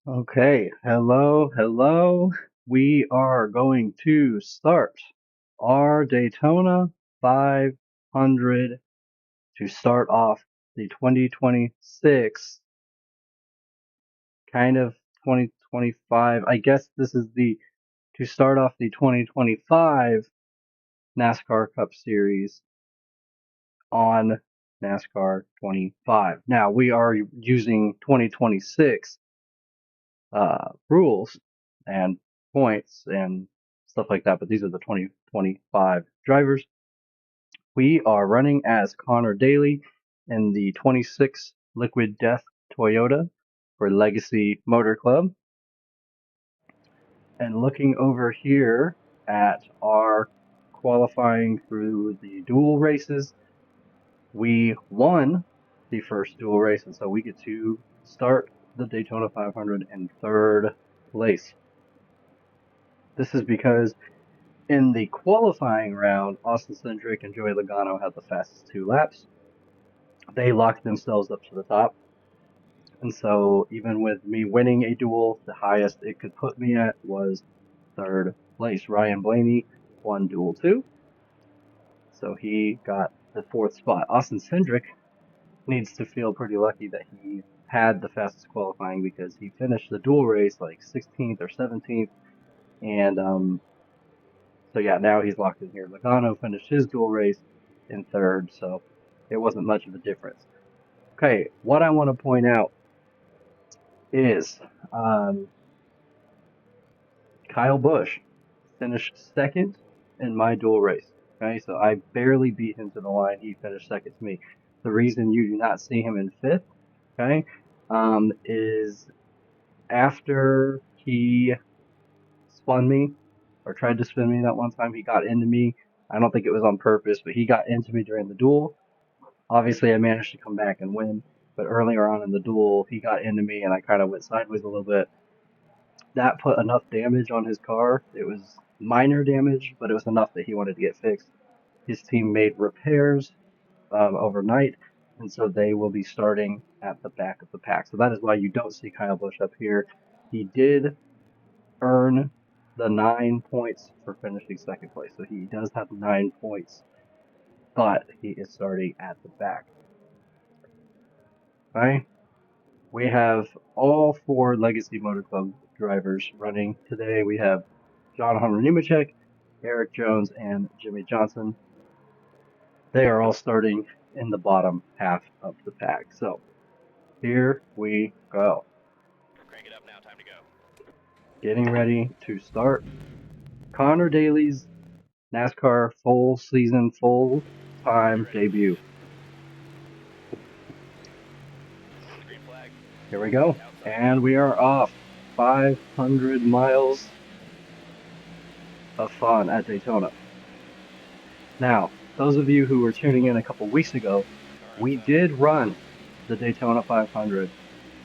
Okay, hello, hello. We are going to start our Daytona 500 to start off the 2026, kind of 2025. I guess this is to start off the 2025 NASCAR Cup Series on NASCAR 25. Now, we are using 2026 rules and points and stuff like that, but these are the 2025 drivers. We are running as Conor Daly in the 26 Liquid Death Toyota for Legacy Motor Club. And looking over here at our qualifying through the dual races, we won the first dual race, and so we get to start the Daytona 500 in third place. This is because in the qualifying round, Austin Cindric and Joey Logano had the fastest 2 laps. They locked themselves up to the top. And so even with me winning a duel, the highest it could put me at was third place. Ryan Blaney won duel 2. So he got the 4th spot. Austin Cindric needs to feel pretty lucky that he had the fastest qualifying because he finished the dual race like 16th or 17th. And so yeah, now he's locked in here. Logano finished his dual race in third, so it wasn't much of a difference. Okay, what I want to point out is Kyle Busch finished second in my dual race. Okay, so I barely beat him to the line. He finished second to me. The reason you do not see him in fifth, okay, is after he spun me or tried to spin me that one time, he got into me. I don't think it was on purpose, but he got into me during the duel. Obviously, I managed to come back and win, but earlier on in the duel, he got into me and I kind of went sideways a little bit. That put enough damage on his car. It was minor damage, but it was enough that he wanted to get fixed. His team made repairs overnight, and so they will be starting at the back of the pack. So that is why you don't see Kyle Busch up here. He did earn the 9 points for finishing second place, so he does have 9 points, but he is starting at the back. Okay? We have all 4 Legacy Motor Club drivers running today. We have John Hunter Nemechek, Eric Jones, and Jimmy Johnson. They are all starting in the bottom half of the pack. So here we go. Crank it up now, time to go. Getting ready to start Conor Daly's NASCAR full season, full time debut. Green flag. Here we go. And we are off. 500 miles of fun at Daytona. Now, those of you who were tuning in a couple weeks ago, we did run the Daytona 500,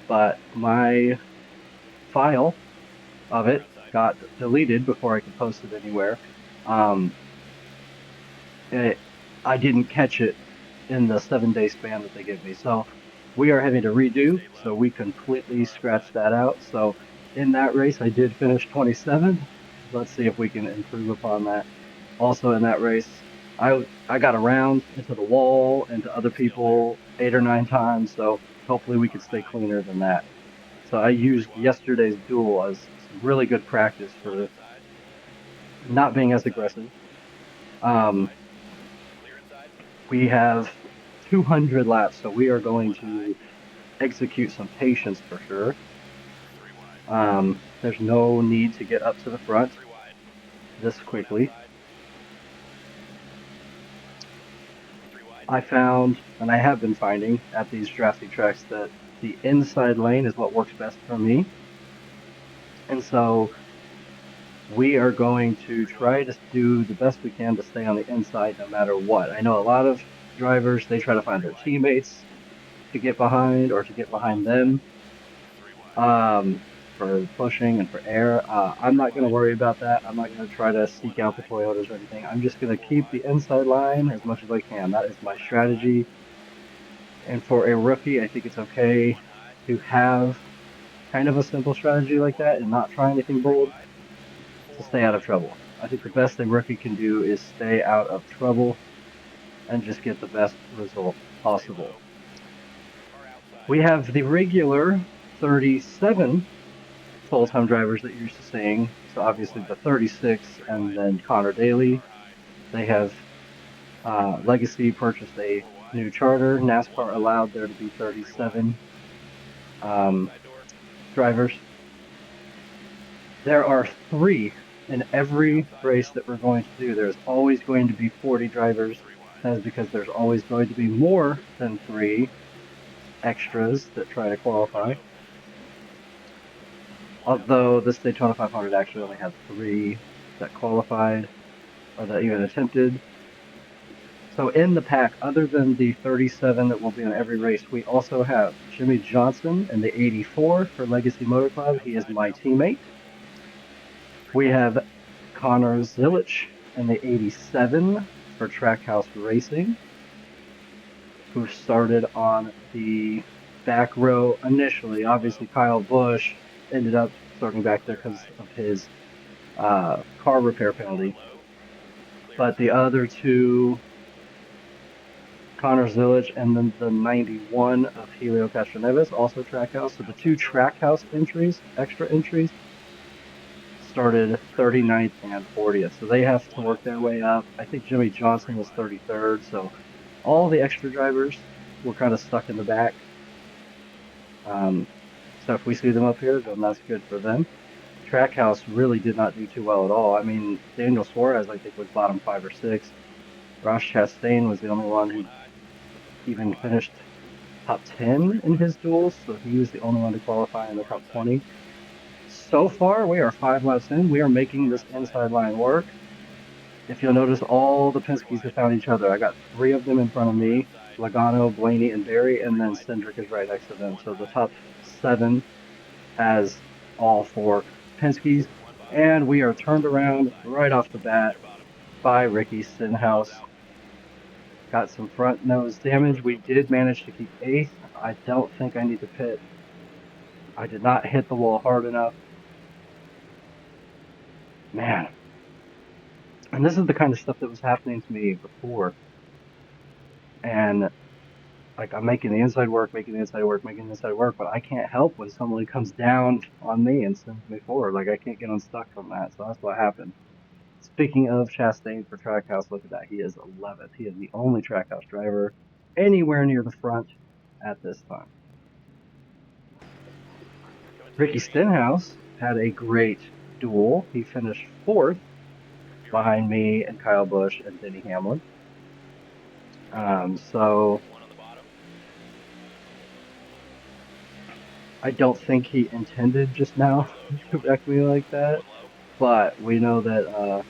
but my file of it got deleted before I could post it anywhere. I didn't catch it in the 7-day span that they give me. So we are having to redo, so we completely scratched that out. So in that race, I did finish 27th. Let's see if we can improve upon that. Also in that race, I got around into the wall and to other people 8 or 9 times, so hopefully we could stay cleaner than that. So I used yesterday's duel as some really good practice for not being as aggressive. We have 200 laps, so we are going to execute some patience for sure. There's no need to get up to the front this quickly. I found, and I have been finding at these drafting tracks, that the inside lane is what works best for me. And so we are going to try to do the best we can to stay on the inside no matter what. I know a lot of drivers, they try to find their teammates to get behind or to get behind them for pushing and for air. I'm not going to worry about that. I'm not going to try to seek out the Toyotas or anything. I'm just going to keep the inside line as much as I can. That is my strategy. And for a rookie, I think it's okay to have kind of a simple strategy like that and not try anything bold to stay out of trouble. I think the best a rookie can do is stay out of trouble and just get the best result possible. We have the regular 37 full-time drivers that you're used to seeing. So obviously the 36 and then Conor Daly. They have Legacy purchased a new charter. NASCAR allowed there to be 37 drivers. There are 3 in every race that we're going to do. There's always going to be 40 drivers. That is because there's always going to be more than 3 extras that try to qualify. Although this Daytona 500 actually only had 3 that qualified or that even attempted. So in the pack, other than the 37 that will be in every race, we also have Jimmy Johnson in the 84 for Legacy Motor Club. He is my teammate. We have Conor Zilich in the 87 for Trackhouse Racing, who started on the back row initially. Obviously, Kyle Busch ended up starting back there because of his car repair penalty. But the other 2, Conor Zilich and then the 91 of Helio Castroneves, also Trackhouse. So the 2 Trackhouse entries, extra entries, started 39th and 40th. So they have to work their way up. I think Jimmy Johnson was 33rd. So all the extra drivers were kind of stuck in the back. So if we see them up here, then that's good for them. Trackhouse really did not do too well at all. I mean, Daniel Suarez, I think, was bottom 5 or 6. Ross Chastain was the only one who even finished top 10 in his duels, so he was the only one to qualify in the top 20. So far, we are 5 laps in. We are making this inside line work. If you'll notice, all the Penskes have found each other. I got 3 of them in front of me, Logano, Blaney, and Barry, and then Cindric is right next to them. So the top 7 has all 4 Penskes, and we are turned around right off the bat by Ricky Stenhouse. Got some front nose damage. We did manage to keep 8th. I don't think I need to pit. I did not hit the wall hard enough. Man. And this is the kind of stuff that was happening to me before. And like I'm making the inside work, but I can't help when somebody comes down on me and sends me forward. Like I can't get unstuck from that. So that's what happened. Speaking of Chastain for Trackhouse, look at that. He is 11th. He is the only Trackhouse driver anywhere near the front at this time. Ricky Stenhouse had a great duel. He finished 4th behind me and Kyle Busch and Denny Hamlin. So I don't think he intended just now to wreck me like that, but we know that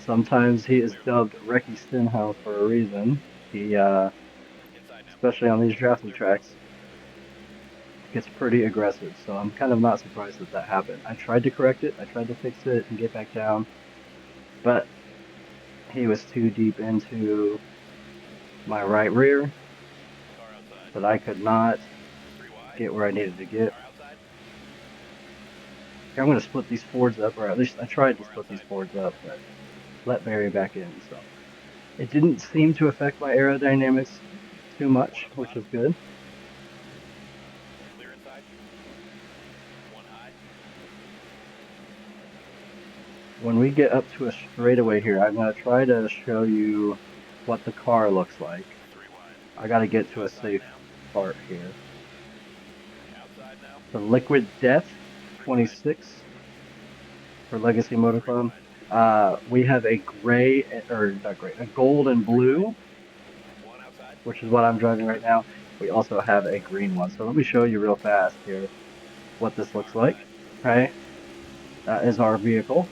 sometimes he is dubbed Ricky Stenhouse for a reason. He, especially on these drafting tracks, gets pretty aggressive, so I'm kind of not surprised that that happened. I tried to correct it, I tried to fix it and get back down, but he was too deep into my right rear that I could not get where I needed to get. I'm going to split these Fords up, or at least I tried to split these Fords up, but let Barry back in, so it didn't seem to affect my aerodynamics too much, which is good. When we get up to a straightaway here, I'm going to try to show you what the car looks like. I got to get to a safe part here. The Liquid Death 26 for Legacy Motor Club. We have a gray, or not gray, a gold and blue, which is what I'm driving right now. We also have a green one. So let me show you real fast here what this looks like. Okay, that is our vehicle.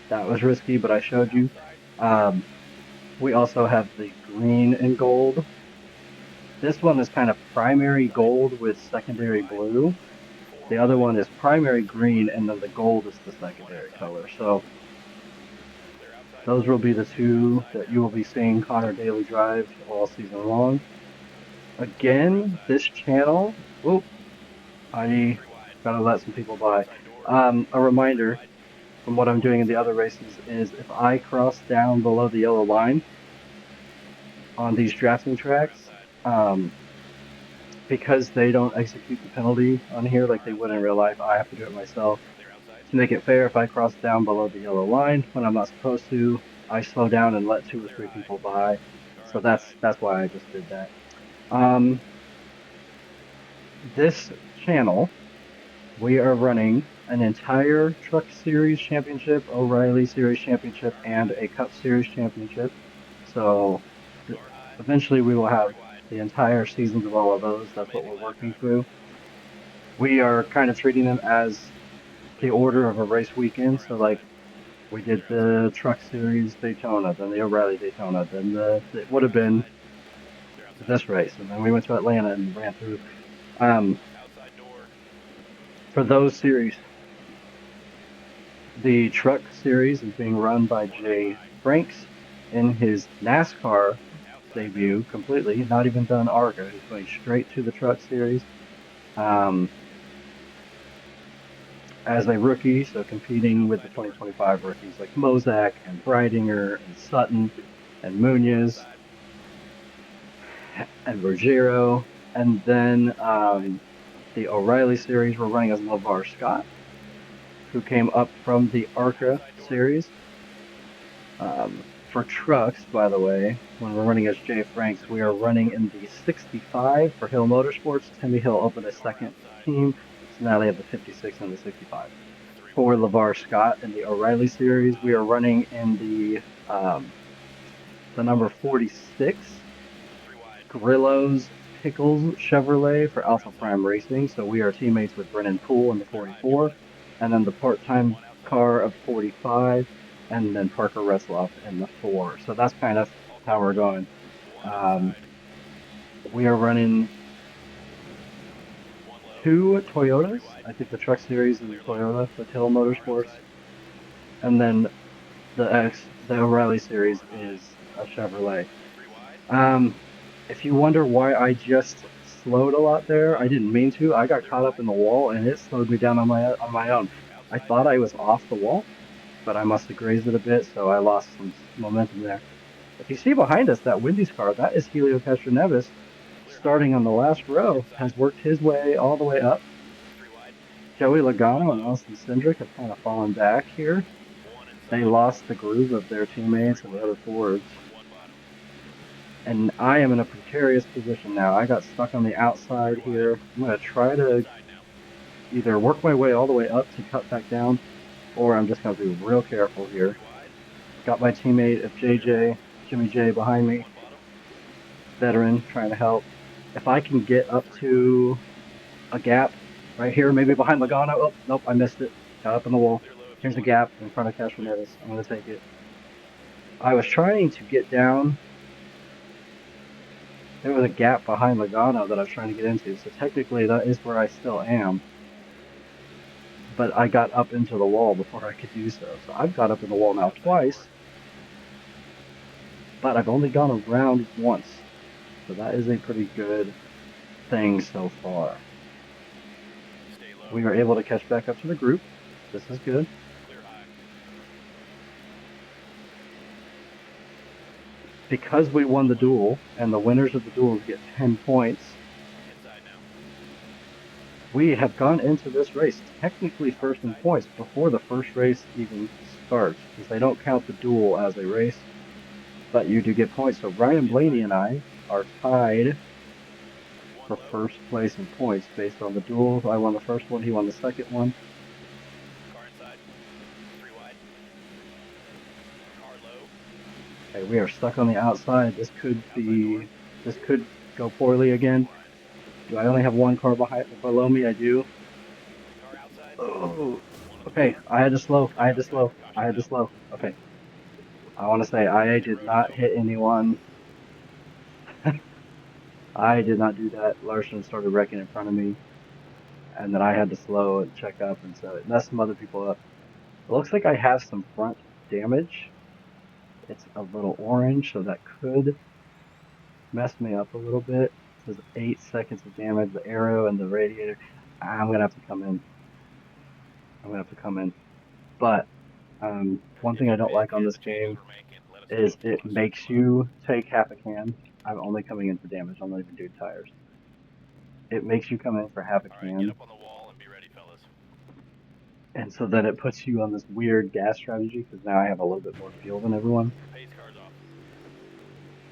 That was risky, but I showed you. We also have the green and gold. This one is kind of primary gold with secondary blue. The other one is primary green, and then the gold is the secondary color. So those will be the 2 that you will be seeing Conor Daly drive all season long. Again, this channel, I gotta let some people by. A reminder from what I'm doing in the other races is if I cross down below the yellow line on these drafting tracks, because they don't execute the penalty on here like they would in real life, I have to do it myself. To make it fair, if I cross down below the yellow line when I'm not supposed to, I slow down and let 2 or 3 people by. So that's why I just did that. Um, this channel, we are running an entire Truck Series Championship, O'Reilly Series Championship, and a Cup Series Championship. So eventually we will have the entire seasons of all of those. That's what we're working through. We are kind of treating them as the order of a race weekend. So like we did the Truck Series Daytona, then the O'Reilly Daytona, then it would have been this race, and then we went to Atlanta and ran through. Um, for those series, the Truck Series is being run by Jay Franks in his NASCAR debut completely, not even done ARCA. He's going straight to the Truck Series. As a rookie, so competing with the 2025 rookies like Mozak and Breidinger and Sutton and Munoz and Ruggiero. And then the O'Reilly series we're running as LeVar Scott, who came up from the ARCA series. For trucks, by the way, when we're running as Jay Franks, we are running in the 65 for Hill Motorsports. Timmy Hill opened a second team, so now they have the 56 and the 65. For LeVar Scott in the O'Reilly series, we are running in the number 46 Grillo's Pickles Chevrolet for Alpha Prime Racing. So we are teammates with Brennan Poole in the 44, and then the part-time car of 45, and then Parker Retzloff in the 4. So that's kind of how we're going. We are running 2 Toyotas. I think the Truck Series is a Toyota with Hill Motorsports, and then the O'Reilly Series is a Chevrolet. If you wonder why I just slowed a lot there, I didn't mean to. I got caught up in the wall and it slowed me down on my own. I thought I was off the wall, but I must have grazed it a bit, so I lost some momentum there. If you see behind us that Wendy's car, that is Helio Castroneves, starting on the last row, has worked his way all the way up. Joey Logano and Austin Cindric have kind of fallen back here. They lost the groove of their teammates and the other Fords. And I am in a precarious position now. I got stuck on the outside here. I'm going to try to either work my way all the way up to cut back down, or I'm just going to be real careful here. Got my teammate of Jimmy J behind me. Veteran trying to help. If I can get up to a gap right here, maybe behind Logano. Oh, nope, I missed it. Got up in the wall. Here's a gap in front of Castroneves. I'm going to take it. I was trying to get down. There was a gap behind Logano that I was trying to get into, so technically that is where I still am. But I got up into the wall before I could do so. So I've got up in the wall now twice, but I've only gone around once. So that is a pretty good thing so far. We were able to catch back up to the group. This is good. Because we won the duel, and the winners of the duels get 10 points, we have gone into this race technically first in points before the first race even starts, because they don't count the duel as a race, but you do get points. So Ryan Blaney and I are tied for first place in points based on the duel. I won the first one, he won the second one. Okay, we are stuck on the outside. This could go poorly again. Do I only have one car below me? I do. Oh, okay. I had to slow. Okay. I want to say I did not hit anyone. I did not do that. Larson started wrecking in front of me, and then I had to slow and check up, and so it messed some other people up. It looks like I have some front damage. It's a little orange, so that could mess me up a little bit. It says 8 seconds of damage, the aero and the radiator. I'm gonna have to come in. But one thing I don't like on this game is it makes you take half a can. I'm only coming in for damage. I'm not even doing tires. It makes you come in for half a All right, get can, up on the wall and be ready, fellas. and so then it puts you on this weird gas strategy because now I have a little bit more fuel than everyone. Pace cars off.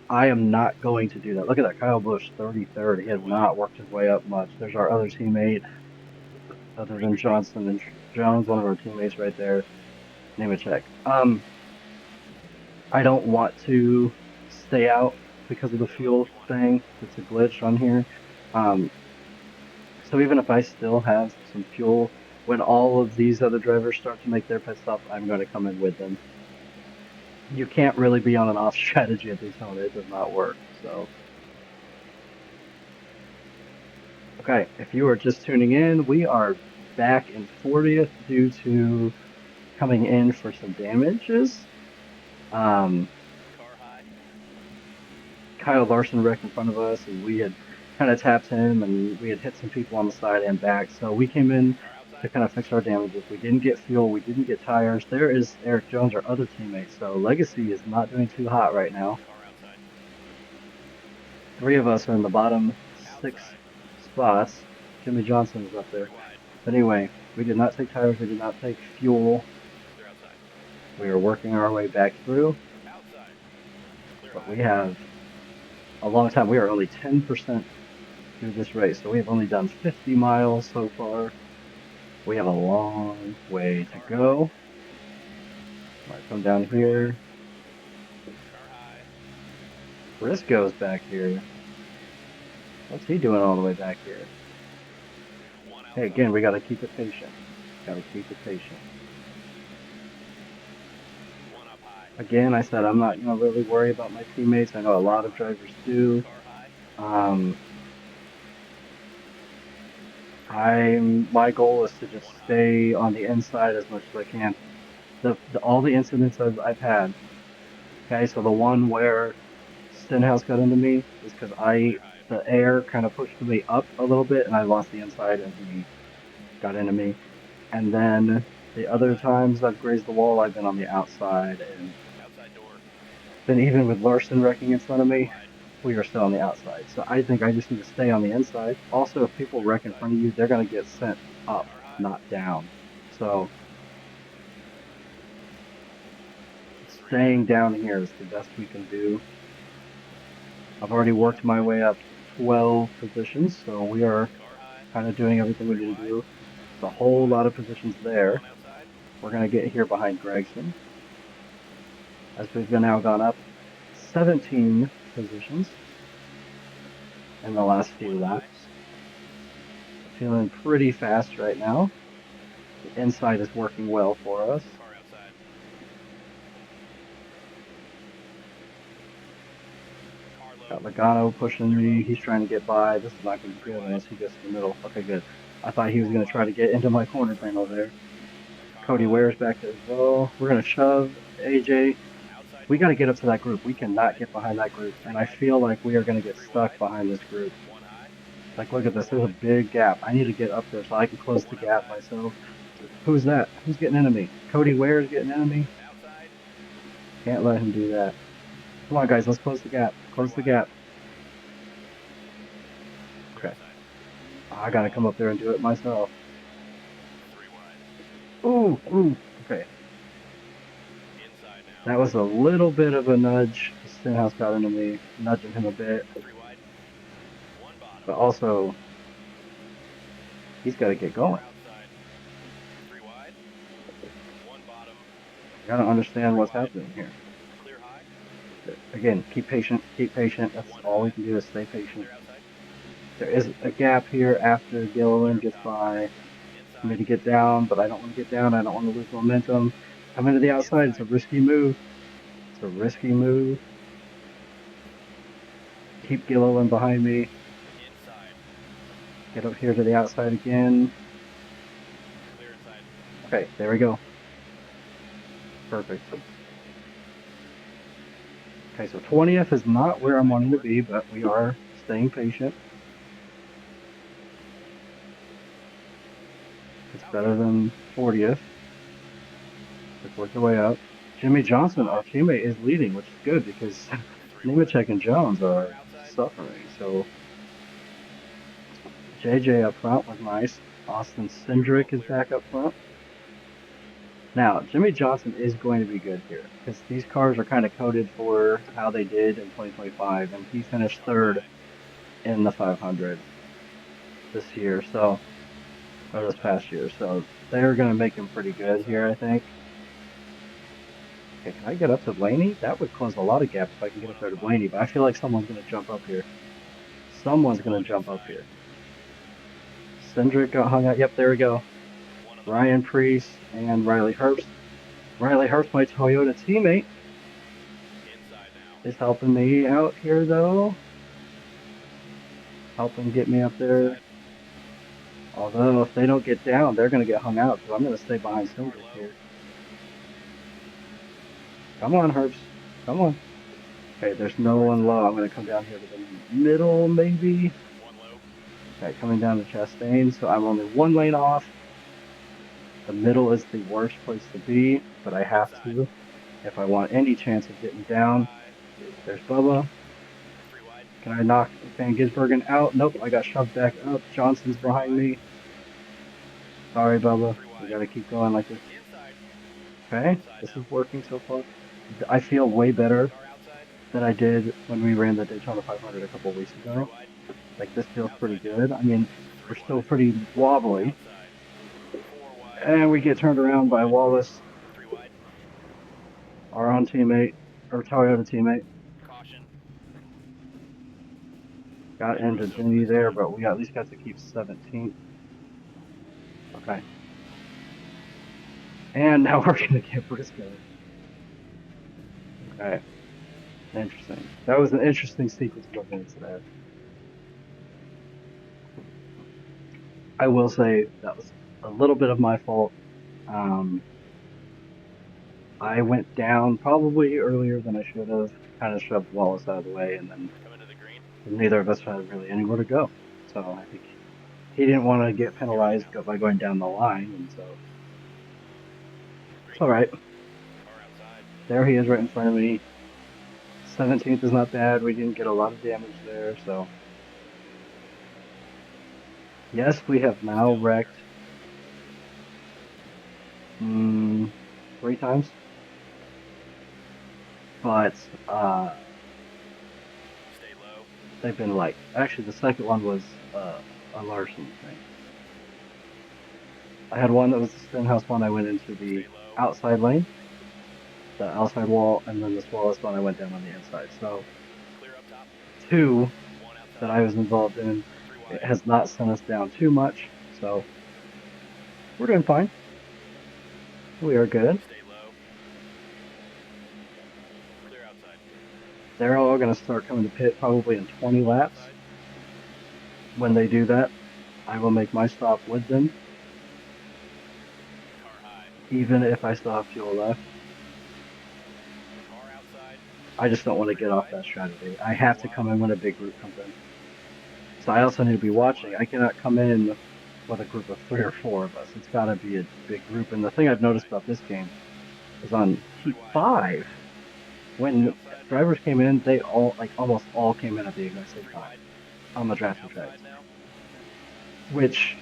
I am not going to do that. Look at that, Kyle Busch, 33rd. He has not worked his way up much. There's our other teammate, other than Johnson and Jones, one of our teammates right there. Name a check. I don't want to stay out because of the fuel thing. It's a glitch on here. Um, so even if I still have some fuel, when all of these other drivers start to make their pit stop, I'm going to come in with them. You can't really be on an off strategy at Daytona. It does not work. So, okay, if you are just tuning in, we are back in 40th due to coming in for some damages. Um, Car high. Kyle Larson wrecked in front of us, and we had kind of tapped him, and we had hit some people on the side and back. So we came in to kind of fix our damages. We didn't get fuel. We didn't get tires. There is Eric Jones, our other teammate. So Legacy is not doing too hot right now. Car outside. 3 of us are in the bottom 6 spots. Jimmy Johnson is up there. But anyway, we did not take tires. We did not take fuel. Clear outside. We are working our way back through. Outside. Clear But high. we have a long time. We are only 10% through this race. So we have only done 50 miles so far. We have a long way to go. Might come down here. Car high. Briscoe's back here. What's he doing all the way back here? One outside. Hey, again, we gotta keep it patient. Gotta keep it patient. One up high. Again, I said I'm not gonna really worry about my teammates. I know a lot of drivers do. Car high. My goal is to just stay on the inside as much as I can. All the incidents I've had. Okay, so the one where Stenhouse got into me is because the air kind of pushed me up a little bit and I lost the inside and he got into me. And then the other times I've grazed the wall, I've been on the outside. And Outside door. then even with Larson wrecking in front of me, we are still on the outside. So I think I just need to stay on the inside. Also, if people wreck in front of you, they're going to get sent up, not down. So staying down here is the best we can do. I've already worked my way up 12 positions, so we are kind of doing everything we need to do. There's a whole lot of positions there. We're going to get here behind Gregson, as we've now gone up 17 positions in the last few laps. Feeling pretty fast right now. The inside is working well for us. Got Logano pushing me. He's trying to get by. This is not going to be good unless he gets to the middle. Okay, good. I thought he was going to try to get into my corner panel there. Cody Ware's back there as well. We're going to shove AJ. We got to get up to that group. We cannot get behind that group. And I feel like we are going to get stuck behind this group. Like, look at this. There's a big gap. I need to get up there so I can close the gap myself. Who's that? Who's getting into me? Cody Ware's getting into me? Can't let him do that. Come on, guys. Let's close the gap. Close the gap. Okay. I got to come up there and do it myself. Ooh, ooh. Okay. That was a little bit of a nudge. Stenhouse got into me, nudging him a bit. But also, he's got to get going. I gotta understand what's happening here. Again, keep patient, keep patient. That's all we can do is stay patient. There is a gap here after Gilliland gets by. I need to get down, but I don't want to get down. I don't want to lose momentum. Come into the outside. It's a risky move. It's a risky move. Keep Gilliland behind me. Get up here to the outside again. Okay, there we go. Perfect. Okay, so 20th is not where I'm wanting to be, but we are staying patient. better than 40th. Just worked their way up. Jimmy Johnson, our teammate, is leading, which is good because Nemechek and Jones are suffering. So JJ up front was nice. Austin Cindric is back up front. Now, Jimmy Johnson is going to be good here because these cars are kind of coded for how they did in 2025, and he finished third in the 500 this year, or this past year. So they're going to make him pretty good here, I think. Okay, can I get up to Blaney? That would close a lot of gaps if I can get up there to Blaney, but I feel like someone's going to jump up here. Someone's going to jump up here. Cindric got hung out. Yep, there we go. Ryan Preece and Riley Herbst. Riley Herbst, my Toyota teammate, is helping me out here, though. Helping get me up there. Although, if they don't get down, they're going to get hung out, so I'm going to stay behind Cindric here. Come on, Herbst. Come on. Okay, there's no one low. I'm going to come down here to the middle, maybe. Okay, coming down to Chastain, so I'm only one lane off. The middle is the worst place to be, but I have to if I want any chance of getting down. There's Bubba. Can I knock Van Gisbergen out? Nope, I got shoved back up. Johnson's behind me. Sorry, Bubba. We gotta keep going like this. Okay, this is working so far. I feel way better than I did when we ran the Daytona 500 a couple weeks ago. Like, this feels pretty good. I mean, we're still pretty wobbly. And we get turned around by Wallace, our own teammate, or Toyota teammate. Got into Jenny there, but we at least got to keep 17th. Okay. And now we're going to get Briscoe. Okay. Interesting. That was an interesting sequence of events there. I will say that was a little bit of my fault. I went down probably earlier than I should have, kind of shoved Wallace out of the way, and then neither of us had really anywhere to go. So I think he didn't want to get penalized by going down the line, and so it's all right. There he is right in front of me. 17th is not bad. We didn't get a lot of damage there, so yes, we have now wrecked 3 times, but they've been like, actually the second one was a Larson thing. I had one that was the Stenhouse one. I went into the outside lane, the outside wall, and then this Wallace one I went down on the inside. So 2 that I was involved in, it has not sent us down too much, so we're doing fine. We are good. They're all going to start coming to pit probably in 20 laps. When they do that, I will make my stop with them, even if I still have fuel left. I just don't want to get off that strategy. I have to come in when a big group comes in. So I also need to be watching. I cannot come in with a group of 3 or 4 of us. It's got to be a big group. And the thing I've noticed about this game is on Heat 5, when drivers came in, they all, like, almost all came in at the exact same time on the drafting tracks. Which,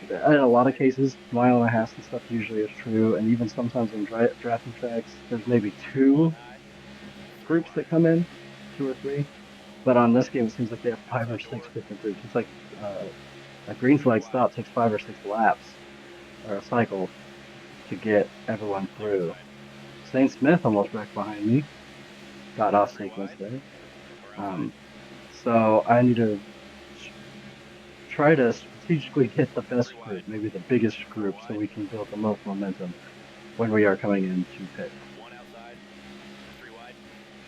in a lot of cases, mile and a half and stuff usually is true, and even sometimes in drafting tracks, there's maybe 2 groups that come in, 2 or 3. But on this game, it seems like they have 5 or 6 different groups. It's like a green flag stop takes 5 or 6 laps, or a cycle, to get everyone through. St. Smith almost wrecked behind me. Got off sequence there. So I need to try to strategically get the best group, maybe the biggest group, so we can build the most momentum when we are coming into pit.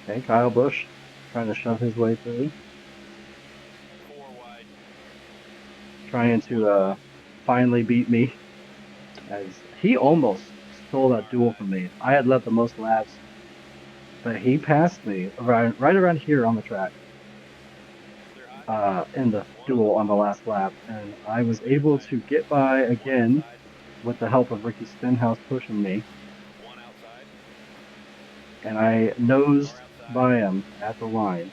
Okay, Kyle Busch trying to shove his way through. Trying to finally beat me, as he almost stole that duel from me. I had led the most laps, but he passed me right around here on the track. in the duel on the last lap, and I was able to get by again with the help of Ricky Stenhouse pushing me, One outside. and I nosed by him at the line.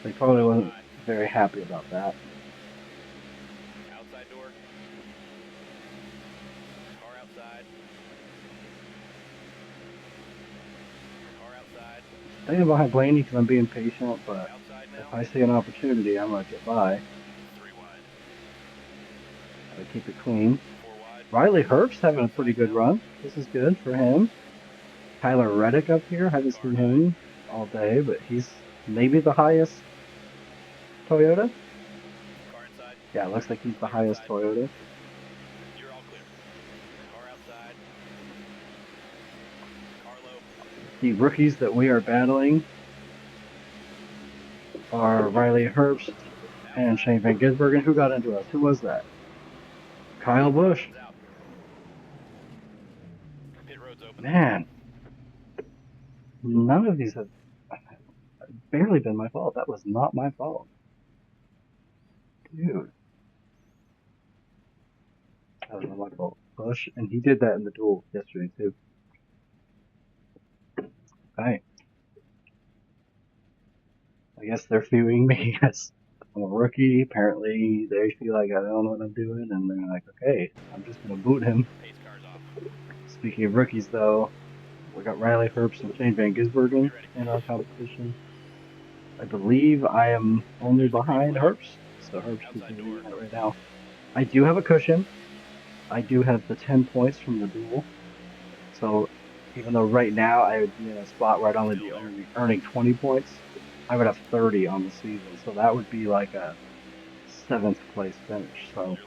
He probably wasn't very happy about that. Outside door. Car outside. Car outside. Staying behind Blaney because I'm being patient, but Outside if now. I see an opportunity, I'm gonna get by. 3 wide. Gotta keep it clean. 4 wide. Riley Herbst having a pretty Outside good now. run. This is good for him. Tyler Reddick up here. Haven't Car seen high. him all day, but he's maybe the highest Toyota. Car inside. Yeah, it looks like he's the Clear highest inside. Toyota. You're all clear. Car outside. Car low. The rookies that we are battling are Riley Herbst and Shane Van Gisbergen. Who got into us? Who was that? Kyle Busch. One's out. Pit road's open. Man, none of these have barely been my fault. That was not my fault. Dude, that was not my fault. Busch, and he did that in the duel yesterday too. Right. I guess they're viewing me as I'm a rookie. Apparently, they feel like I don't know what I'm doing, and they're like, okay, I'm just going to boot him. Pace car's off. Speaking of rookies, though, we got Riley Herbst and Shane Van Gisbergen in our competition. I believe I am only behind Herbst, so Herbst is leading that right now. I do have a cushion. I do have the 10 points from the duel. So even though right now I would be in a spot where I'd only be earning 20 points, I would have 30 on the season. So that would be like a 7th place finish. So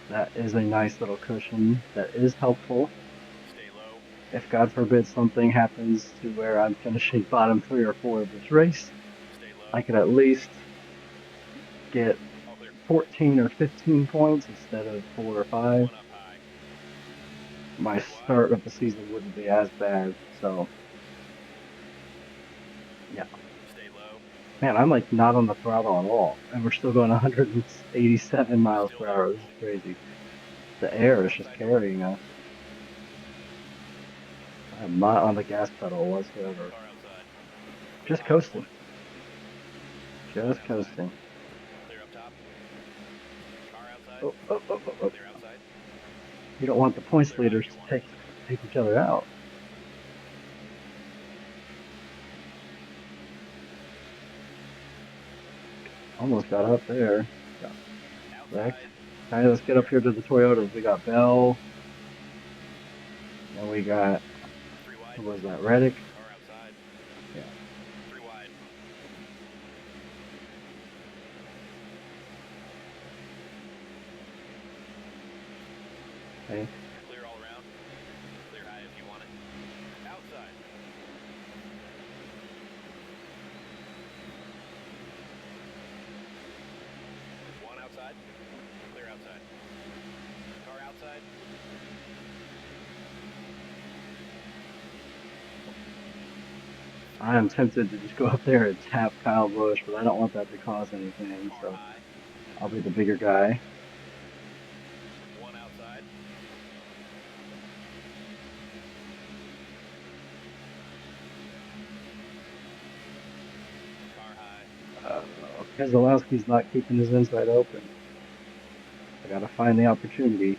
that is a nice little cushion that is helpful. Stay low. If God forbid something happens to where I'm finishing bottom 3 or 4 of this race, Stay low. I could at least get All clear. 14 or 15 points instead of 4 or 5. One up high. My start of the season wouldn't be as bad. So, yeah. Stay low. Man, I'm like not on the throttle at all, and we're still going 187 miles per hour. This is crazy. The air is just carrying us. I'm not on the gas pedal whatsoever. Car outside. Just coasting. Just coasting. Clear up top. Car outside. Oh, oh, oh, oh, oh. Clear outside. You don't want the points leaders to take each other out. Almost got up there. Got wrecked. All right, let's get up here to the Toyotas. We got Bell. And we got, who was that, Reddick? Car outside. Yeah. 3 wide. Okay. Clear all around. Clear high if you want it. Outside. One outside. Clear outside. Car outside. I am tempted to just go up there and tap Kyle Busch, but I don't want that to cause anything, Car so high. I'll be the bigger guy. One outside. Car high. Keselowski's not keeping his inside open. I gotta find the opportunity.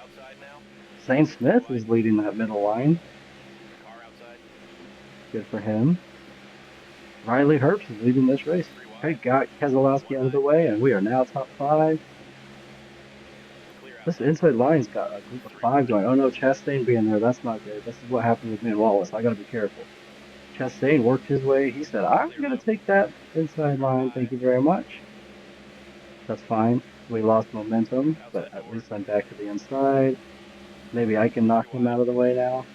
Outside now. Zane Smith is leading that middle line. Car outside. Good for him. Riley Herbst is leading this race. 3 wide. Okay, got Keselowski out of the way, and we are now top 5. Clear This outside. inside line's got a group of 5 going. Oh no, Chastain being there, that's not good. This is what happened with me and Wallace. I gotta be careful. Chastain worked his way. He said, I'm gonna take that inside line, thank you very much. That's fine. We lost momentum, but at least I'm back to the inside. Maybe I can knock him out of the way now.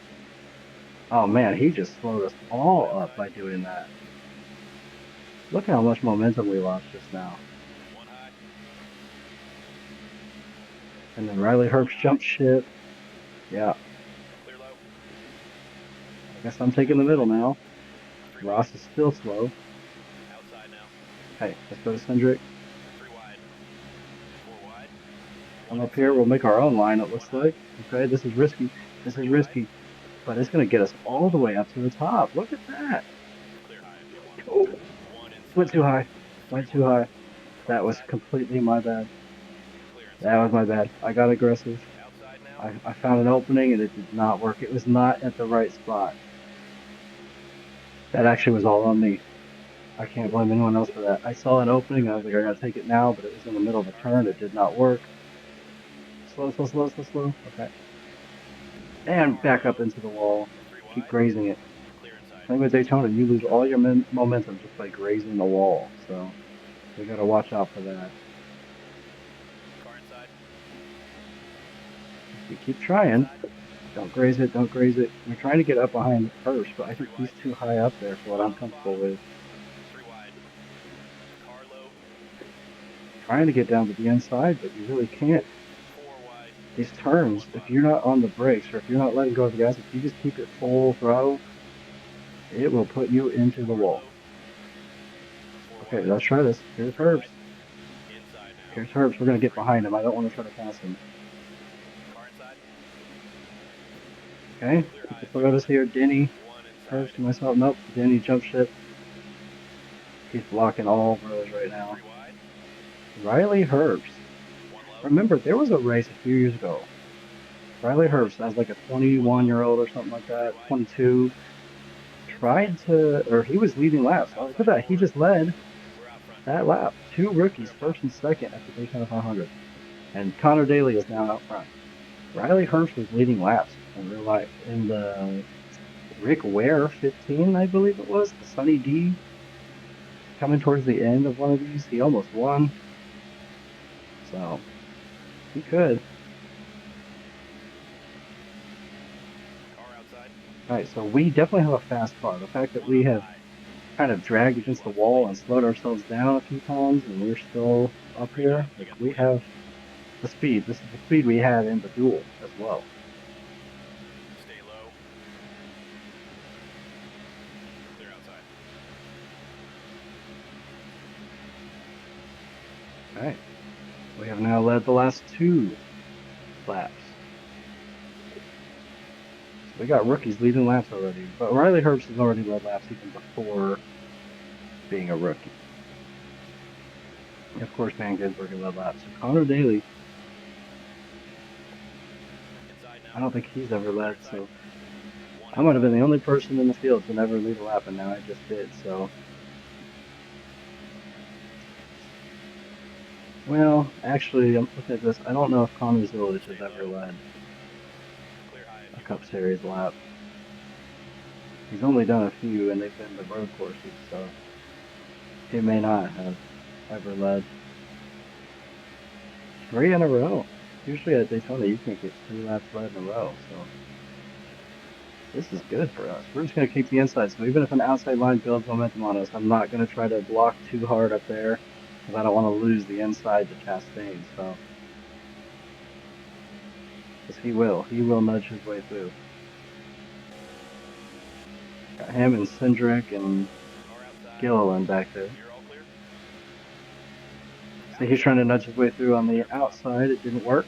Oh man, he just slowed us all up by doing that. Look how much momentum we lost just now. One high. And then Riley Herbst jumped ship. Yeah, Clear low. I guess I'm taking the middle now. Ross is still slow. Outside now. Hey, let's go to Cindric. 3 wide. 4 wide. I'm 1 up here. inside. We'll make our own line, it 1 looks high. like. Okay, this is risky. This 3 is wide. risky. But it's going to get us 1 all the way wide. up to the top. Look at that. Clear high if you want. Oh, 1 went inside. too high. 3 Went too wide. high. Car That was inside. completely my bad. Clear That inside. was my bad. I got aggressive. Outside now. I found an opening and it did not work. It was not at the right spot. That actually was all on me. I can't blame anyone else for that. I saw an opening and I was like, I gotta take it now, but it was in the middle of a Car turn. It inside. did not work. Slow, slow, slow, slow, slow. Okay. And Car back up low. into the wall. 3 Keep wide. grazing it. Clear inside. Thing with Daytona, you lose all your momentum just by grazing the wall. So we gotta watch out for that. Car inside. If we keep trying, Inside. don't graze it, don't graze it. We're trying to get up behind Hurst, but I 3 think he's wide. too high up there for what I'm Bottom to comfortable bottom. with. 3 wide. Car low. Trying to get down to the inside, but you really can't. 4 wide. These 1 turns, if bottom. you're not on the brakes or if you're not letting go of the gas, if you just keep it full throttle, it will put you into the Car wall. low. 4 Okay, wide. let's try this. Here's 3 wide. Herbst. Inside now. Here's Herbst. We're going to get 3 behind wide. him. I don't want to try to pass him. Car inside. Okay, Clear keep high the if you want. Toyotas here. Denny, 1 inside. Herbst, and myself. Nope, Denny jump ship. He's blocking all of those right 3 now. wide. Riley Herbst. 1 low. Remember, there was a race a few years ago. Riley Herbst, as like a 1 low.21-year-old or something like 3 that, wide. 22, Inside. tried to, or he was leading laps. Oh, look at Outside that. He forward. just led We're out front that driver. lap. Two Clear rookies, up top. first and second at the Daytona 500. And Conor Daly is now out front. Riley Herbst was leading laps in real life in the Rick Ware 15, I believe it was, the Sunny D. Coming towards the end of one of these, he almost won. So he could. Car outside. All right, so we definitely have a fast car. The fact that 1 we up have high. kind of dragged against the Lost the lead. wall and slowed ourselves down a few times, and we're still up Great job. here. You Like got the we lead. have the speed. This is the speed we had in the duel as well. Stay low. Clear outside. All right, we have now led the last two laps. So we got rookies leading laps already, but Riley Herbst has already led laps even before being a rookie. And of course, Van Gisbergen led laps. So Conor Daly, Inside now. I don't think he's ever Clear led, inside. so 1 I might have been inside. the only person in the field to never lead a lap, and now I just did. So, well, actually, I'm looking at this. I don't know if Connor Zillage has Stay ever low. led Clear high a if you Cup want it. Series lap. He's only done a few, and they've been the road courses, so he may not have ever led 3 in a row. Usually at Daytona, you can't get 3 laps led in a row, so this is good for us. We're just going to keep the inside, so even if an outside line builds momentum on us, I'm not going to try to block too hard up there because I don't want to lose the inside to Chastain, so because he will nudge his way through. Got him and Cindric and Car outside. Gilliland back there. You're all clear. So he's trying to nudge his way through on the outside. It didn't work.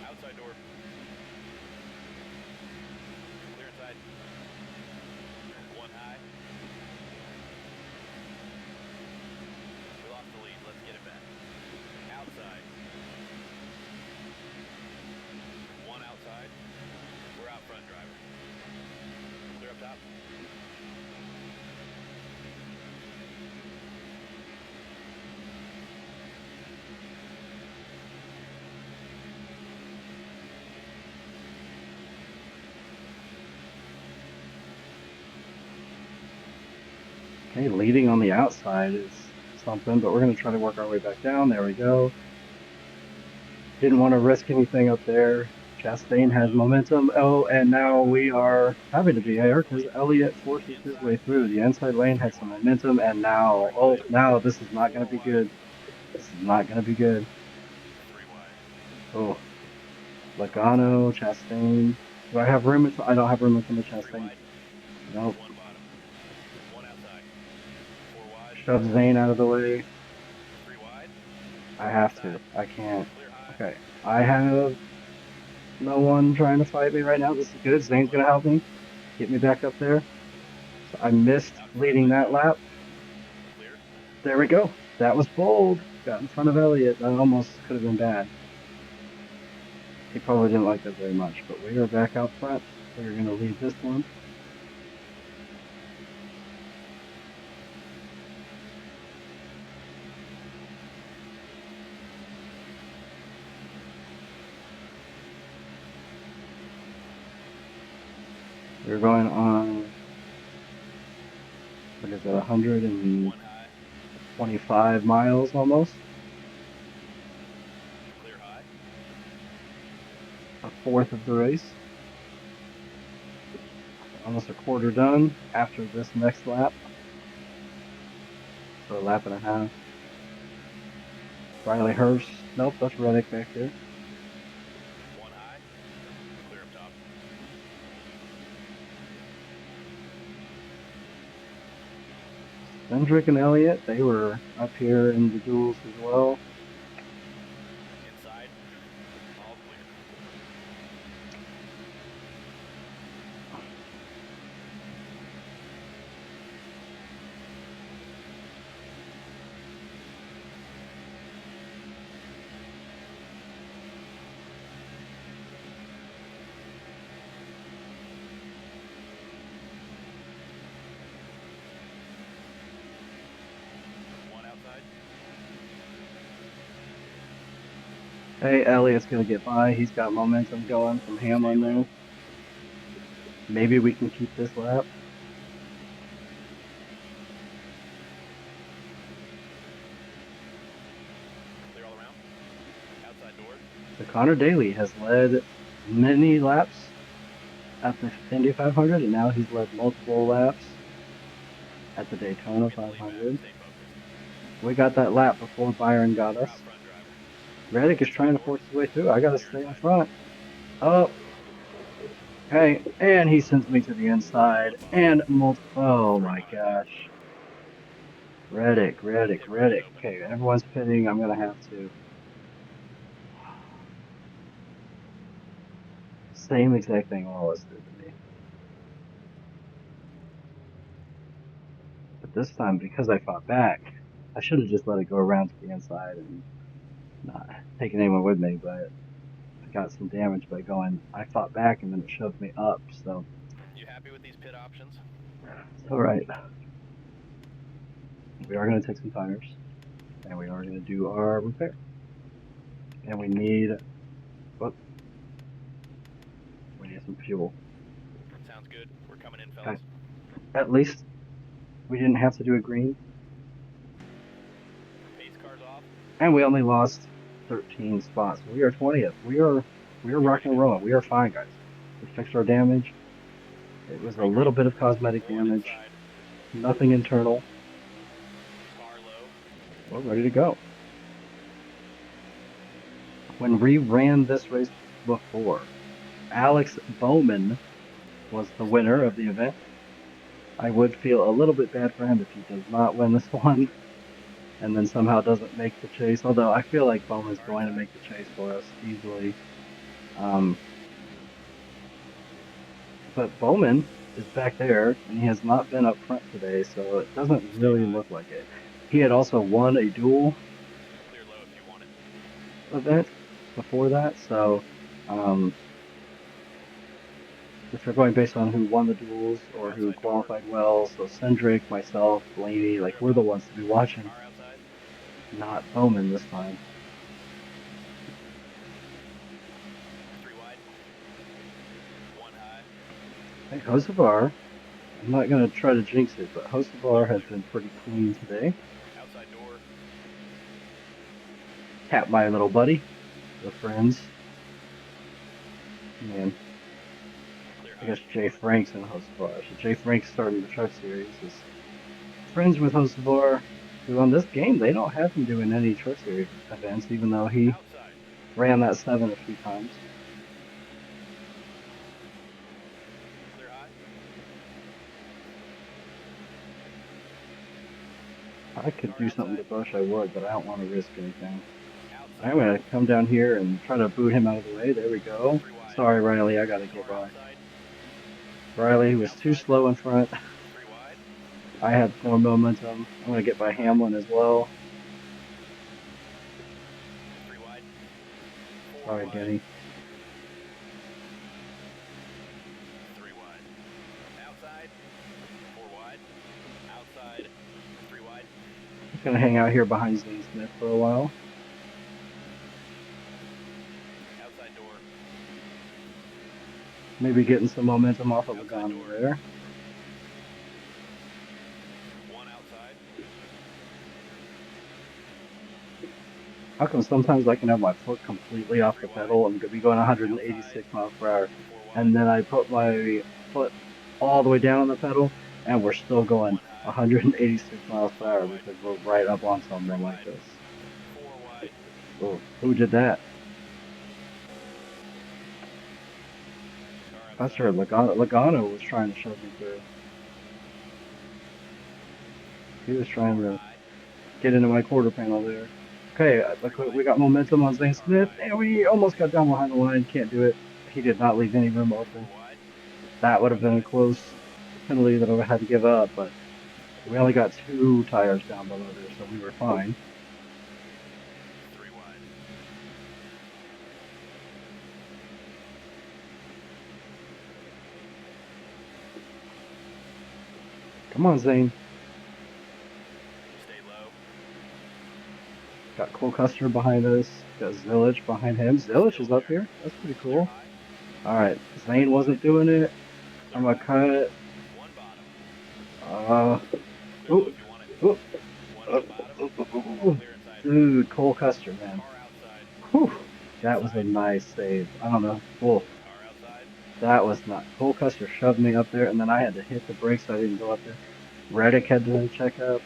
Outside door. Clear inside. 1 high. We lost the lead. Let's get it back. Outside. 1 outside. We're out front driver. Clear up top. Okay, leading on the outside is something, but we're going to try to work our way back down. There we go. Didn't want to risk anything up there. Chastain has momentum. Oh, and now we are having to be here because Elliott forces his way through. The inside lane had some momentum, and now, oh, now this is not going to be good. This is not going to be good. Oh, Logano, Chastain. Do I have room? I don't have room in front of 3 Chastain. wide. Nope. 1 bottom. 1 outside. 4 wide. Shove Zane out of the way. 3 wide. I 4 have outside. to. I can't. Clear high. Okay. I have no one trying to fight me right now. This is good. Zane's going to help me. Get me back up there. So I missed Out front, leading let that go. lap. Clear. There we go. That was bold. Got in front of Elliott. That almost could have been bad. He probably didn't like that very much, but we are back out front. We're going to lead this one. We're going on, what is it, 1 high. 125 miles almost. Clear high. A fourth of the race. Almost a quarter done after this next lap. So a lap and a half. Riley Hurst. Nope, that's Reddick back there. 1 high. Clear up top. Hendrick and Elliott, they were up here in the duels as well. Inside. All clear. Hey, Elliott's gonna get by. He's got momentum going from Hamlin there. Maybe we can keep this lap. Clear all around. Outside door. So Conor Daly has led many laps at the Indy 500, and now he's led multiple laps at the Daytona 500. We got that lap before Byron got us. Reddick is trying to force his way through. I gotta stay in front. Oh, okay, and he sends me to the inside. And oh my gosh. Reddick. Okay, everyone's pitting. I'm gonna have to. Same exact thing Wallace did to me. But this time, because I fought back, I should have just let it go around to the inside and not taken anyone with me, but I got some damage by going. I fought back and then it shoved me up, so. You happy with these pit options? It's alright. We are going to take some tires, and we are going to do our repair. And we need, oh, we need some fuel. Sounds good. We're coming in, fellas. At least we didn't have to do a green. Pace cars off. And we only lost 13 spots. We are 20th. We are rocking and rolling. We are fine, guys. We fixed our damage. It was a little bit of cosmetic damage. Nothing internal. Car low. We're ready to go. When we ran this race before, Alex Bowman was the winner of the event. I would feel a little bit bad for him if he does not win this one and then somehow doesn't make the chase, although I feel like Bowman's going to make the chase for us easily. But Bowman is back there, and he has not been up front today, so it doesn't really look like it. He had also won a duel event before that, so if you're going based on who won the duels or who qualified well, so Cendric, myself, Blaney, like we're the ones to be watching, not Bowman this time. 3 wide. 1 high. Hey, Hocevar, I'm not going to try to jinx it, but Hocevar has been pretty clean today. Outside door. Tap my little buddy, the friends. Man, I guess Jay Frank's in Hocevar. So Jay Frank starting the truck series is friends with Hocevar, who on this game, they don't have him doing any truck series events, even though he ran that 7 a few times. Clear high. I could do something to Bush, I would, but I don't want to risk anything. Outside. I'm going to come down here and try to boot him out of the way. There we go. Sorry, Riley, I got to get by. Riley was too slow in front. 3 wide. I had more momentum. I'm going to get by Hamlin as well. 3 wide. 4 Sorry, wide. Denny. 3 wide. Outside. 4 wide. Outside. 3 wide. I'm going to hang out here behind Zane Smith for a while. Outside door. Maybe getting some momentum off of Logano there. 1 outside. How come sometimes I can have my foot completely off the pedal and be going 186 miles per hour, and then I put my foot all the way down on the pedal, and we're still going 186 miles per hour because we're right up on someone like this. 4 wide. Oh, who did that? That's sure Logano was trying to shove me through. He was trying to get into my quarter panel there. Okay, we got momentum on Zane Smith, and we almost got down behind the line. Can't do it. He did not leave any room open. That would have been a close penalty that I had to give up, but we only got 2 tires down below there, so we were fine. 3 wide. Come on, Zane. Stay low. Got Cole Custer behind us. Got Zilich behind him. Zilich is up here. That's pretty cool. All right, Zane wasn't doing it. I'm gonna cut. 1 bottom. Dude, Cole Custer, man. Whew, that was a nice save. I don't know. Whoa. That was not. Cole Custer shoved me up there, and then I had to hit the brakes so I didn't go up there. Reddick had to check up.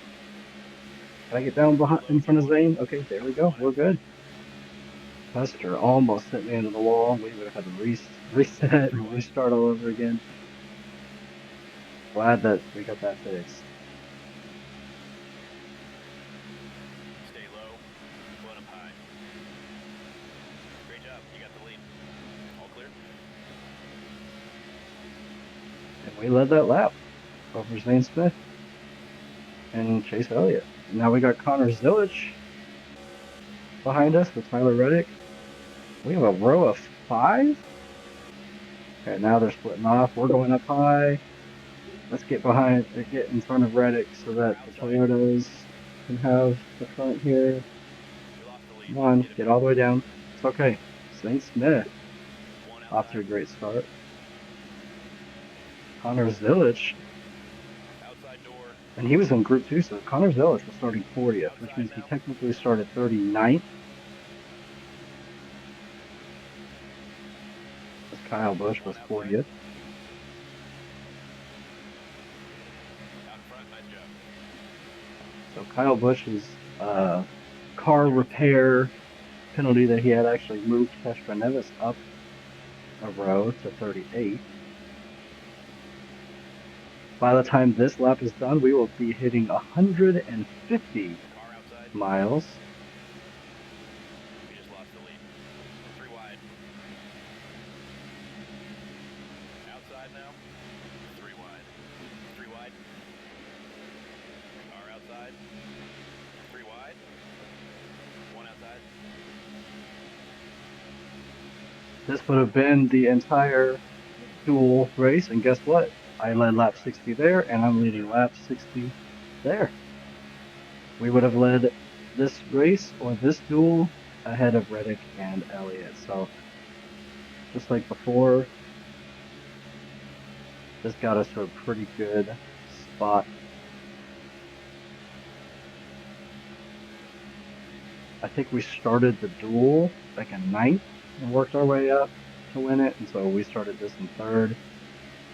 Can I get down behind in front of Zane? Okay, there we go. We're good. Custer almost sent me into the wall. We would have had to reset and restart all over again. Glad that we got that fixed. Stay low. Float up high. Great job. You got the lead. All clear. And we led that lap over Zane Smith and Chase Elliott. Now we got Conor Zilich behind us with Tyler Reddick. We have a row of 5. Okay, now they're splitting off. We're going up high. Let's get in front of Reddick so that the Toyotas can have the front here. Come on, get all the way down. It's okay. Zane Smith off to a great start. Conor Zilich, and he was in Group 2, so Conor Zilich was starting 40th, which means he technically started 39th. As Kyle Busch was 40th. So Kyle Busch's car repair penalty that he had actually moved Kestra Nevis up a row to 38th. By the time this lap is done, we will be hitting 150 miles. We just lost the lead. 3 wide. Outside now. 3 wide. 3 wide. Car outside. 3 wide. 1 outside. This would have been the entire dual race, and guess what? I led lap 60 there, and I'm leading lap 60 there. We would have led this race or this duel ahead of Reddick and Elliott. So, just like before, this got us to a pretty good spot. I think we started the duel like in 9th and worked our way up to win it, and so we started this in 3rd.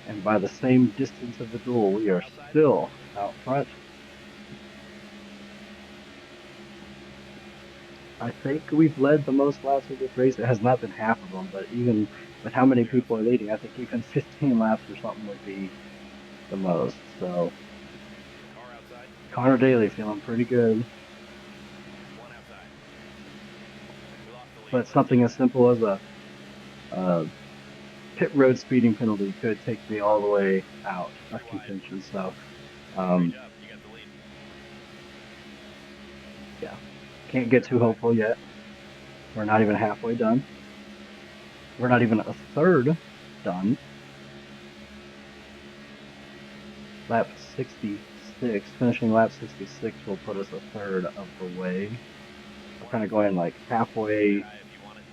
And by the same distance of the duel, we are still out front. I think we've led the most laps of this race. It has not been half of them, but even with how many people are leading, I think even 15 laps or something would be the most. So Car outside. Conor Daly feeling pretty good. One outside. We lost the lead. But something as simple as a pit road speeding penalty could take me all the way out of contention. So, Great job. You got the lead. yeah, can't get too hopeful yet. We're not even halfway done. We're not even a third done. Lap 66, finishing lap 66 will put us a third of the way. We're kind of going like halfway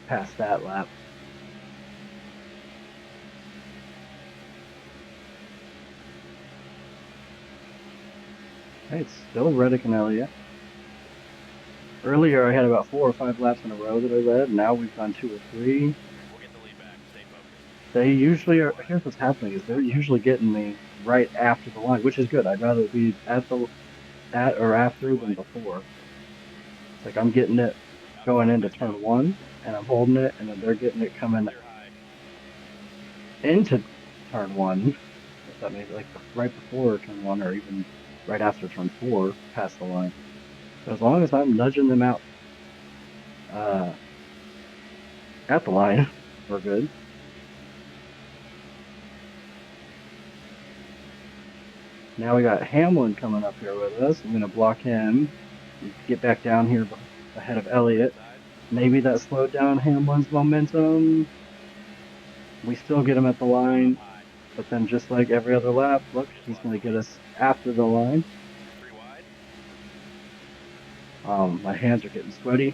past that lap. Hey, it's still Reddick and Elliott. Earlier I had about 4 or 5 laps in a row that I led. Now we've done 2 or 3. We'll get the lead back. Stay focused. They usually are. Here's what's happening: is they're usually getting me right after the line, which is good. I'd rather be at or after than before. It's like I'm getting it going into turn 1, and I'm holding it, and then they're getting it coming into turn 1. If that means like right before turn 1, or even right after turn 4, past the line. So as long as I'm nudging them out at the line, we're good. Now we got Hamlin coming up here with us. I'm going to block him. Get back down here ahead of Elliott. Maybe that slowed down Hamlin's momentum. We still get him at the line, but then just like every other lap, look, he's going to get us after the line. My hands are getting sweaty.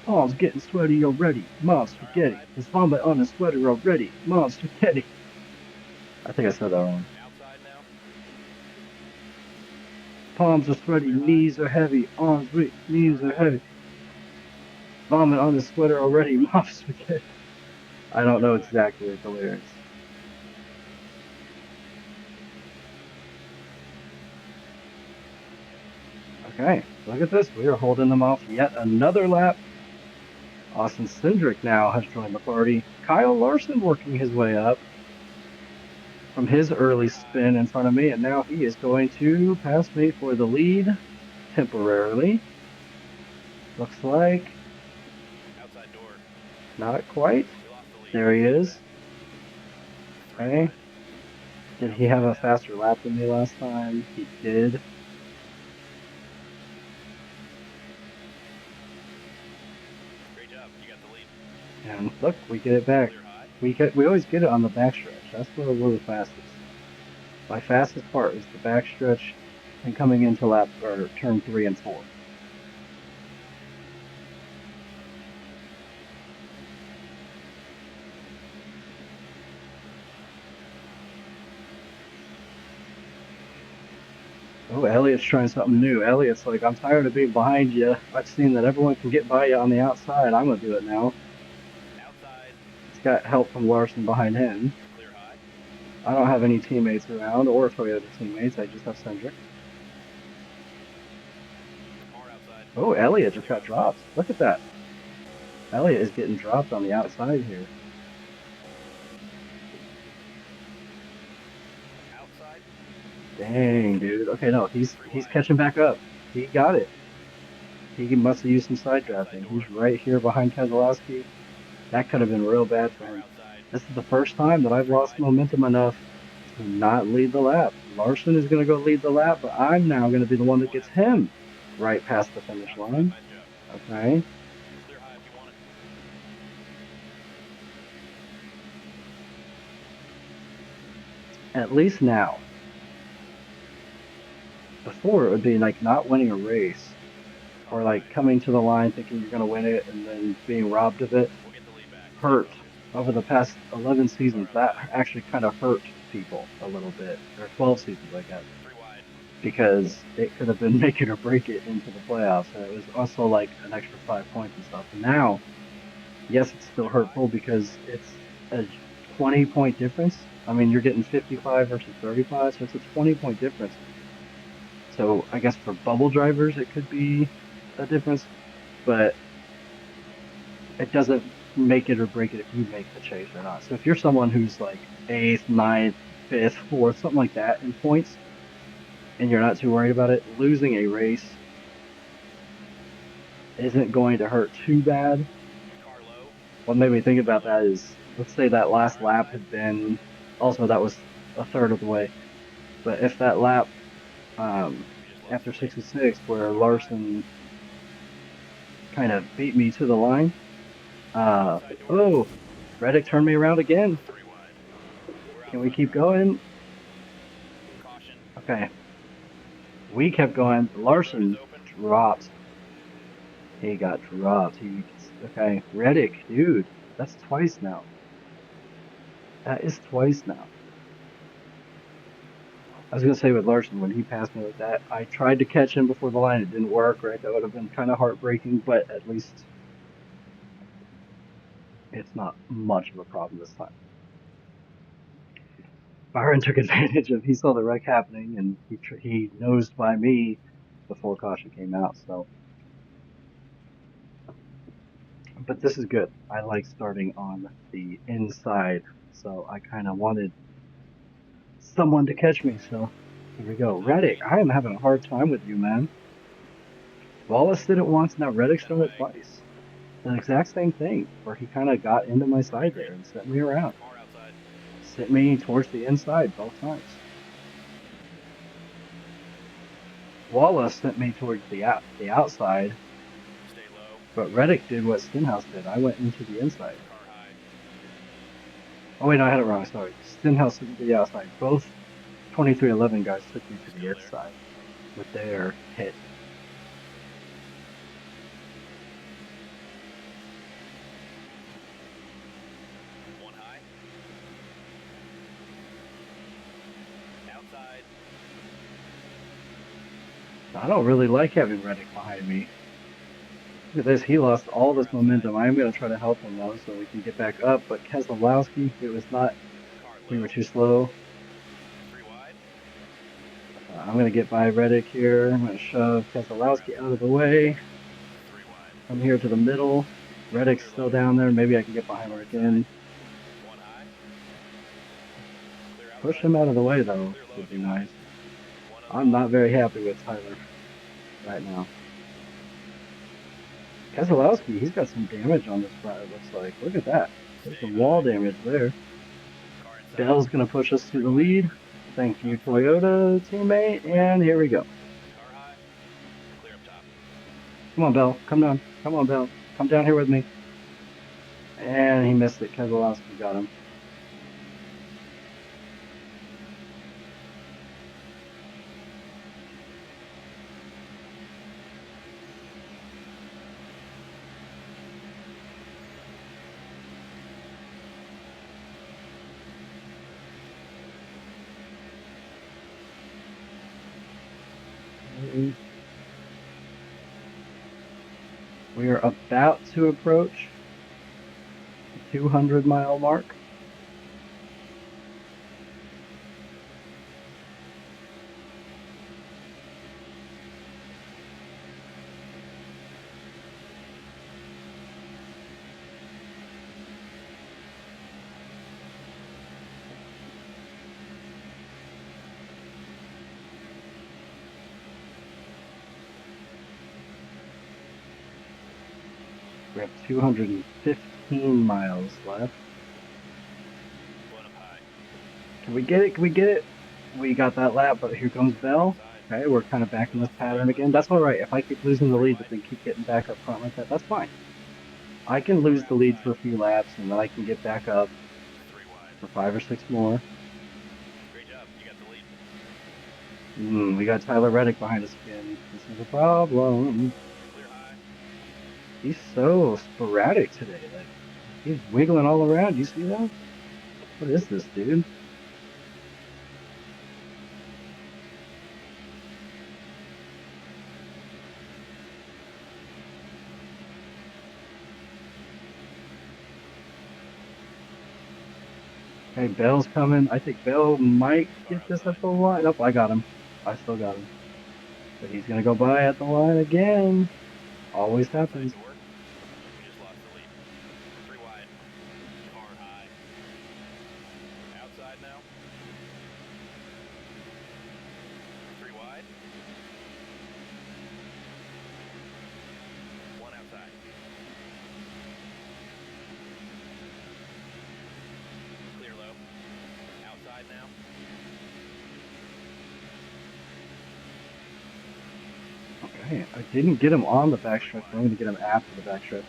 Paul's getting sweaty already. Mom, spaghetti. His vomit on his sweater already. Mom, spaghetti. I think I said that wrong. Palms are sweaty, knees are heavy, arms weak, knees are heavy. Vomit on his sweater already. Mom, spaghetti. I don't know exactly the lyrics. Okay, look at this. We are holding them off yet another lap. Austin Cindric now has joined the party. Kyle Larson working his way up from his early spin in front of me, and now he is going to pass me for the lead temporarily. Looks like outside door. Not quite. There he is. Okay. Did he have a faster lap than me last time? He did. Great job. You got the lead. And look, we get it back. We always get it on the backstretch. That's where we're the fastest. My fastest part is the backstretch and coming into lap or turn 3 and 4. Oh, Elliott's trying something new. Elliott's like, I'm tired of being behind you. I've seen that everyone can get by you on the outside. I'm going to do it now. He's got help from Larson behind him. I don't have any teammates around or Toyota teammates. I just have Cindric. Oh, Elliott just got dropped. Look at that. Elliott is getting dropped on the outside here. Dang, dude. Okay, no, he's catching back up. He got it. He must have used some side drafting. He's right here behind Keselowski. That could have been real bad for him. This is the first time that I've lost momentum enough to not lead the lap. Larson is going to go lead the lap, but I'm now going to be the one that gets him right past the finish line. Okay. At least now. Before, it would be like not winning a race or like coming to the line thinking you're going to win it and then being robbed of it. Hurt. Over the past 11 seasons, that actually kind of hurt people a little bit. Or 12 seasons, I guess. Because it could have been make it or break it into the playoffs. And it was also like an extra 5 points and stuff. And now, yes, it's still hurtful because it's a 20-point difference. I mean, you're getting 55 versus 35, so it's a 20-point difference. So I guess for bubble drivers, it could be a difference, but it doesn't make it or break it if you make the chase or not. So if you're someone who's like eighth, ninth, fifth, fourth, something like that in points, and you're not too worried about it, losing a race isn't going to hurt too bad. Car low. What made me think about that is, let's say that last lap had been, also that was a third of the way, but if that lap after 66 where Larson kind of beat me to the line, oh, Reddick turned me around again. 3 wide. We're Can we outside keep the right. going? Caution. Okay. We kept going. Road is Larson open. dropped. He got dropped. Okay. Reddick, dude, that's twice now. That is twice now. I was gonna say with Larson, when he passed me like that, I tried to catch him before the line. It didn't work, right? That would have been kind of heartbreaking, but at least it's not much of a problem this time. Byron took advantage of, he saw the wreck happening, and he nosed by me before caution came out. So, but this is good. I like starting on the inside, so I kind of wanted someone to catch me. So here we go. Inside Reddick, green. I am having a hard time with you, man. Wallace did it once, now Reddick's 10 done it away. twice. The exact same thing, where he kind of got into my Green, side there green. and sent me around. Car outside. Sent me towards the inside both times. Wallace sent me towards the outside, Stay low. but Reddick did what Stenhouse did. I went into the inside. Car high. Oh wait, no, I had it wrong. Sorry. Stenhouse took me to the outside. Both 2311 guys took me to the Still there. inside with their hit. One high. Outside. I don't really like having Reddick behind me. Look at this. He lost all Car this outside. momentum. I'm going to try to help him though so we can get back up. But Keselowski, it was not. Car We low. were too slow. 3 wide. I'm going to get by Reddick here. I'm going to shove Keselowski out of the way. 3 wide. Come here to the middle. Reddick's still down there. Maybe I can get behind Car Reddick inside. in. 1 high. Clear Push outside. him out of the way though. Clear low Would if be you want. nice. 1 I'm on not very happy with Tyler right now. Keselowski, he's got some damage on this front, it looks like. Look at that. There's Stay some wall high. damage there. Car inside. Bell's going to push us to 3 the wide. lead. Thank you, Toyota teammate. And here we go. Car high. Clear up top. Come on, Bell. Come down. Come on, Bell. Come down here with me. And he missed it. Keselowski got him. We are about to approach the 200-mile mark. We have 215 miles left. 1 up high. Can we get it? Can we get it? We got that lap, but here comes Bell. Okay, we're kind of back in this pattern again. That's all right. If I keep losing the lead, but then keep getting back up front like that, that's fine. I can lose the lead for a few laps, and then I can get back up 3 wide. for 5 or 6 more. Great job. You got the lead. We got Tyler Reddick behind us again. This is a problem. Clear high. He's so sporadic today. Like, he's wiggling all around. You see that? What is this, dude? Hey, Bell's coming. I think Bell might get this at the line. Nope, I got him. I still got him. But he's going to go by at the line again. Always Outside happens. to work. We just lost the lead. 3 wide. Car high. Outside now. 3 wide. 1 outside. Clear low. Outside now. Okay, I didn't get him on the backstretch. I'm going to get him after the backstretch.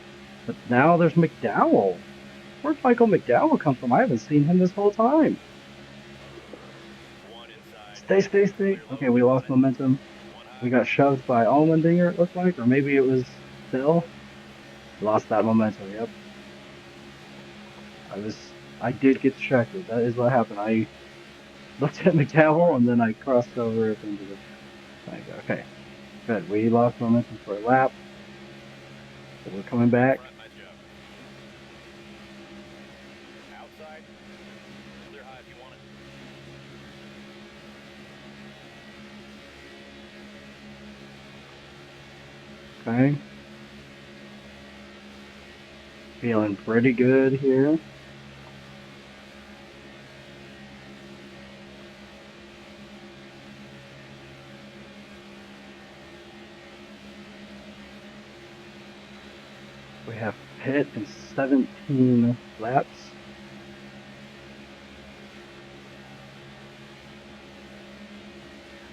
But now there's McDowell. Where'd Michael McDowell come from? I haven't seen him this whole time. 1 inside. Stay. Okay, we lost momentum. We got shoved by Allmendinger, it looked like, or maybe it was Bill. Lost that momentum, yep. I did get distracted. That is what happened. I looked at McDowell and then I crossed over into the thing. Okay, good. We lost momentum for a lap. So we're coming back. Front, nice job. Outside. Clear high if you want it. Okay. Feeling pretty good here. We have pit in 17 laps.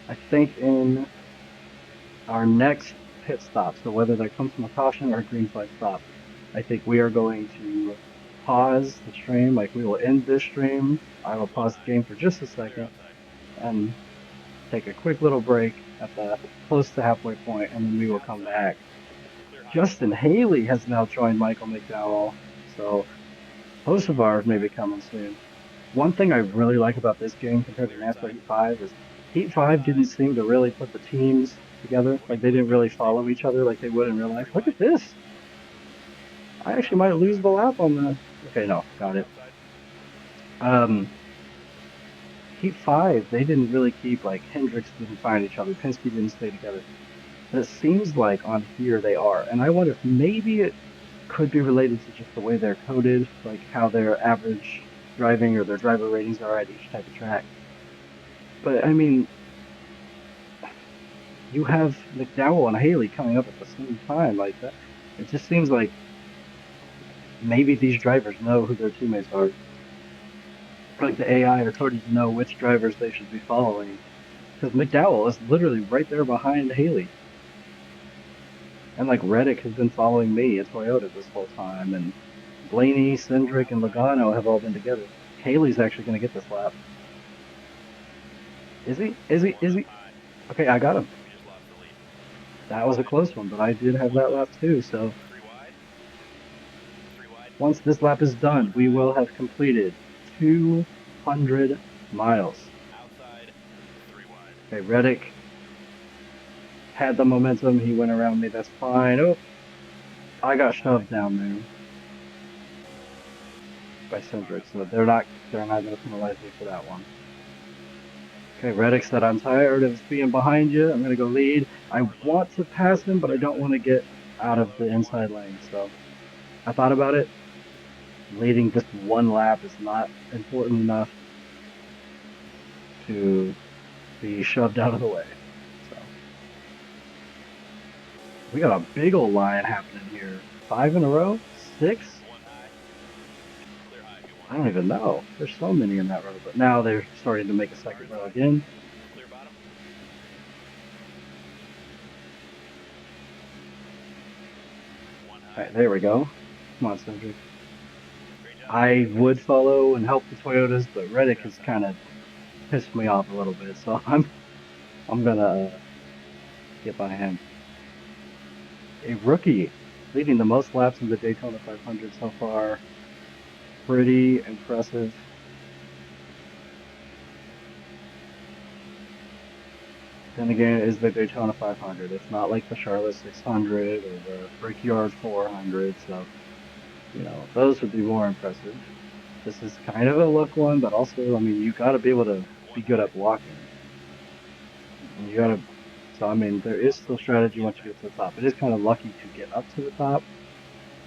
I think in our next pit stop, so whether that comes from a caution or a green flag stop, I think we are going to pause the stream. Like, we will end this stream. I will pause the game for just a second and take a quick little break at the close to halfway point, and then we will come back. Justin Haley has now joined Michael McDowell, so Hocevar may be coming soon. One thing I really like about this game compared to NASCAR Heat 5 is Heat 5 didn't seem to really put the teams together. Like, they didn't really follow each other like they would in real life. Look at this. I actually might lose the lap on the... Okay, no, got it. Heat 5, they didn't really keep, like, Hendricks didn't find each other, Penske didn't stay together. But it seems like on here they are. And I wonder if maybe it could be related to just the way they're coded, like how their average driving or their driver ratings are at each type of track. But, I mean, you have McDowell and Haley coming up at the same time like that. It just seems like maybe these drivers know who their teammates are. Like the AI are coded to know which drivers they should be following. Because McDowell is literally right there behind Haley. And like Reddick has been following me at Toyota this whole time, and Blaney, Cindric, and Logano have all been together. Haley's actually going to get this lap. Is he? Okay, I got him. That was a close one, but I did have that lap too, so once this lap is done, we will have completed 200 miles. Okay, Reddick had the momentum. He went around me. That's fine. Oh, I got shoved down there by Cindric, so they're not going to penalize me for that one. Okay, Reddick said, I'm tired of being behind you. I'm going to go lead. I want to pass him, but I don't want to get out of the inside lane. So I thought about it. Leading just one lap is not important enough to be shoved out of the way. So we got a big old line happening here. 5 in a row? 6? I don't even know. There's so many in that row, but now they're starting to make a second row again. Alright, there we go. Come on, Cindric. I would follow and help the Toyotas, but Reddick has kind of pissed me off a little bit, so I'm gonna get by him. A rookie leading the most laps in the Daytona 500 so far. Pretty impressive. Then again, it is the Daytona 500. It's not like the Charlotte 600 or the Brickyard 400, so, you know, those would be more impressive. This is kind of a luck one, but also, I mean, you got to be able to be good at blocking. And you got to, So, I mean, there is still strategy once you get to the top. It is kind of lucky to get up to the top,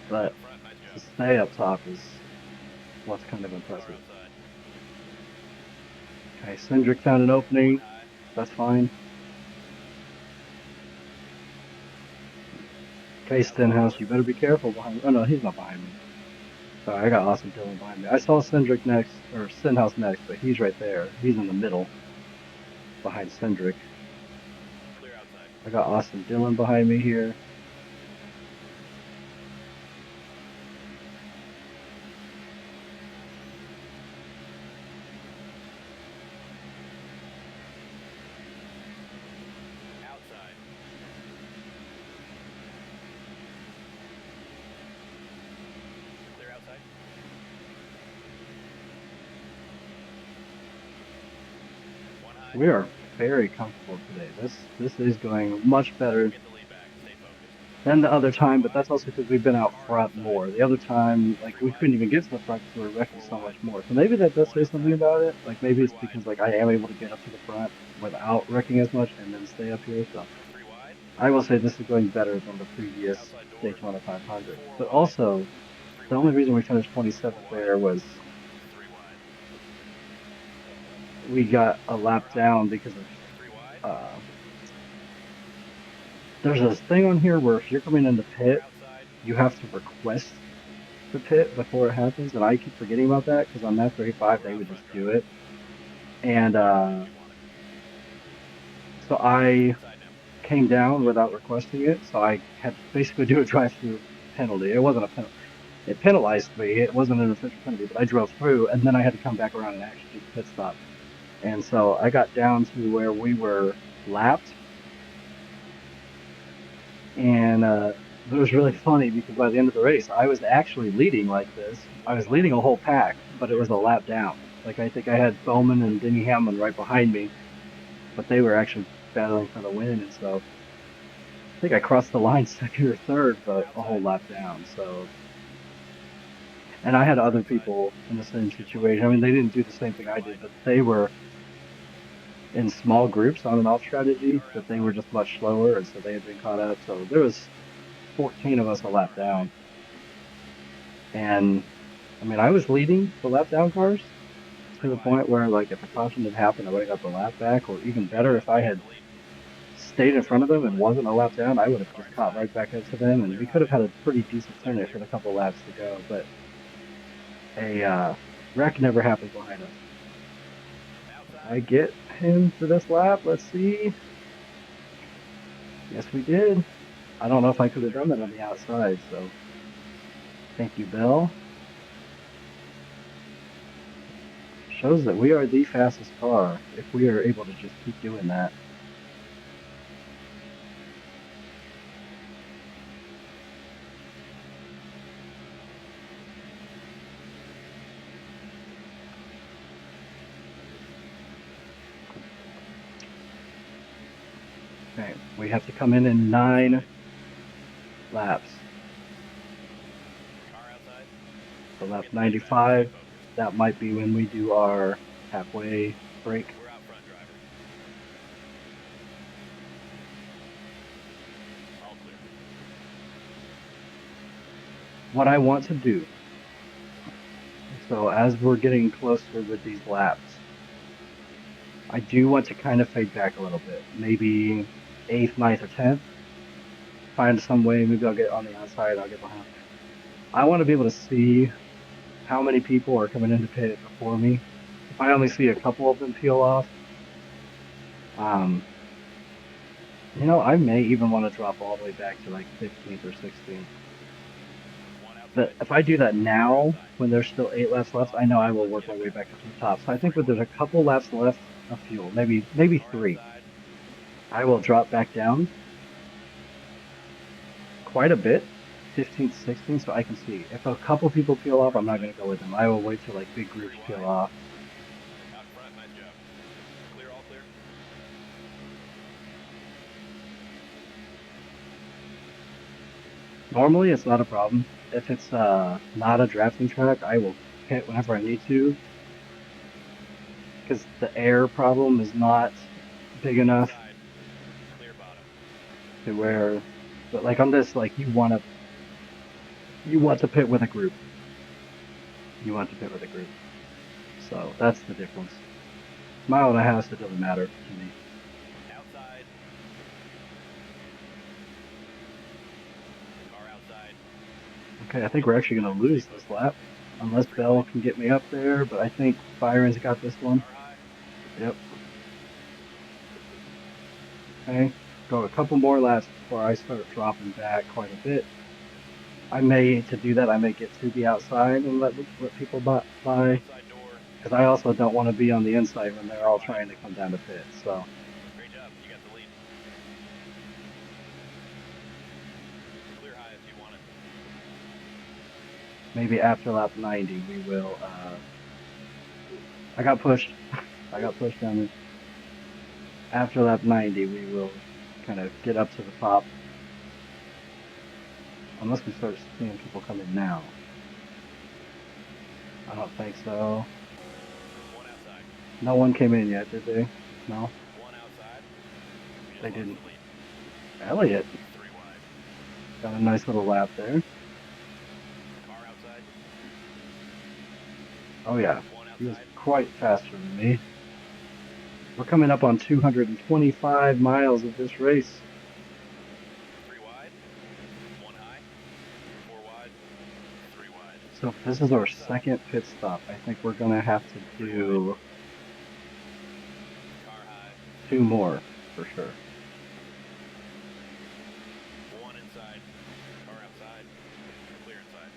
You're out but front. Nice to job. stay up top is what's kind of Car impressive. outside. Okay, Cindric found an One opening. high. That's fine. Okay, Stenhouse, you better be careful behind. Oh no, he's not behind me. Sorry, I got Awesome Dylan behind me. I saw Cindric next, or Stenhouse next, but he's right there. He's in the middle behind Cindric. Clear outside. I got Awesome Dylan behind me here. Outside. Clear outside. One high. We are very comfortable today. This is going much better Get the lead back. Stay focused. than the other time, but Wide. that's also because we've been out Car front outside. more. The other time, like, 3 we wide. couldn't even get to the front because we were wrecking 4 so wide. much more. So maybe that does 1 say something outside. about it. Like, maybe 3 it's wide. because, like, I am able to get up to the front without wrecking as much and then stay up here. So 3 wide. I will say this is going better than the previous Outside doors. Daytona 500. 4 But wide. also, 3 the only wide. reason we finished 4 27th wide. there was 3 wide. we got a lap Car high. down because of 3 wide. there's this thing on here where if you're coming into Car pit, outside. you have to request the pit before it happens, and I keep forgetting about that because on NASCAR 5 We're they out would front, just do driver. it, and Keep going if you want it. so I Inside now. came down without requesting it, so I had to basically do a drive-through penalty. It wasn't a penalty; it penalized me. It wasn't an official penalty, but I drove through, and then I had to come back around and actually do the pit stop. And so I got down to where we were lapped, and it was really funny because by the end of the race, I was actually leading like this. I 1 was leading wide. a whole pack, but it Clear was a inside. lap down. Like I think I had Bowman and Denny Hamlin right behind me, but they were actually battling for the win, and so I think I crossed the line second or third, Car but a whole outside. lap down. So, and I had Car other outside. people in the same You just lost situation. your I mean, lead. they didn't do the same thing 3 I wide. did, but they were in small groups on an off strategy Car that they were outside. just much slower, and so they had been caught up. So there was 14 of us a lap Car high. down, and I mean, I was leading the lap down cars 3 to the wide. point where, like, if a caution had happened, I would have got the lap back, or even Good better, job. if I You got had the lead. stayed in Clear front low of if you them and want it. wasn't a lap down, I would have Car just caught inside. right back up to them, and Clear we could have high. had a pretty decent Clear, finish clear. with a couple laps to go. But a wreck never happens behind us. Outside. I get him for this lap. Let's see. Yes, we did. I don't know if I could have Clear done that on outside. the outside, so thank you, Bill. Shows that we are the fastest car if we are able to just keep doing that. Okay, we have to come in 9 Outside. laps. Car outside. So lap Get the lead back. Stay 95, focused. that might be when we do our halfway break. We're out front, driver. All clear. What I want to do, so as we're getting closer with these laps, I do want to kind of fade back a little bit. Maybe 8th, 9th, or 10th. Find some way, maybe I'll get on the outside, I'll get behind. I want to be able to see how many people are coming into pit before me. If I only see a couple of them peel off, um, I may even want to drop all the way back to like 15th or 16th. One But outside. if I do that Clear now, outside. when there's still 8 laps left, I Lost know I 5. will Let's work get my it way back. back up to the top. So I think 3 when there's wide. a couple laps left of fuel, maybe Car 3, outside. I will drop back down quite a bit, 15th, 16th, so I can see. If a couple people peel off, Car I'm not outside. going to go with them. I will wait till like big 3 groups peel wide. off. Out front. Nice job. Clear, all clear. Normally, it's not a problem. If it's not a drafting track, I will pit whenever I need to because the air problem is not big enough. Inside. Clear bottom. to where, but like on this, like you want to pit with a group. You want to pit with a group. So that's the difference. Mile and a half, it doesn't matter to me. Outside. Car outside. Okay, I think we're actually going to lose this lap. Unless Bell can get me up there, but I think Byron's got this one. Car high. Yep. Okay, go a couple more laps before I start dropping back quite a bit. I may, to do that, I may get to the outside and let people by, Outside door. because I also don't want to be on the inside when they're all trying to come down to pit. So Great job. You got the lead. Clear high if you want it. maybe after lap 90, we will. I got pushed. I got pushed down there. After lap 90, we will kind of get up to the top. Unless we start seeing people come in now. I don't think so. One outside. No one came in yet, did they? No, One outside. You they just lost didn't. the lead. Elliott 3 wide. got a nice little lap there. Car outside. Oh yeah, One he was outside. quite faster than me. We're coming up on 225 miles of this race. 3 wide. One high. 4 wide. 3 wide. So if this is our second pit stop, I think we're gonna have to 3 wide. do Car high. 2 more for sure. One inside. Car outside. Clear inside.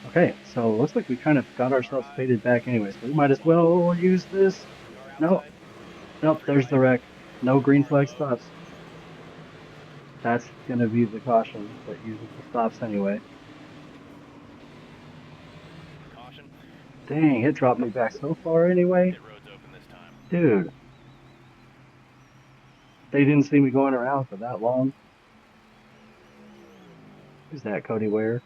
Okay, so it looks like we kind of got Car ourselves high. faded back anyway, so we might as well use this. Car No, outside. nope, 3 there's the wide. wreck. No green Car flag low. stops. That's gonna be the caution that uses the stops anyway. Caution. Dang, it dropped me back so far anyway. Pit road's open this time. Dude, they didn't see me going around for that long. Who's that? Cody Ware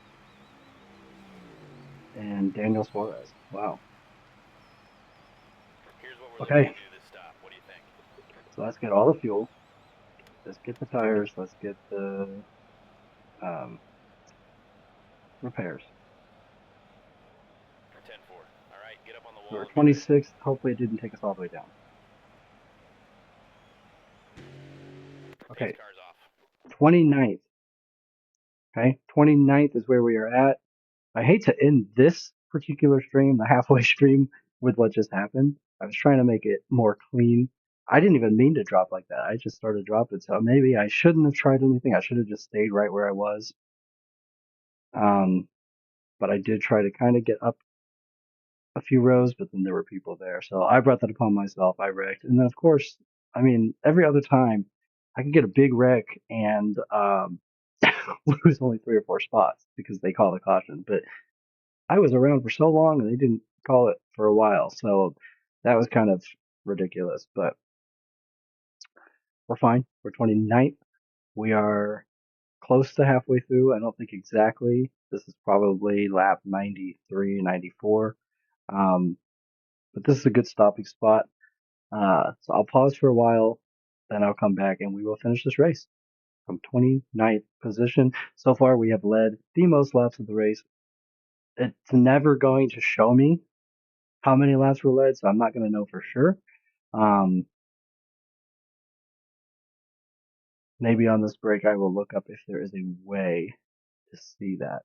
and Daniel Suarez. Wow. Here's what we're looking to Okay, do this stop. What do you think? so let's get all the fuel. Let's get the tires. Let's get the um, repairs. 10-4. All right, get up on the So we're wall and do it. 26th. Hopefully, it didn't take us all the way down. Pace Okay, car's off. 29th. Okay, 29th is where we are at. I hate to end this particular stream, the halfway stream, with what just happened. I was trying to make it more clean. I didn't even mean to drop like that. I just started dropping, so maybe I shouldn't have tried anything. I should have just stayed right where I was. Um, but I did try to kind of get up a few rows, but then there were people there. So I brought that upon myself. I wrecked. And then, of course, I mean, every other time I could get a big wreck and lose only 3 or 4 spots because they call the caution. But I was around for so long and they didn't call it for a while. So that was kind of ridiculous. But we're fine. We're 29th. We are close to halfway through. I don't think exactly. This is probably lap 93, 94. Um, but this is a good stopping spot. So I'll pause for a while, then I'll come back and we will finish this race from 29th position. So far, we have led the most laps of the race. It's never going to show me how many laps were led, so I'm not going to know for sure. Um, maybe on this break, I will look up if there is a way to see that.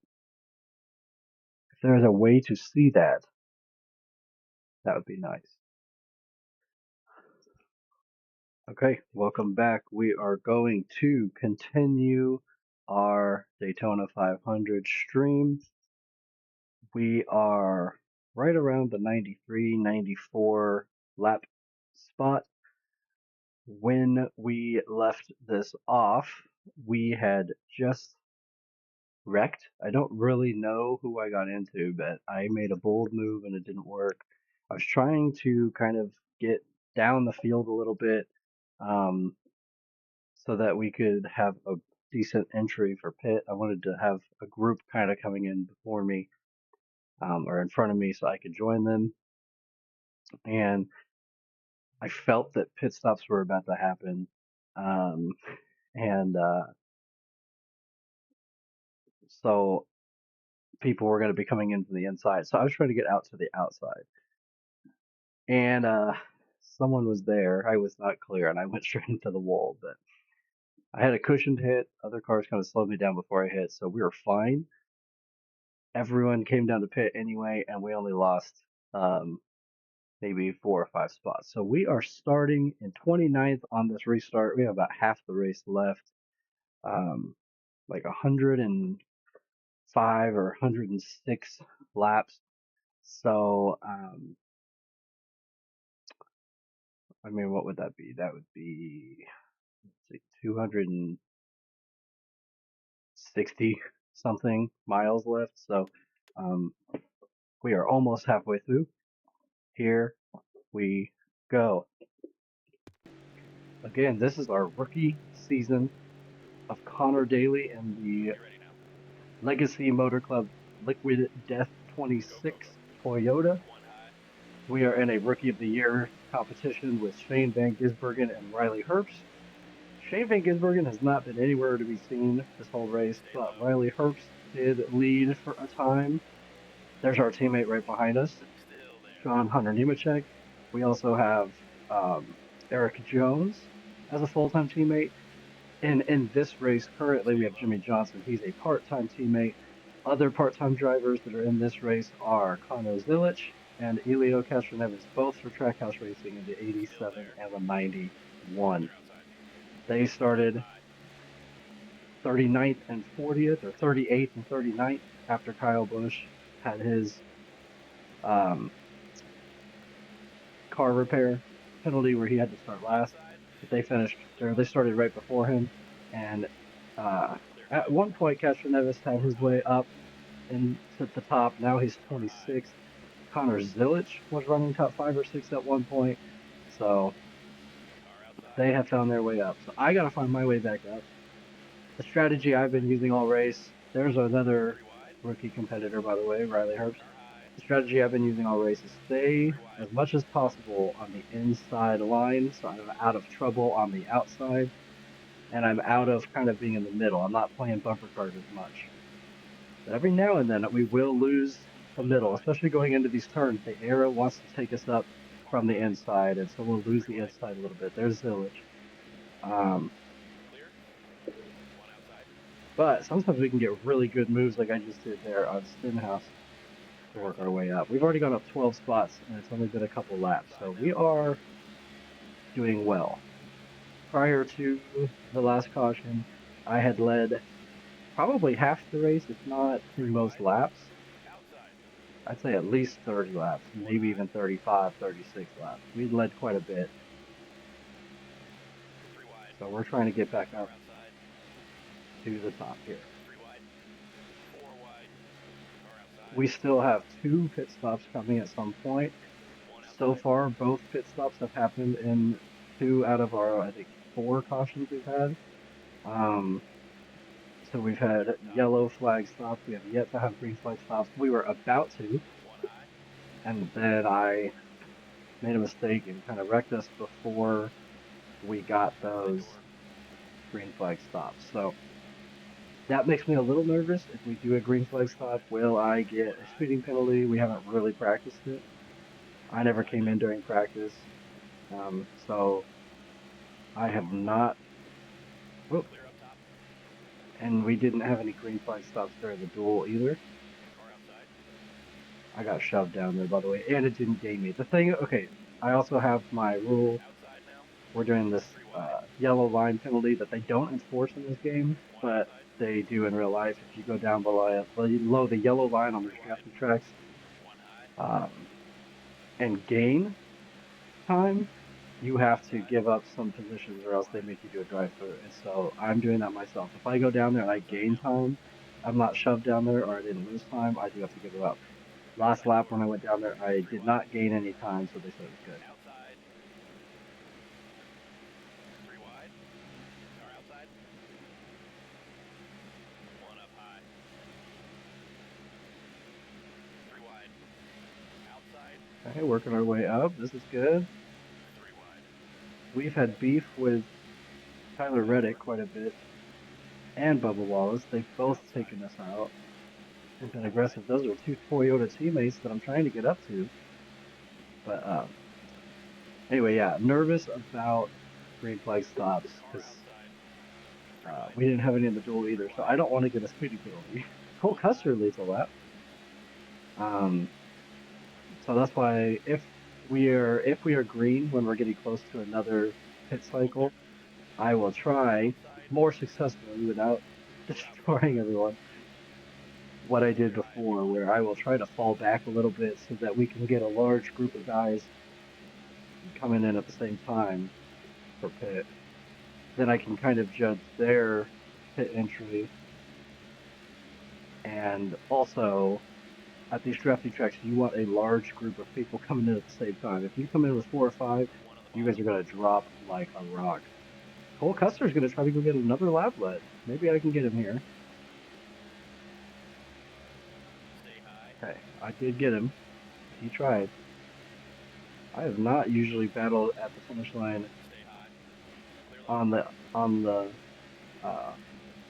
If there is a way to see that, that would be nice. Okay, welcome back. We are going to continue our Daytona 500 stream. We are right around the 93, 94 lap spot. When we left this off, we had just wrecked. I don't really know who I got into, but I made a bold move and it didn't work. I was trying to kind of get down the field a little bit, um, so that we could have a decent entry for pit. I wanted to have a group kind of coming in before me, or in front of me so I could join them. And I felt that pit stops were about to happen. Um, and so people were going to be coming in from the inside. So I was trying to get out to the outside, and someone was there. I was not clear, and I went straight into the wall. But I had a cushioned hit. Other cars kind of slowed me down before I hit, so we were fine. Everyone came down to pit anyway, and we only lost um, maybe 4 or 5 spots. So we are starting in 29th on this restart. We have about half the race left, like 105 or 106 laps. So, I mean, what would that be? That would be, let's see, 260 something miles left. So, um, we are almost halfway through. Here we go. Again, this is our rookie season of Conor Daly and the Get ready now. Legacy Motor Club Liquid Death Go, go, 26 go. Toyota. One high. We are in a Rookie of the Year competition with Shane Van Gisbergen and Riley Herbst. Shane Van Gisbergen has not been anywhere to be seen this whole race, Stay but low. Riley Herbst did lead for a time. There's our teammate right behind us, Still there. John Hunter Nemechek. We also have Eric Jones as a full-time teammate. And in this race, currently, we Stay have low. Jimmy Johnson. He's a part-time teammate. Other part-time drivers that are in this race are Conor Zilich and Elio Castroneves, both for Trackhouse Racing in the Still 87 there. and the 91. Clear outside. They One up started high. 39th and 40th, or 38th and 39th, after Kyle Busch had his um, car repair penalty where he had to start last. Outside. But they finished, Keep or they up. started right before him. And Clear, at go. one point, Castroneves had Four his high. way up into the top. Now he's Car high. 26th. Connor Zilich was running top 5 or 6 at one point. So Car outside. they have found their way up. So I got to find my way back up. The strategy I've been using all race, there's another Three wide. rookie competitor, by the way, Riley Herbst. Car high. The strategy I've been using all race is stay Three wide. as much as possible on the inside line so I'm out of trouble on the outside and I'm out of kind of being in the middle. I'm not playing bumper cars as much. But every now and then we will lose the One up middle, high. especially going into these turns. The arrow wants to take us up Car from the wide. inside, and so we'll lose Three the wide. inside a little bit. There's Zilich. Um, Clear. One outside. but sometimes we can get really good moves like I just did there on Stenhouse to Clear work our outside. way up. We've already gone up 12 spots, and it's only been a couple laps, so Outside we now. are doing well. Prior to the last caution, I had led probably half the race, if not the Three most wide. laps. Outside. I'd say at least 30 laps, One maybe high. even 35, 36 laps. We'd led quite a bit. Three wide. So we're trying to get back Car up outside. to the top here. Three wide. Four wide. Car outside. We still have 2 pit stops coming at some point. One So outside. far, both pit stops have happened in 2 out of our, I think, 4 cautions we've had. Um, so we've had Clear top. yellow flag stops. We have yet to have green flag stops. We were about to, One high. and then I made a mistake and kind of wrecked us before we got Outside those door. green flag stops. So that makes me a little nervous. If we do a green flag Three stop, wide. will I get One a high. speeding penalty? We haven't really practiced it. I never Outside came now. in during practice, so I have Car wide. not. Whoop, Clear up top. and we didn't have any green flag stops during the duel either. Car outside. I got shoved down there, by the way, and it didn't game me. The thing, okay, I also have my rule. Outside now. We're doing this Three wide. yellow line penalty that they don't enforce in this game, One but outside. they do in real life. If you go down below the yellow line on the Three wide. drafted tracks, One high. um, and gain time, you have to Outside. give up some positions or Three else they wide. make you do a drive through. And so I'm doing that myself. If I go down there and I Outside gain now. time, I'm not shoved down there or I didn't lose time, I do have to give it up. Last Outside lap door. when I went down there, I Three did wide. not gain any time, so they said it was good. Outside. Three wide. Car outside. One up high. Three wide. Outside. Okay, working our way up. This is good. Three wide. We've had beef with Tyler Reddick quite a bit, and Bubba Wallace. They've both taken us out and been aggressive. Those are two Toyota teammates that I'm trying to get up to. But anyway, yeah, nervous about green flag stops because we didn't have any in the duel either. So I don't want to get a speeding penalty. Cole Custer leads a lap. Um, so that's why if we are green when we're getting close to another pit cycle, I will try more successfully without destroying everyone what I did before, where I will try to fall back a little bit so that we can get a large group of guys coming in at the same time for pit. Then I can kind of judge their pit entry. And also, at these drafting tracks, you want a large group of people coming in at the same time. If you come in with 4 or 5, you guys are going to drop like a rock. Cole Custer's going to try to go get another laplet. Maybe I can get him here. Okay, I did get him. He tried. I have not usually battled at the finish line on the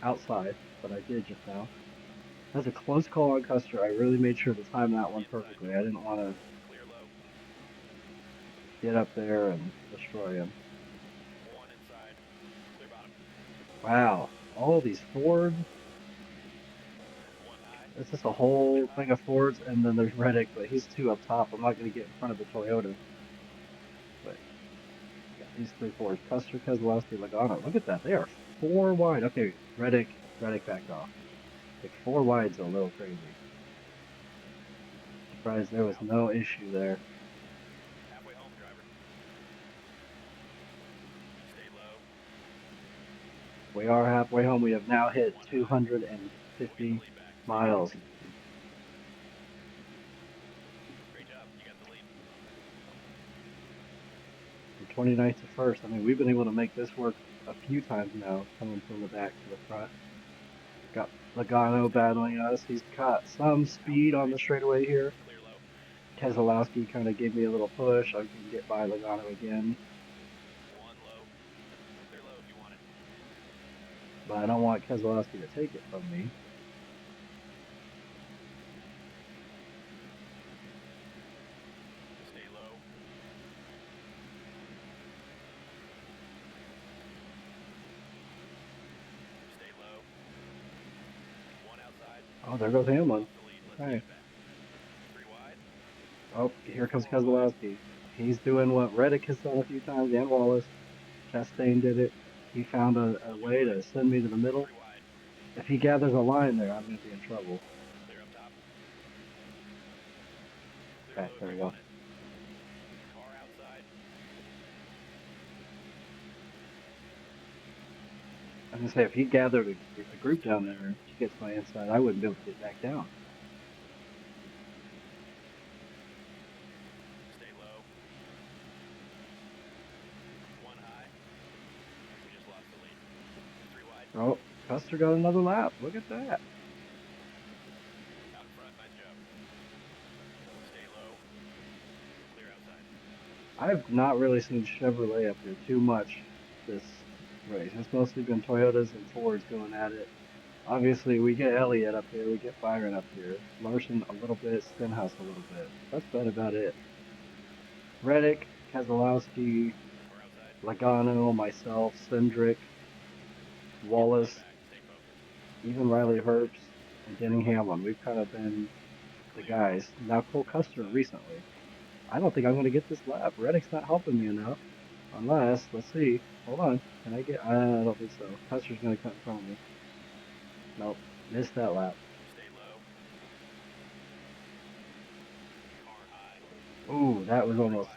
outside, but I did just now. That's a close call on Custer. I really made sure to time that one perfectly. I didn't want to get up there and destroy him. Wow, all these Fords. It's just a whole thing of Fords, and then there's Reddick, but he's 2 up top. I'm not going to get in front of the Toyota. But got these 3 Fords. Custer, Keselowski, Logano. Look at that. They are 4 wide. Okay, Reddick backed off. Like 4 wide's a little crazy. Surprised there was no issue there. We are halfway home. We have now hit 250 miles. From 29th to 1st. I mean, we've been able to make this work a few times now, coming from the back to the front. Got Logano battling us. He's got some speed on the straightaway here. Keselowski kind of gave me a little push. I can get by Logano again. But I don't want Keselowski to take it from me. Oh, there goes Hamlin. Okay. Oh, here comes Keselowski. He's doing what Reddick has done a few times, and Wallace. Chastain did it. He found a way to send me to the middle. If he gathers a line there, I'm going to be in trouble. Okay, there we go. I was going to say, if he gathered a group down there and he gets my inside, I wouldn't be able to get back down. Oh, Custer got another lap. Look at that. I've not really seen Chevrolet up here too much this race. It's mostly been Toyotas and Fords going at it. Obviously, we get Elliott up here, we get Byron up here, Larson a little bit, Stenhouse a little bit. That's about it. Reddick, Keselowski, Logano, myself, Cindric, Wallace, even Riley Herbst, and Denny Hamlin. We've kind of been the guys. Now Cole Custer recently. I don't think I'm going to get this lap. Reddick's not helping me enough. Unless, let's see. Hold on. Can I get? I don't think so. Custer's going to cut in front of me. Nope. Missed that lap. Ooh, that was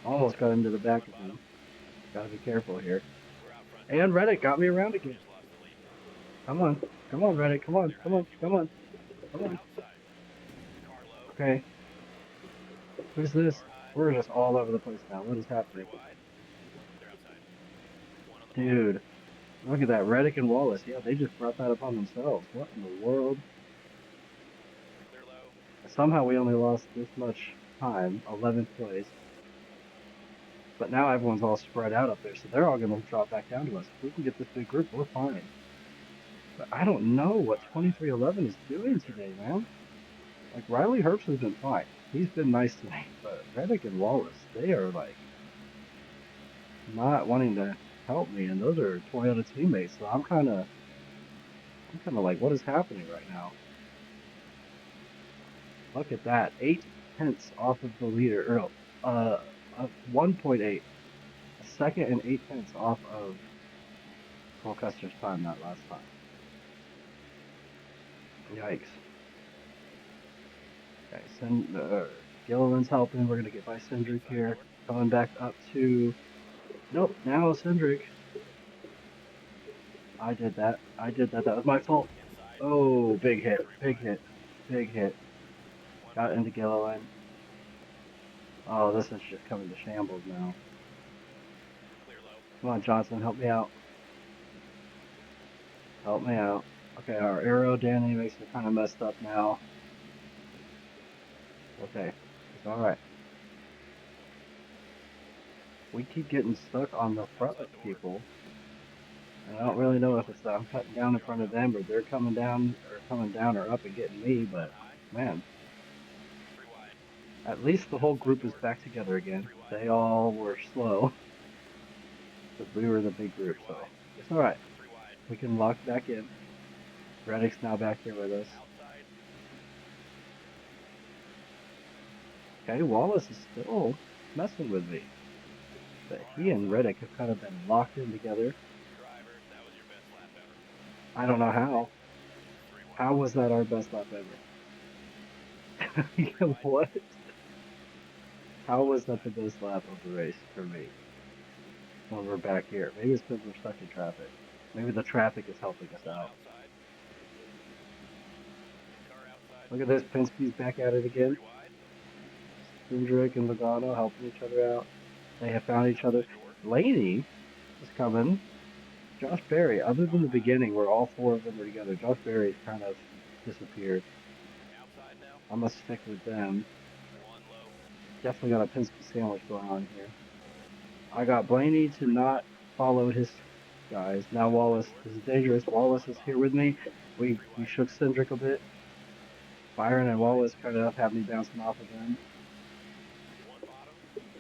almost got into the back of him. Gotta be careful here. And Reddick got me around again. Come on. Come on, Reddick. Come on. Come on. Come on. Come on. Okay. Who's this? We're just all over the place now. What is happening? Dude. Look at that. Reddick and Wallace. Yeah, they just brought that upon themselves. What in the world? Somehow we only lost this much time. 11th place. But now everyone's all spread out up there, so they're all going to drop back down to us. If we can get this big group, we're fine. But I don't know what 2311 is doing today, man. Like, Riley Herbst has been fine. He's been nice to me. But Reddick and Wallace, they are, like, not wanting to help me. And those are Toyota teammates, so I'm kind of like, what is happening right now? Look at that. 8 tenths off of the leader. Or, 1.8. A second and 8 tenths off of Cole Custer's time that last time. Yikes. Okay, Gilliland's helping. We're going to get by Cindric here. Coming back up to... Nope, now Cindric. I did that. That was my fault. Oh, big hit. Big hit. Big hit. Got into Gilliland. Oh, this is just coming to shambles now. Come on, Johnson, help me out. Help me out. Okay, our aerodynamics are kind of messed up now. Okay, it's alright. We keep getting stuck on the front of people. And I don't really know if it's that I'm cutting down in front of them or they're coming down or up and getting me, but man. At least the whole group is back together again. They all were slow. But we were the big group, so it's alright. We can lock back in. Reddick's now back here with us. Okay, Wallace is still messing with me. But he and Reddick have kind of been locked in together. I don't know how. How was that our best lap ever? What? How was that the best lap of the race for me? When we're back here. Maybe it's because we're stuck in traffic. Maybe the traffic is helping us out. Look at this, Penske's back at it again. Cindric and Logano helping each other out. They have found each other. Laney is coming. Josh Berry, other than the beginning where all four of them were together, Josh Berry's kind of disappeared. I'm going to stick with them. Definitely got a Penske sandwich going on here. I got Blaney to not follow his guys. Now Wallace is dangerous. Wallace is here with me. We shook Cindric a bit. Byron and Wallace kind of have me bouncing off of them.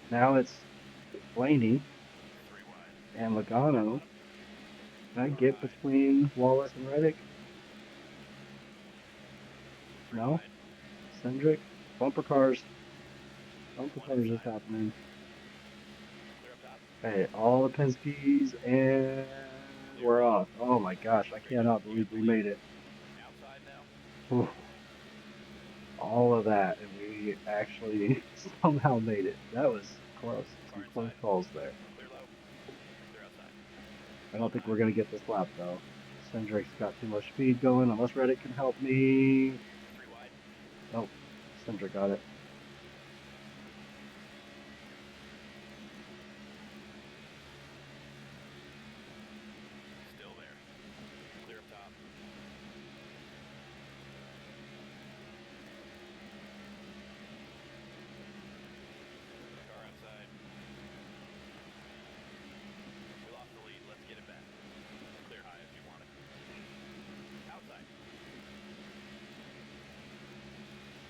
Now it's Blaney and Logano. Can I get between Wallace and Reddick? No? Cindric? Bumper cars. Bumper cars is happening. Hey, all the Penske's and we're off. Oh my gosh, I cannot believe we made it. Whew. All of that, and we actually somehow made it. That was close. Some close calls there. I don't think we're going to get this lap, though. Cindric's got too much speed going, unless Reddick can help me. Nope, Cindric got it.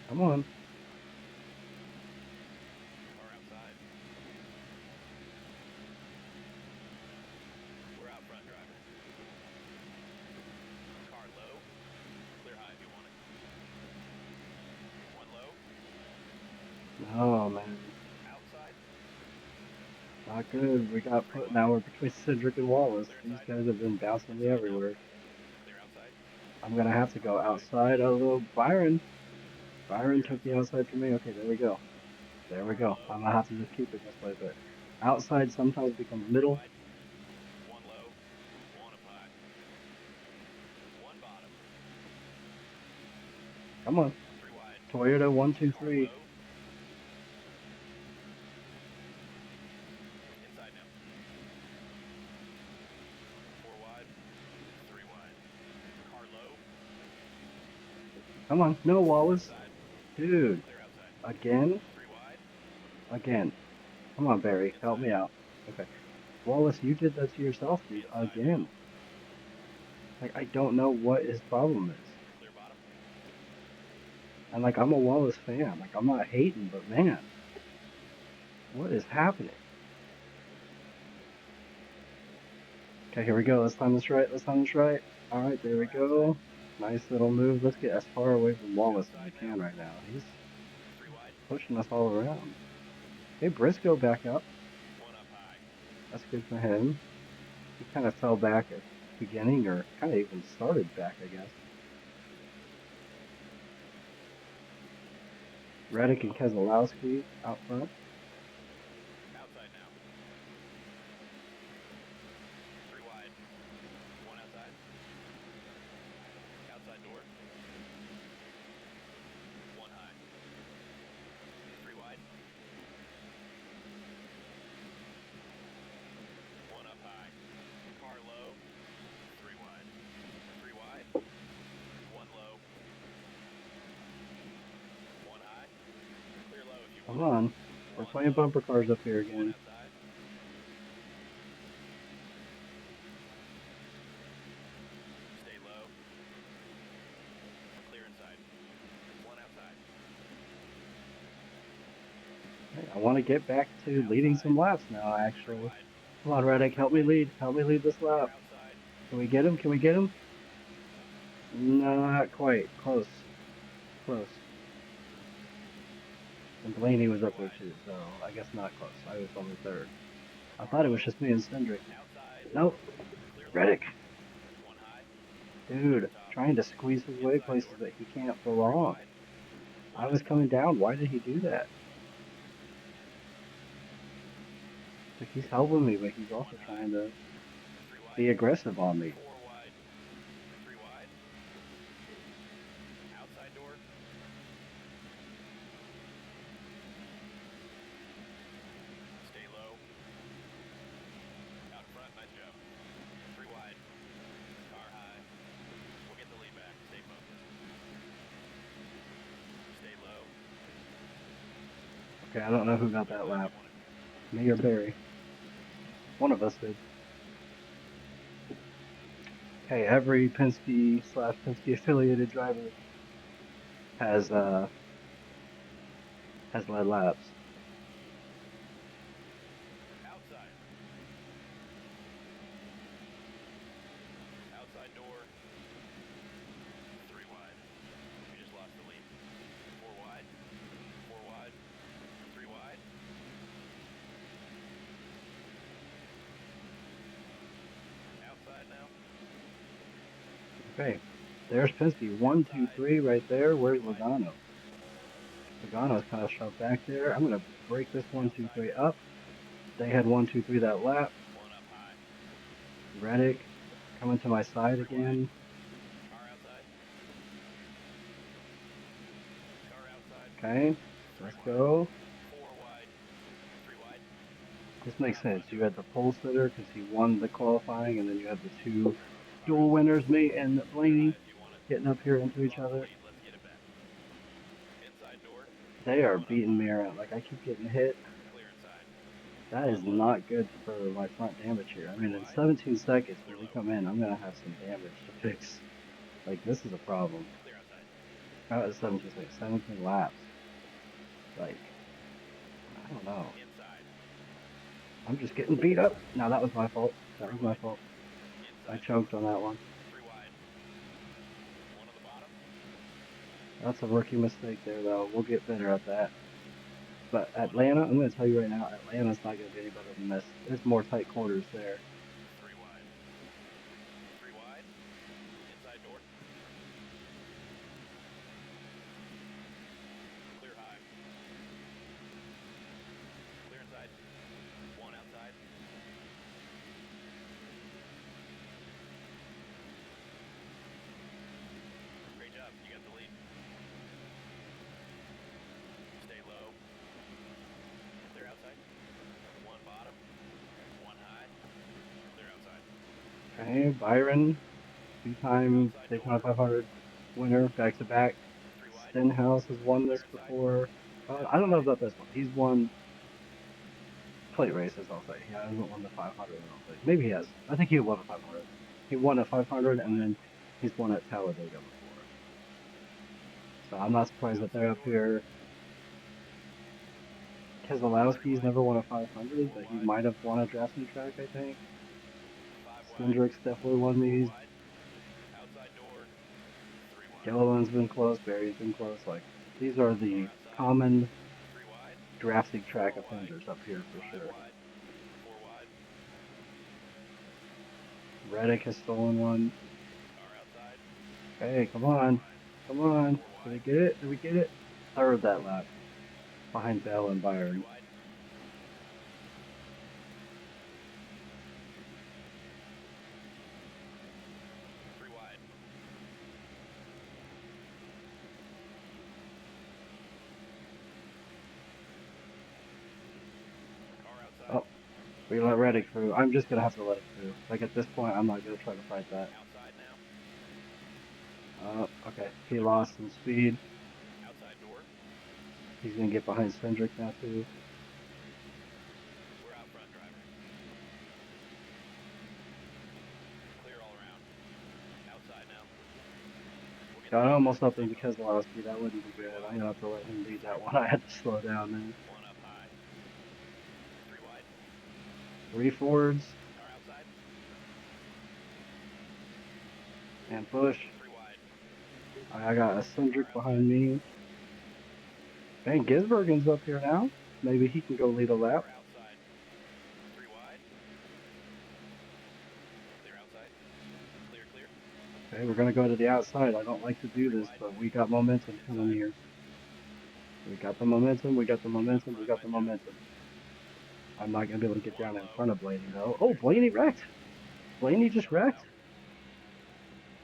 Come on. We're out front, driver. Car low. Clear high if you want it. One low. Oh, man. Outside. Not good. We got put now. We're between Cindric and Wallace. These guys have been bouncing me everywhere. Clear outside. I'm going to have to go outside, although Byron took the outside for me. Okay, there we go. There we go. I'm going to have to just keep it this way, but outside sometimes becomes middle. One low. One up high. One bottom. Come on. Three wide. Toyota 1, 2, 3. Inside now. Four wide. Three wide. Car low. Come on. No, Wallace. Inside. Dude. Clear outside. Again? Three wide. Again. Come on, Barry, help me out. Okay. Wallace, you did that to yourself, dude, Inside now. again. Like, I don't know what his problem is. Clear bottom. And, like, I'm a Wallace fan. Like, I'm not hating, but man, what is happening? Okay, here we go. Let's time this right. Let's time this right. All right, there we Car outside. go. Nice little move. Let's get as far away from Wallace as we Outside now. can right now. He's 3 wide. pushing us all around. Hey, Briscoe back up. 1 up high. That's good for him. He kind of fell back at the beginning, or kind of even started back, I guess. Stay Reddick and low. Keselowski out front. Outside now. 3 wide. 1 outside. Outside door. 1 high. 3 wide. 1 up high. Car low. 3 wide. 3 wide. 1 low. 1 high. Clear low if you Come want it. on. We're 1 playing low. bumper cars up here 1 again. outside. Stay low. Clear inside. 1 outside. Hey, I want to get back to leading Outside. some laps now, 3 actually. wide. Come on, Reddick, help me lead. Help me lead this Car lap. outside. Can we get him? Can we get him? No, not quite. Close. Close. And Blaney was 3 up there wide. too, so I guess not close. I was only third. I Car thought it was low. just me and Cindric. Outside. Nope. Clear low. Reddick. 1 high. Clear Dude, top. trying to squeeze his way Inside places door. that he can't 3 belong. wide. I 1 was coming outside. down. Why did he do that? Like, he's helping me, but he's 1 also high. trying to 3 wide. be aggressive on me. 4 wide. 3 wide. Outside door. Stay low. Out front. Nice job. 3 wide. Car high. We'll get the lead back. Stay focused. Stay low. Okay, I don't know who got Clear that low if lap. you want it. Me or Barry. One of us did. Hey, every Penske slash Penske affiliated driver has led laps. Outside. Outside door. 3 wide. We just lost the lead. 4 wide. 4 wide. 3 wide. Outside now. Okay, there's Penske. One, two, Outside. three, right there. 3 Where's wide. Logano? Logano's kind of shoved back there. I'm gonna break this one, two, Outside three now. up. They had one, two, three that lap. 1 up high. Reddick coming to my side 3 wide. again. Car outside. Car outside. Okay, 3 let's wide. go. 4 wide. 3 wide. This makes Outside sense. You door. had the pole sitter because he won the qualifying, and then you have the two Car dual outside. winners, me and Clear high Blaney, if you want it. getting up here into We each lost the other. lead. Let's get it back. Inside door. They are 1 up beating me high. around. Like, I keep getting hit. Clear inside. That 1 is low. not good for my front damage here. I 3 mean, in wide. 17 seconds Clear when we low. come in, I'm going to have some damage to fix. Like, this is a problem. Clear outside. Not 17 seconds, 17 laps. Like, I don't know. Inside. I'm just getting beat up. No, that was my fault. That 3 was my wide. fault. I Inside door. choked on that one. 3 wide. 1 on the bottom. That's a rookie mistake there, though. We'll get better at that. But 1 up. Atlanta, I'm going to tell you right now, Atlanta's not going to be any better than this. There's more tight quarters there. 3 wide. 3 wide. Inside door. Clear high. Clear inside. 1 outside. Great job. You got the lead. Stay low. Clear outside. 1 bottom. 1 high. Clear outside. Okay, Byron, two-time Outside Daytona door. 500 winner, back-to-back. 3 wide. Stenhouse has won Clear this inside. before. I don't know Outside. about this one. He's won plate races, I'll say. He hasn't won the 500, I don't think. Maybe he has. I think he won a 500. He won a 500, and then he's won at Talladega before. So I'm not surprised that they're up here. Keselowski's never won a 500, but he might have won a drafting track, I think. Cindric's definitely won these. Gilliland's been close. Barry's been close. Like, these are the common drafting track offenders up here for sure. Reddick has stolen one. Hey, come on. Come on. Did we get it? Did we get it? Third that lap. Behind Bell and Byron. Oh, we let Reddick through. I'm just going to have to let it through. Like, at this point, I'm not going to try to fight that. Okay. He lost some speed. He's going to get behind Cindric now, too. Got almost up into Keselowski. That wouldn't be good. I'm going to have to let him lead that one. I had to slow down there. 3 Fords. And push. I got a Cindric behind me. Dang, Gisbergen's up here now. Maybe he can go lead a lap. Okay, we're going to go to the outside. I don't like to do this, but we got momentum coming here. We got the momentum, we got the momentum, we got the momentum. I'm not going to be able to get down in front of Blaney, though. Oh, Blaney wrecked. Blaney just wrecked.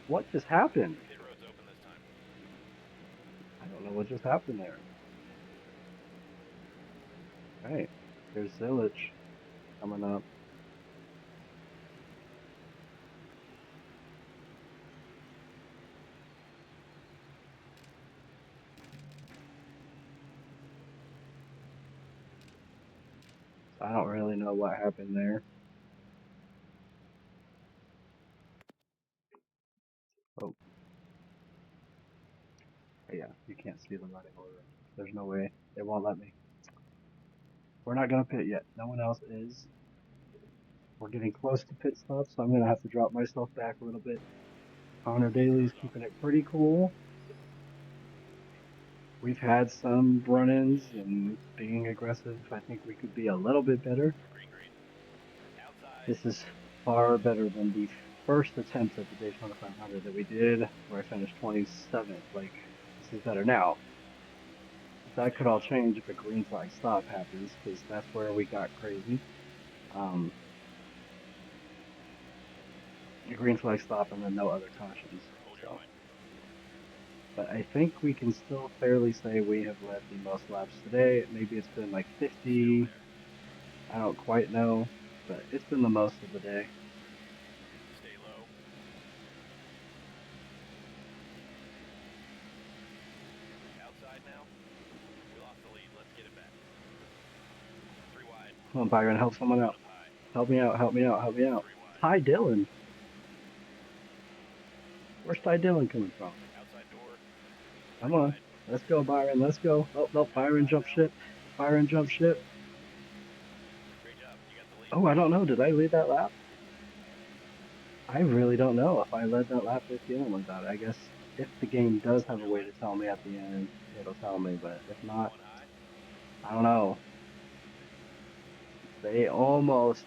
What just happened? I don't know what just happened there. Alright, there's Zillage coming up. I don't really know what happened there. Oh. Yeah, you can't see the running order. There's no way. They won't let me. We're not going to pit yet. No one else is. We're getting close to pit stop, so I'm going to have to drop myself back a little bit. Conor Daly's keeping it pretty cool. We've had some run-ins and being aggressive. I think we could be a little bit better. This is far better than the first attempt at the Daytona 500 that we did, where I finished 27th. Like, this is better now. That could all change if a green flag stop happens, because that's where we got crazy. A green flag stop and then no other cautions. So. But I think we can still fairly say we have led the most laps today. Maybe it's been like 50. I don't quite know, but it's been the most of the day. Stay low. Outside now. We lost the lead. Let's get it back. 3 wide. Come on, Byron, help someone out. Help me out, help me out, help me out. Ty Dillon. Where's Ty Dillon coming from? Outside door. Come on. Let's go, Byron. Let's go. Oh, no, Byron jump ship. Byron jump ship. Great job. You got the lead. Oh, I don't know. Did I lead that lap? I really don't know if I led that lap with Dillon like that. I guess if the game does have a way to tell me at the end, it'll tell me. But if not, I don't know. They almost...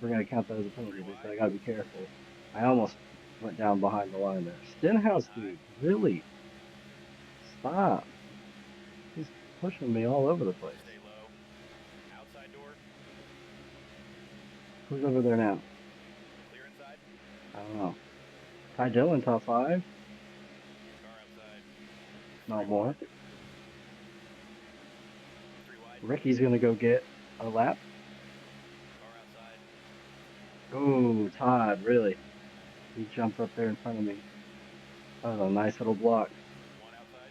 We're going to count that as a penalty, so I got to be careful. I almost went down behind the line there. Stenhouse, dude. Really? Stop. He's pushing me all over the place. Stay low. Outside door. Who's over there now? Clear inside. I don't know. Ty Dillon, top 5? Car outside. No more. 3 wide. Ricky's going to go get a lap. Car outside. Ooh, Todd, really? He jumped up there in front of me. That was a nice little block. 1 outside.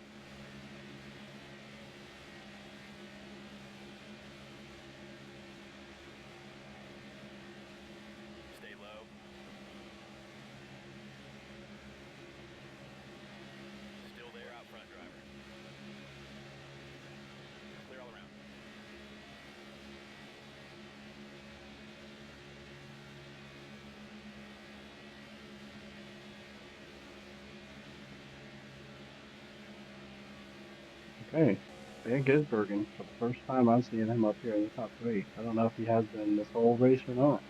Okay. Van Gisbergen, for the first time I'm seeing him up here in the top three. I don't know if he has been this whole race or not.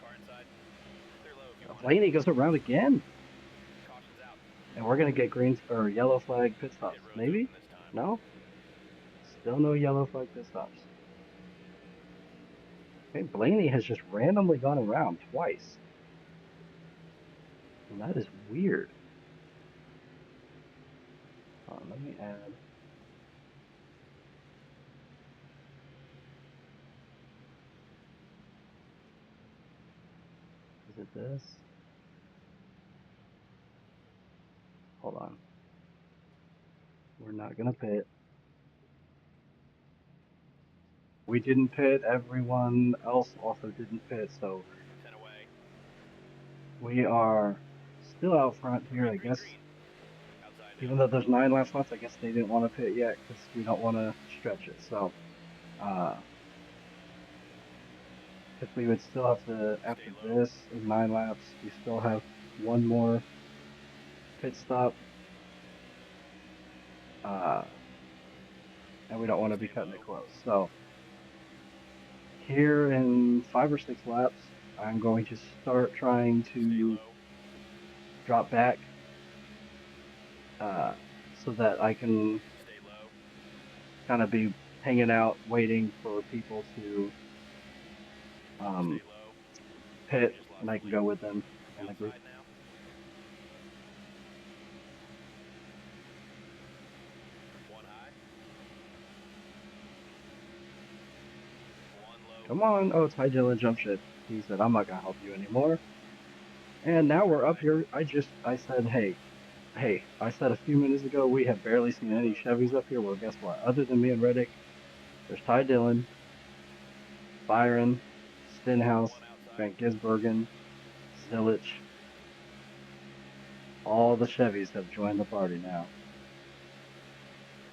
Car inside. Clear low if you want it. Blaney goes around again. Caution's out. And we're going to get green or yellow flag pit stops. Pit road's Maybe? open this time. No? Still no yellow flag pit stops. Okay, Blaney has just randomly gone around twice. And that is weird. Let me add. Is it this? Hold on. We're not going to pit. We didn't pit. Everyone else also didn't pit. So 10 away. we are still out front here, I Green, guess. green. Outside Even now. though there's 9 laps left, I guess they didn't want to pit yet because we don't want to stretch it. So, if we would still have to, after this, in 9 laps, we still have one more pit stop. And we don't want to be cutting it close. So, here in 5 or 6 laps, I'm going to start trying to drop back so that I can kind of be hanging out, waiting for people to pit, and I can go with them in the group. Come on. Oh, Ty Dillon jump shit. He said, I'm not going to help you anymore. And now we're up here. I said, hey, I said a few minutes ago, we have barely seen any Chevys up here. Well, guess what? Other than me and Reddick, there's Ty Dillon, Byron, Stenhouse, Van Gisbergen, Zilich. All the Chevys have joined the party now.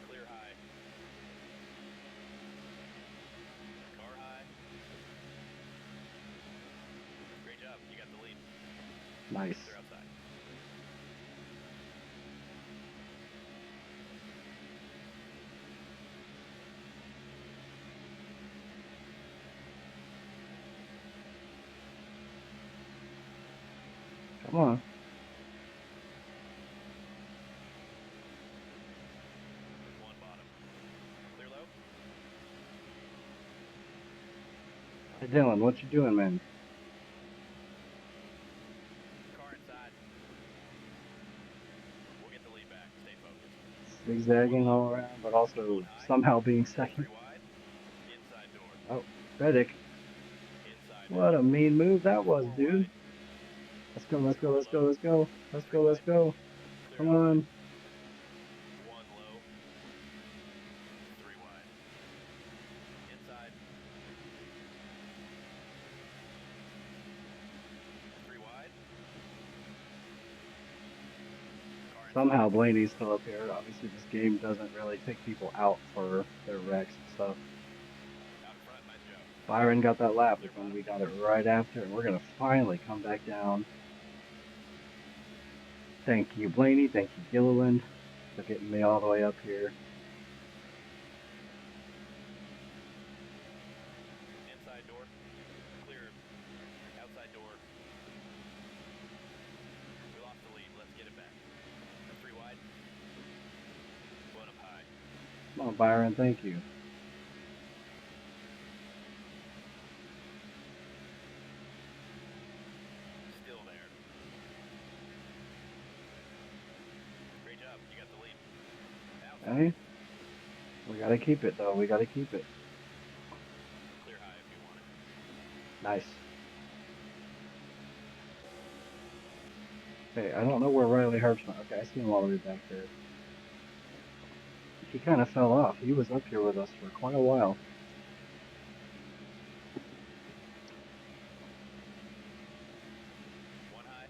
Clear high. Car high. Great job. You got the lead. Nice. Clear outside. Come on. One bottom. Clear low. Hey, Dylan, what you doing, man? Car inside. We'll get the lead back. Stay focused. Zigzagging all around, but also somehow being second. Wide. Inside door. Oh, Reddick. Inside. What a mean move that was, dude. Let's go, let's go, let's go, let's go. Let's go, let's go. Come on. One low. Three wide. Inside. Three wide. Somehow Blaney's still up here. Obviously, this game doesn't really take people out for their wrecks and stuff. Out front, nice job. Byron got that lap, but then we got it right after, and we're going to finally come back down. Thank you, Blaney. Thank you, Gilliland, for getting me all the way up here. Inside door. Clear. Outside door. We lost the lead. Let's get it back. Three wide. One up high. Come on, Byron. Thank you. Still there. Great job. You got the lead. Okay. We got to keep it, though. We got to keep it. Clear high if you want it. Nice. Okay, I don't know where Riley Herbst went. Okay, I see him all the way back there. He kind of fell off. He was up here with us for quite a while. One high.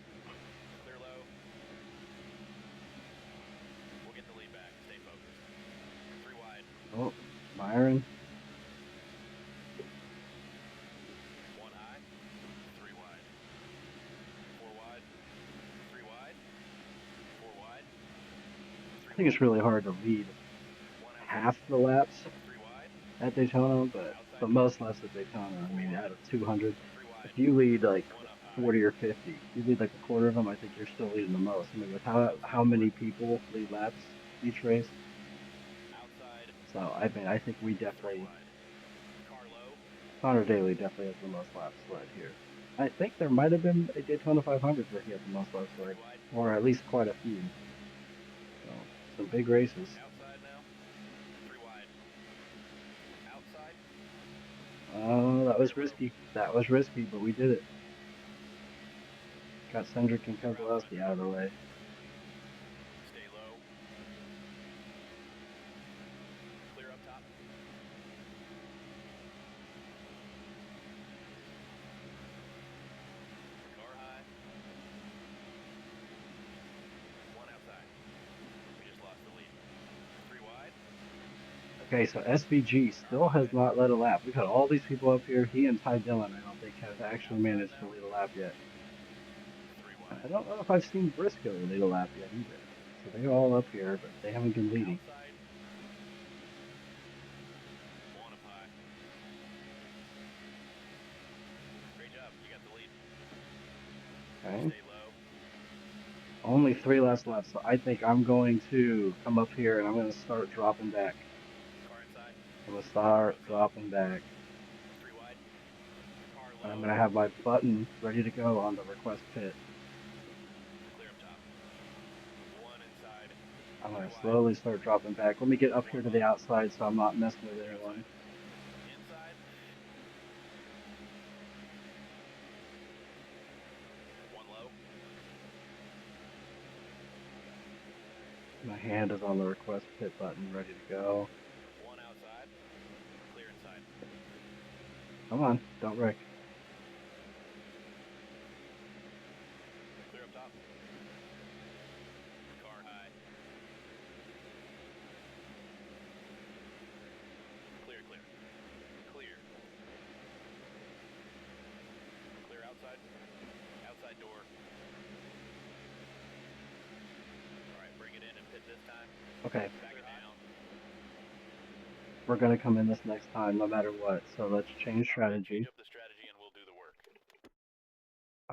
Clear low. We'll get the lead back. Stay focused. Three wide. Oh, Byron. One high. Three wide. Four wide. Three wide. think it's really hard to lead One outside. half the laps 3 wide. at Daytona, but Outside the door. most laps at Daytona, I 4 mean, out wide. of 200, 3 wide. if you lead like 1 up high. 40 or 50, you lead like a quarter of them, I think you're still leading the most. I mean, with Outside how door. many people lead laps each race, Outside. so I mean, I think we 3 definitely wide. Car low. Conor Daly definitely has the most laps led here. I think there might have been a Daytona 500 where he had the most laps 3 led, wide. or at least quite a few. So some big races. Outside now. 3 wide. Outside. Oh, that Clear was low. risky. That was risky, but we did it. Got Cindric and Clear out front. Keselowski out of the way. Stay low. Clear up top. Car high. 1 outside. We just lost the lead. 3 wide. Okay, so SVG Car still has high. not led a lap. We've had all these people up here. He and Ty Dillon, I don't think, have actually Outside managed to now. lead a lap yet. 3 And wide. I don't know if I've seen Briscoe lead a lap yet either. So they're all up here, but they haven't been leading. Outside. 1 up high. Great job. You got the lead. Okay. Stay low. Only 3 Clear last up top. laps, so I think I'm going to come up here and I'm going to start dropping back. Car inside. I'm going to Car start outside. dropping back. 3 wide. Car And I'm low. going to have my button ready to go on the request pit. Clear up top. 1 inside. I'm 3 going to wide. slowly start dropping back. Let me get up 1 here to the low. outside so I'm not messing with Clear outside. anyone. Inside. 1 low. My hand is on the request pit button, ready to go. 1 outside. Clear inside. Come on, don't wreck. Clear up top. Car high. Clear, clear. Clear. Clear outside. Outside door. Alright, bring it in and pit this time. Okay, Back it down. we're going to come in this next time no matter what. So let's change Alright, change strategy. up the strategy and we'll do the work.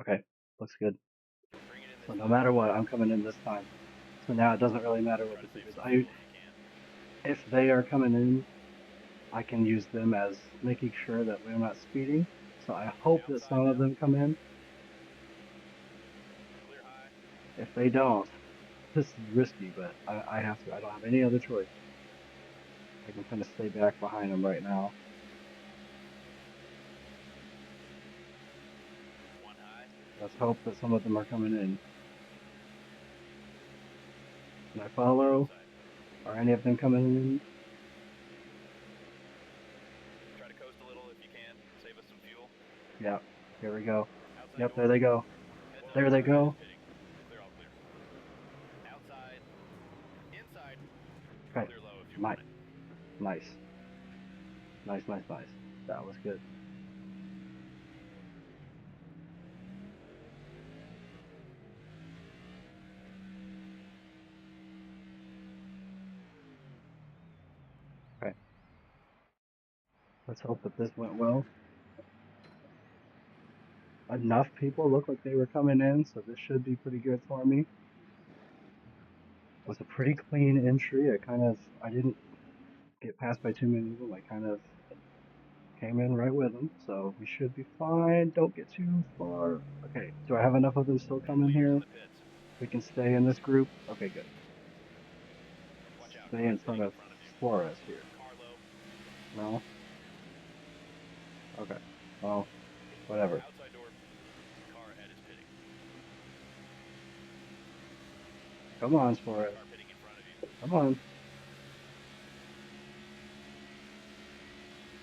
Okay, looks good. Bring it in So this no time. matter what, I'm coming in this time. So now it doesn't really matter what Try the to group save is. some fuel if you can. If they are coming in, I can use them as making sure that we're not speeding. So I hope that Outside some of now. them come in. Clear high. If they don't, this is risky, but I have to. I don't have any other choice. I can kind of stay back behind them right now. 1 high. Let's hope that some of them are coming in. Can I follow? Outside. Are any of them coming in? Try to coast a little if you can. Save us some fuel. Yep. Here we go. Outside Yep, door. there they go. There they Car head is go. pitting. Clear, all clear. Outside. Inside. Okay. Clear low if you Nice. want it. Nice. Nice, nice, nice. That was good. Okay. Let's hope that this went well. Enough people look like they were coming in, so this should be pretty good for me. It was a pretty clean entry. I didn't get passed by too many of them. I kind of came in right with them, so we should be fine. Don't get too far. Okay, do I have enough of them still And coming leaders in here? the pits. We can stay in this group. Okay, good. Watch out, Stay cars in front pitting in of front of you. Flores here. Car low. No? Okay. Well, whatever. Outside door. Car ahead is pitting. Come on, Flores. Car pitting in front of you. Come on.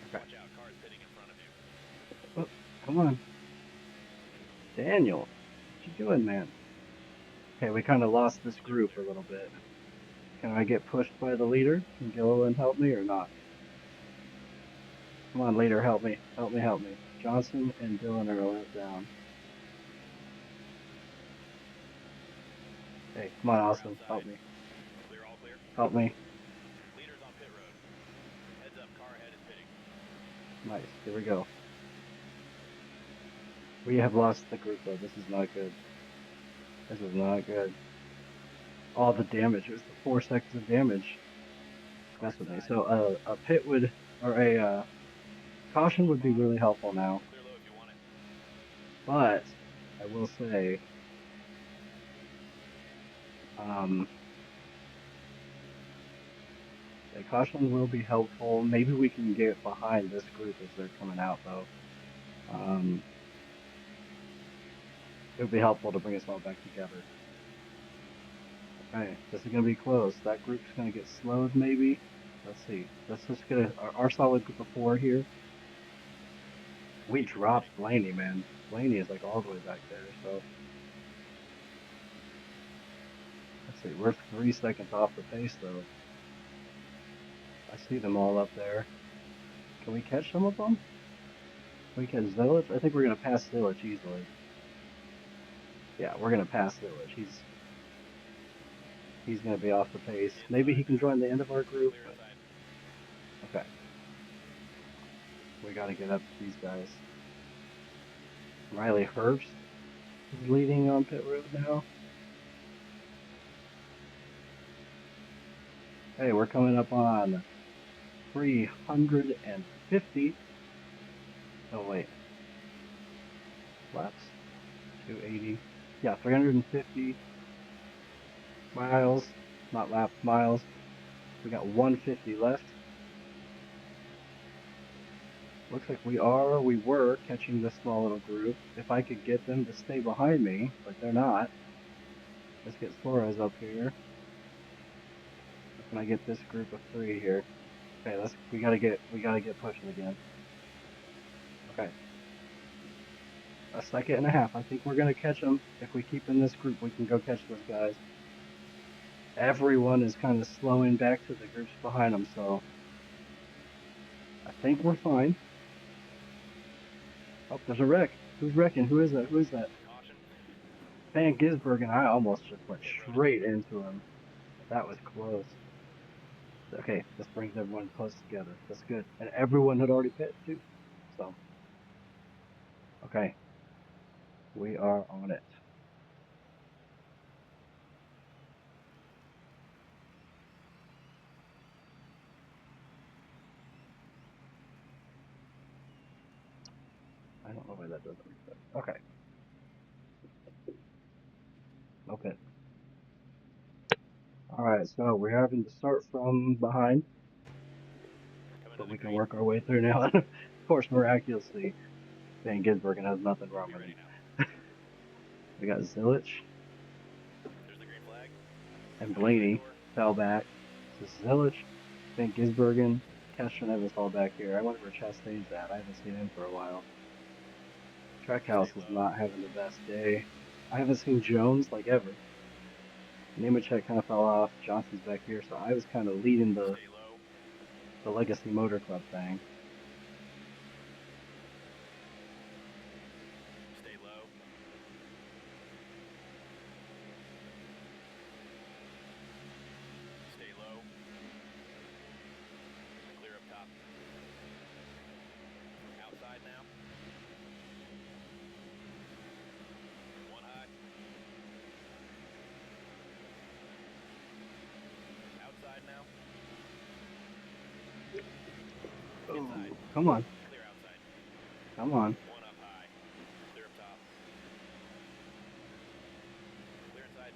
Okay. Watch out, cars pitting in front of you. Oh, come on. Daniel, what you doing, man? Okay, we kind of lost this Clear, group a clear. little bit. Can I get pushed by the leader? Can Gilliland help me or not? Come on, leader, help me. Help me, help me. Johnson and Dillon are a lap down. Hey, come on, Car Austin, help outside. me. Clear, all clear. Help me. Leaders on pit road. Heads up, car ahead is pitting. Nice. Here we go. We have lost the group though. This is not good. This is not good. All the damage. It was the 4 seconds of damage. Car Mess with me. inside. So a pit would, or a caution would be really helpful now. Clear low if you want it. But I will say, a caution will be helpful. Maybe we can get behind this group as they're coming out though. It would be helpful to bring us all back together. Okay, this is gonna be close. That group's gonna get slowed maybe. Let's see. Let's just get our solid group of 4 here. We dropped Blaney, man. Blaney is like all the way back there, so. Let's see, we're 3 seconds off the pace though. I see them all up there. Can we catch some of them? Can we catch Zilich? I think we're gonna pass Zilich easily. Yeah, we're gonna pass Zilich. He's gonna be off the pace. Maybe he can join the end of our group, but okay. We gotta get up to these guys. Riley Herbst is leading on pit road now. Hey, we're coming up on 350. Oh wait, laps. 280. Yeah, 350 miles. Not laps, miles. We got 150 left. Looks like we were catching this small little group. If I could get them to stay behind me, but they're not. Let's get Suarez up here. Can I get this group of 3 here? Okay, we gotta get pushing again. Okay. A second and a half. I think we're gonna catch them. If we keep in this group, we can go catch those guys. Everyone is kind of slowing back to the groups behind them, so I think we're fine. Oh, there's a wreck. Who's wrecking? Who is that? Who is that? Caution. Van Gisbergen. I almost just went straight into him. That was close. Okay, this brings everyone close together. That's good. And everyone had already pit too. So, okay. We are on it. I don't know why that doesn't reset. Okay. Okay. Alright, so we're having to start from behind, but we can work our way through now. Of course, miraculously, Van Gisbergen has nothing wrong with him. We got Zilich. There's the green flag. And Blaney fell back. So Zilich, Van Gisbergen, Castron is all back here. I wonder where Chastain's at. I haven't seen him for a while. Trackhouse is not having the best day. I haven't seen Jones like ever. Nemechek kind of fell off. Johnson's back here, so I was kind of leading the Legacy Motor Club thing. Stay low. Stay low. Clear up top. Outside now. One high. Outside now. Inside. Oh, come on. Clear outside. Come on. One up high. Clear up top. Clear inside.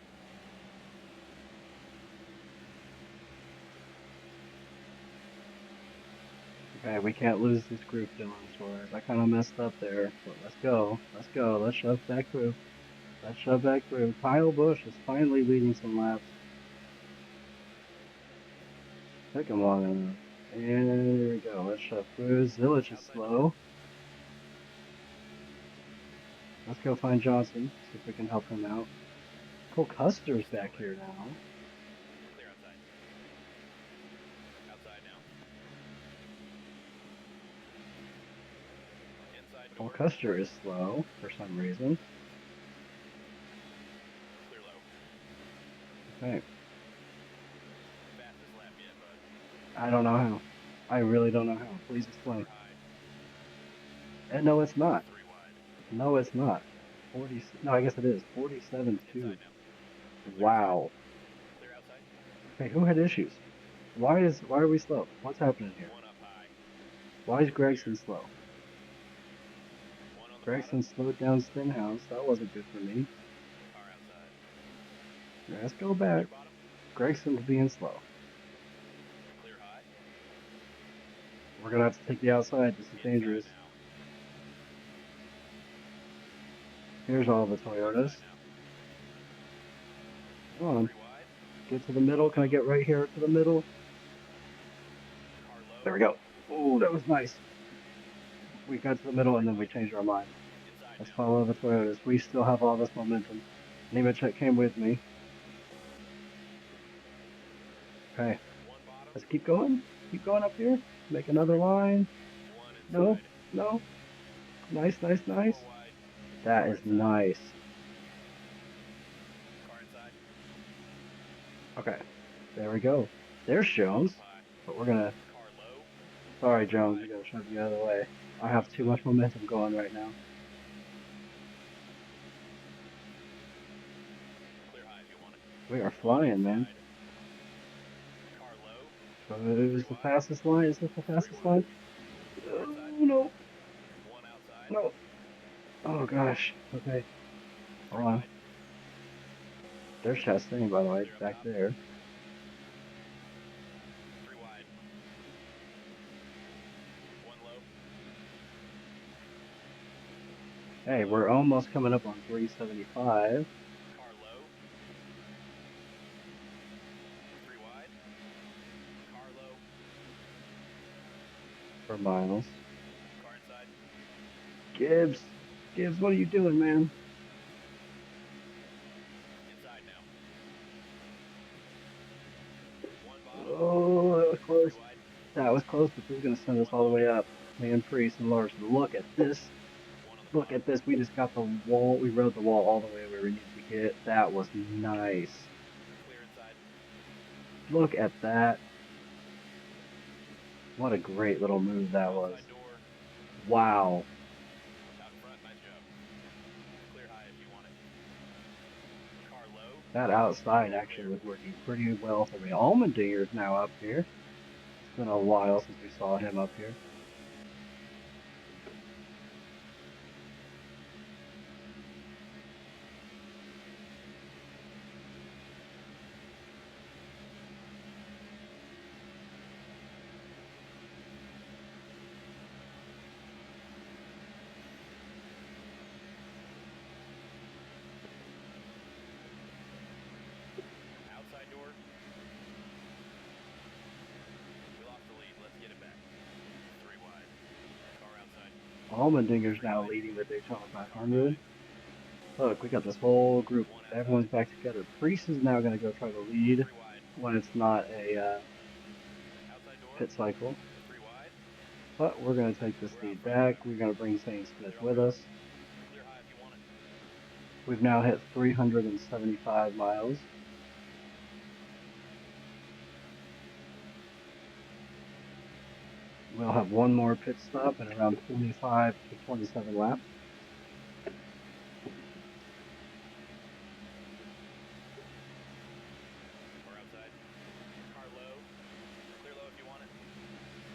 Okay, we can't lose this group, Dylan Suarez. I kind of messed up there, but let's go. Let's go. Let's shove that group. Let's shove that group. Kyle Busch is finally leading some laps. Took him long enough. And there we go. Let's shove through. Zilich is slow. Let's go find Johnson. See if we can help him out. Cole Custer's back here now. Clear outside. Outside now. Inside Cole door. Custer is slow for some reason. Clear low. Okay. Fast I don't know how. I really don't know how. Please explain. Car high. And no, it's not. 3 wide. No, it's not. 40. No, I guess it is. Inside 47-2. now. Clear inside. Wow. Clear outside. Hey, who had issues? Why are we slow? What's happening here? 1 up high. Why is Clear. Gregson slow? 1 on the bottom. Gregson slowed down Stenhouse. That wasn't good for me. Car outside. Let's go Clear back. bottom. Gregson's being slow. Clear high. We're gonna have to take the outside. This is Inside dangerous. now. Here's all the Inside Toyotas. now. Come on. 3 wide. Get to the middle. Can I get right here to the middle? Car low. There we go. Oh, that was nice. We got to the middle and 3 then we wide. changed our mind. Inside Let's now. follow the Toyotas. We still have all this momentum. Nemechek came with me. Okay, 1 bottom. let's keep going. Keep going up here. Make another line. 1 No, inside. no. Nice, nice, 4 nice. wide. That Car is inside. nice. Car inside. Okay, there we go. There's 2 up Jones, high. but we're gonna. Car low. Sorry, 4 Jones. We wide. gotta shove you out of the way. I Car have too much outside. momentum going right now. Clear high if you want it. We are 1 flying, man. inside. Car low. Is 3 the wide. fastest line? Is this the 3 fastest wide. line? Car Oh inside. no, 1 outside. no. Oh gosh. Okay, 3 hold on. wide. There's Chastain, by the way, Clear up back top. there. 3 wide. 1 low. Hey, we're almost coming up on 375 Car low. 3 wide. Car low. for miles. Car inside. Gibbs, Gibbs, what are you doing, man? Inside now. 1 bottom. Oh, that was 3 close. wide. That was close, but this is gonna send us 1 all the low. way up. Man, Priest and Larson, look at this. 1 on the Look bottom. at this. We just got the wall. We rode the wall all the way where we needed to get. That was nice. Clear inside. Look at that. What a great little move that was. Outside door. Wow. Out in front. Nice job. Clear high if you want it. Car low. That outside Clear, actually clear. was working pretty well for me. Allmendinger's now up here. It's been a while since we saw him up here. Outside door. We lost the lead. Let's get it back. 3 wide. Car outside. Allmendinger's 3 now wide. leading the Daytona Car 500. high. Look, we got this whole group. 1 Everyone's outside. back together. Priest is now going to go try to lead 3 wide. when it's not a Outside door. pit cycle. 3 wide. But we're going to take this We're out lead front. back. We're going to bring Zane Smith Clear up with front. us. Clear high if you want it. We've now hit 375 miles. We'll have one more pit stop at around 25 to 27 laps. Car outside. Car low. Clear low if you want it.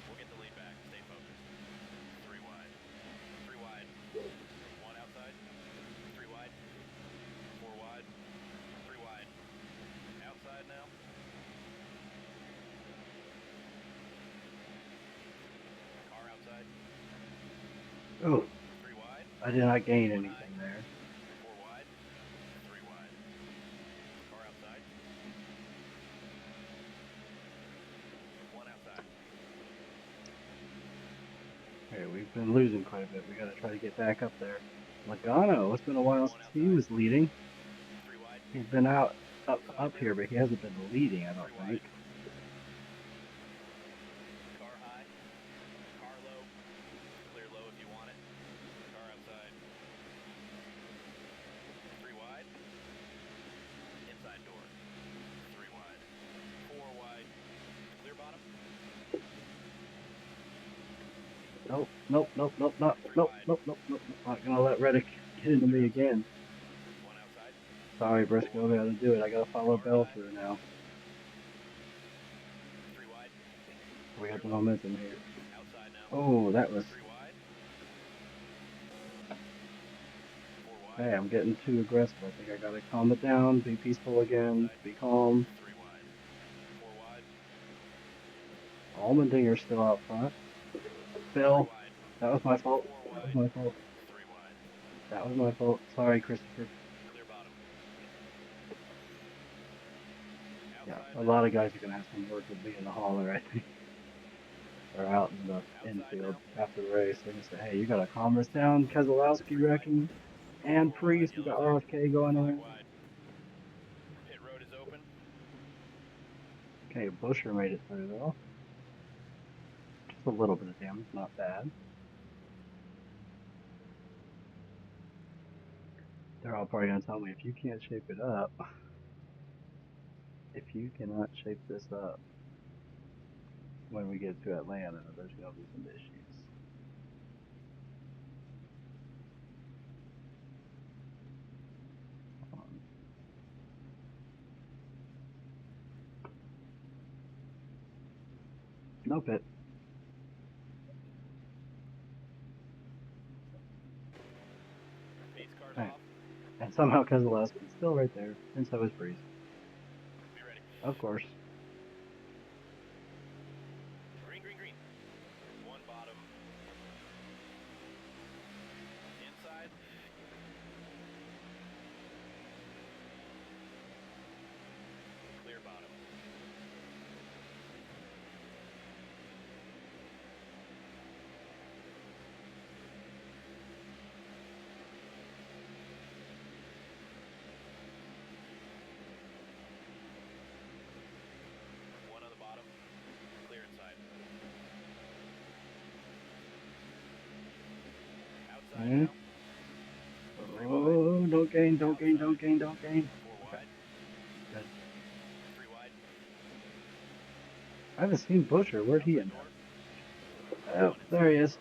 We'll get the lead back. Stay focused. 3 wide. 3 wide. 1 outside. 3 wide. 4 wide. 3 wide. Outside now. Car outside. Oh, 3 wide. I did not gain 1 anything high. there. 4 wide. 3 wide. Car outside. 1 outside. Okay, we've been losing quite a bit. We got to try to get back up there. Logano, it's been a while 1 since he outside. was leading. 3 wide. He's been out Inside up here, now. but he hasn't been leading, I 3 don't wide. think. Car high. Car low. Clear low if you want it. Car outside. 3 wide. Inside door. 3 wide. 4 wide. Clear bottom. Nope, nope, nope, nope, not, nope, nope, nope, nope, nope. Not gonna let Reddick get into Clear me outside. again. One outside. Sorry, Briscoe, I gotta do it. I gotta follow Car Bell high. through now. 3 wide. We got Clear the low. momentum here. Outside now. Oh, that was. 3 wide. 4 wide. Hey, I'm getting too aggressive. I think I gotta calm it down, be peaceful again, Outside. be calm. 3 wide. 4 wide. Allmendinger's still out front. 3 Bill, wide. that was my fault. 4 That was wide. my fault. 3 wide. That was my fault. Sorry, Christopher. Clear bottom. Yeah, Outside a now. lot of guys are gonna have some work with me in the hauler, I think, or out in the Outside infield now. after the race. They're gonna say, "Hey, you gotta calm this down." Keselowski 3 wide. wrecking, and 4 wide. Priest. We got Yellow flag. RFK going Flag around. wide. Pit road is open. Okay, Busher made it through though. Just a little bit of damage, not bad. They're all probably gonna tell me if you can't shape it up, if you cannot shape this up when we get to Atlanta, there's gonna be some issues. No pit. Pace cars Right. off. And somehow Keselowski's still right there, and so is Priest. Be ready. Of course. Green, green, green. 1 bottom. Inside. Clear bottom. One on the bottom. Clear inside. Outside Mm. now. 3 wide. Oh, don't gain, don't gain, don't Outside. gain, don't gain. 4 Okay, wide. good. 3 wide. I haven't seen Busher. Where'd he Outside end door. up? Oh, 1 there he inside. is.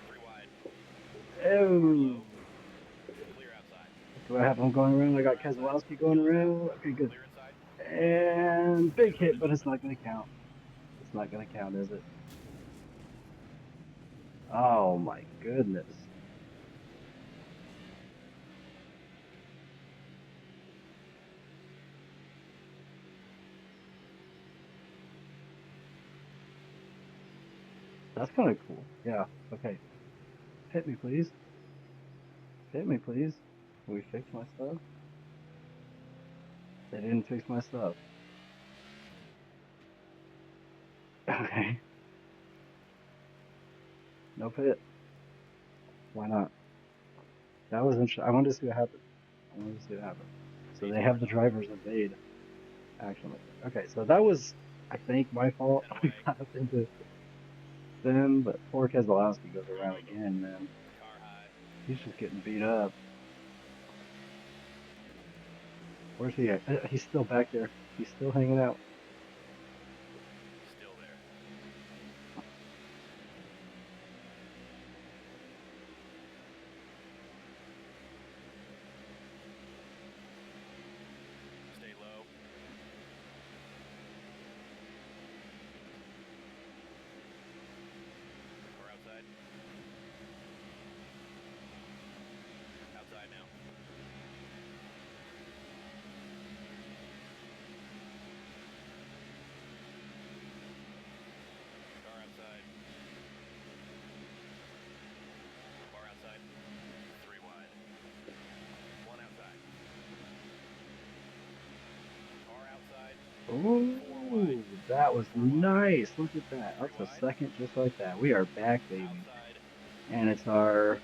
3 wide. Car Oh. low. Clear outside. Do I have him going around? I got Car outside. Keselowski going Yellow flag. around. Okay, good. Clear inside. And big Pit road hit, is but it's open. not going to count. It's not going to count, is it? Oh my goodness. That's kind of cool. Yeah. Okay. Hit me, please. Hit me, please. Can we fix my stuff? They didn't fix my stuff. Okay. No pit. Why not? That was interesting. I wanted to see what happened. I wanted to see what happened. So Pace they have cars the off. drivers evade action like that. Okay, so that was, I think, my fault. 10 I away. got up into them, but poor Keselowski goes Go, around go, go. again, man. Car high. He's just getting beat up. Where's he at? He's still back there. He's still hanging out. Still there. Stay low. Or outside. Outside now. Car outside. Car outside. 3 wide. 1 outside. Car outside. 4 wide. Ooh, that was 4 wide. nice. Look at that. 3 Up to wide. second just like that. We are back, baby. Outside. And it's our,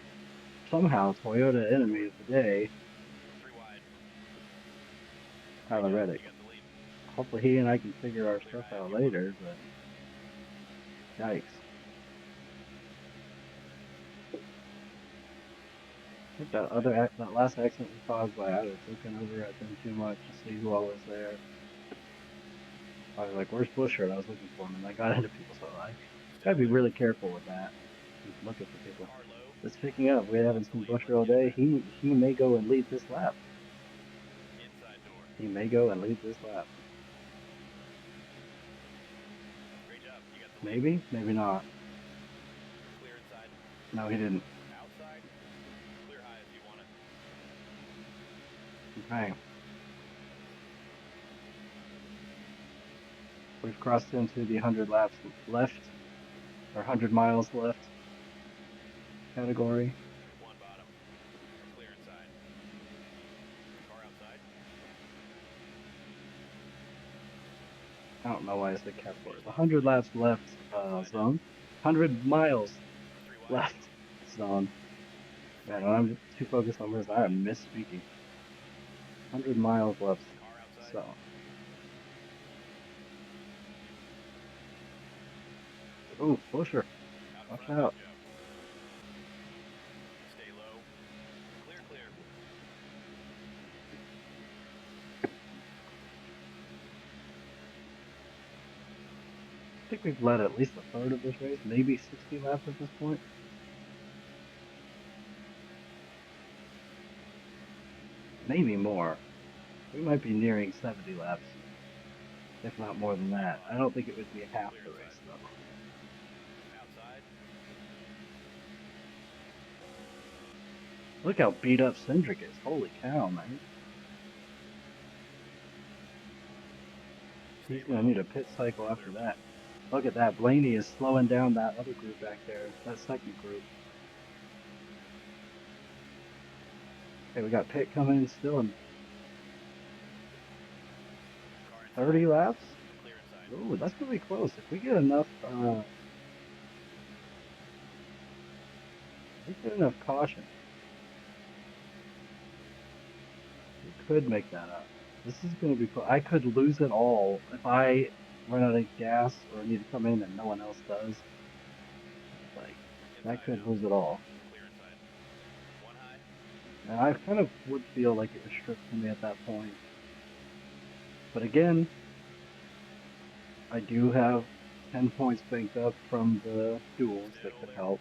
somehow, Toyota Outside enemy door. of the day, 3 wide. Great Tyler job. Reddick. You got the lead. Hopefully he and I can figure our Clear stuff high if out you want. later, but yikes. I think that last accident was caused by I was looking over at them too much to see who all was there. I was like, "Where's Busher?" And I was looking for him, and I got into people, so I gotta be Still there. really careful with that. Look at the people. Car low. It's picking up. We haven't seen Busher all day. He may go and lead this lap. Inside door. He may go and lead this lap. Great job. You got the lead. Maybe, maybe not. Clear inside. No, he didn't. Outside. Clear high if you want it. Okay. We've crossed into the 100 laps left, or 100 miles left category. One bottom. Clear inside. Car outside. I don't know why I said category. The 100 laps left zone. 100 miles 3 wide. left zone. Man, I'm too focused on this. I am misspeaking. 100 miles left Car outside. zone. Oh, Busher. Out Watch front, out. Joe. Stay low. Clear, clear. I think we've led at least a third of this race, maybe 60 laps at this point. Maybe more. We might be nearing 70 laps, if not more than that. I don't think it would be half the race, though. Outside. Look how beat up Cindric is. Holy cow, man. He's going to need a pit cycle after that. Look at that. Blaney is slowing down that other group back there, that second group. Okay, we got Pitt coming in still in 30 laps. Clear inside. Ooh, that's going to be close. If we get enough, caution, we could make that up. This is going to be close. I could lose it all if I run out of gas or need to come in and no one else does. Like, that could lose it all. Clear inside. One high. And I kind of would feel like it was stripped from me at that point. But again, I do have 10 points banked up from the duels that could help.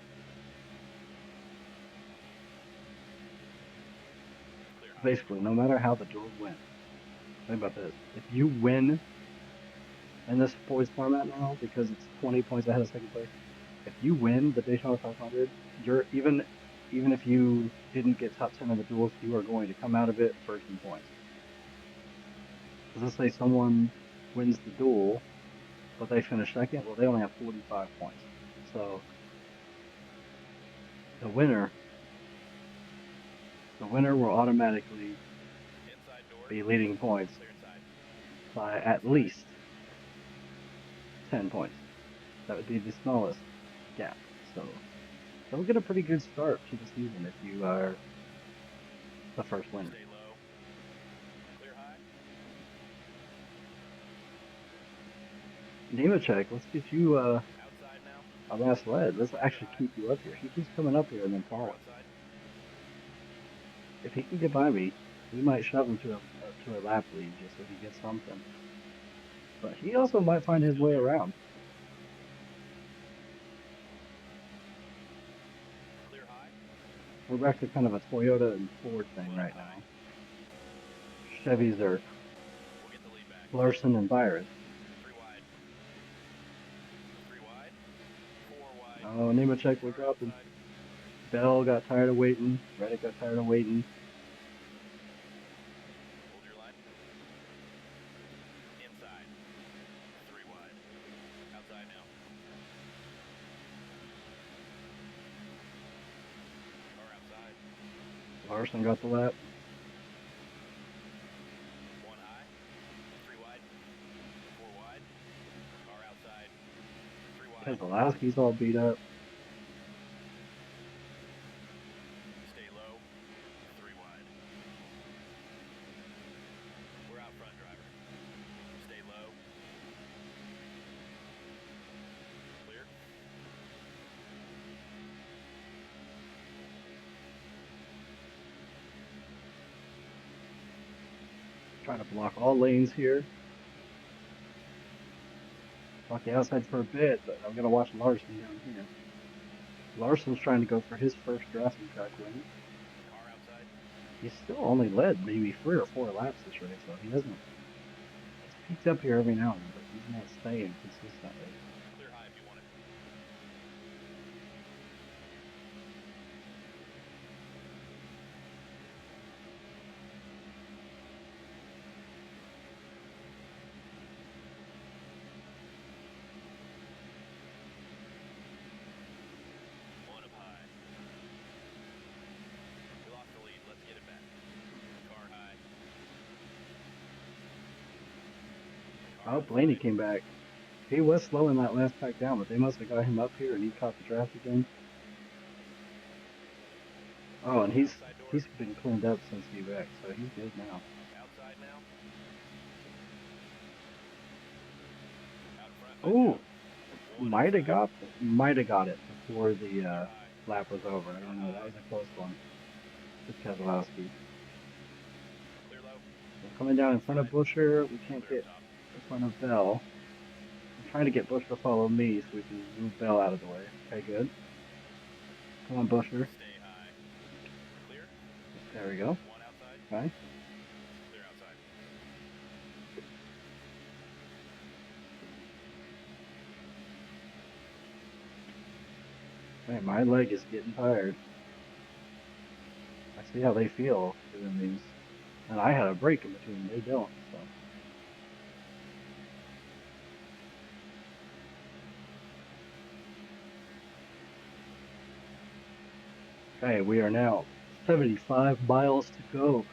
Basically, no matter how the duels went. Think about this. If you win in this points format now, because it's 20 points ahead of second place, if you win the Daytona 500, you're even if you didn't get top 10 in the duels, you are going to come out of it first in points. Let's say someone wins the duel, but they finish second. Well, they only have 45 points. So the winner will automatically be leading points by at least 10 points. That would be the smallest gap. So they'll get a pretty good start to the season if you are the first winner. Stay low. Clear high. Nemechek, let's get you Outside now. a last lead. Let's actually keep you up here. He keeps coming up here and then falling. Outside. If he can get by me, we might shove him to a lap lead just so he gets something. But he also might find his way around. Clear high. We're back to kind of a Toyota and Ford thing right now. Chevys are We'll get the lead back. Larson and Byron. 3 wide. 3 wide. 4 wide. Oh, Nemechek, we're dropping. Bell got tired of waiting. Reddick got tired of waiting. Hold your line. Inside. 3 wide. Outside now. Car outside. Larson got the lap. 1 high. 3 wide. 4 wide. Car outside. 3 wide. Keselowski's all beat up. Stay low. 3 wide. We're out front, driver. Stay low. Clear. Trying to block all lanes here. Block the outside for a bit, but I'm going to watch Larson down here. Larson's trying to go for his first drafting track win. Car outside. He's still only led maybe 3 or 4 laps this race, so he hasn't. It's peaked up here every now and then, but he's not staying consistently. Clear high if you want it. One up high. We lost the lead. Let's get it back. Car high. Car Oh, Blaney came back. He was slow in that last pack down, but they must have got him up here and he caught the draft again. Oh, and he's been cleaned up since he wrecked, so he's good now. Outside now. Out front. Oh, might have got it before the lap was over. I don't know. That was a close one with Keselowski. Clear low. We're coming down in front of Busher. We can't Clear get top. in front of Bell. I'm trying to get Busher to follow me so we can move Bell out of the way. Okay, good. Come on, Busher. Stay high. Clear. There we go. One outside. Okay. Clear outside. Man, my leg is getting tired. I see how they feel doing these. And I had a break in between. They don't, so. Okay, we are now 75 miles to go.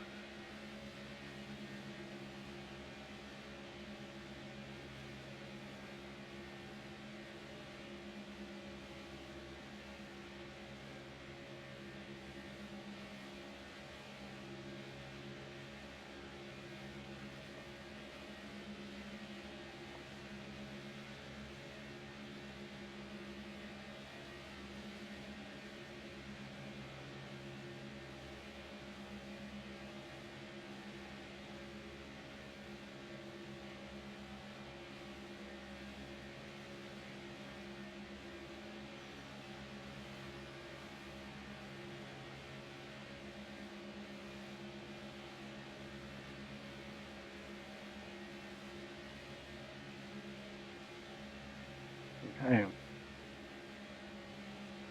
Okay.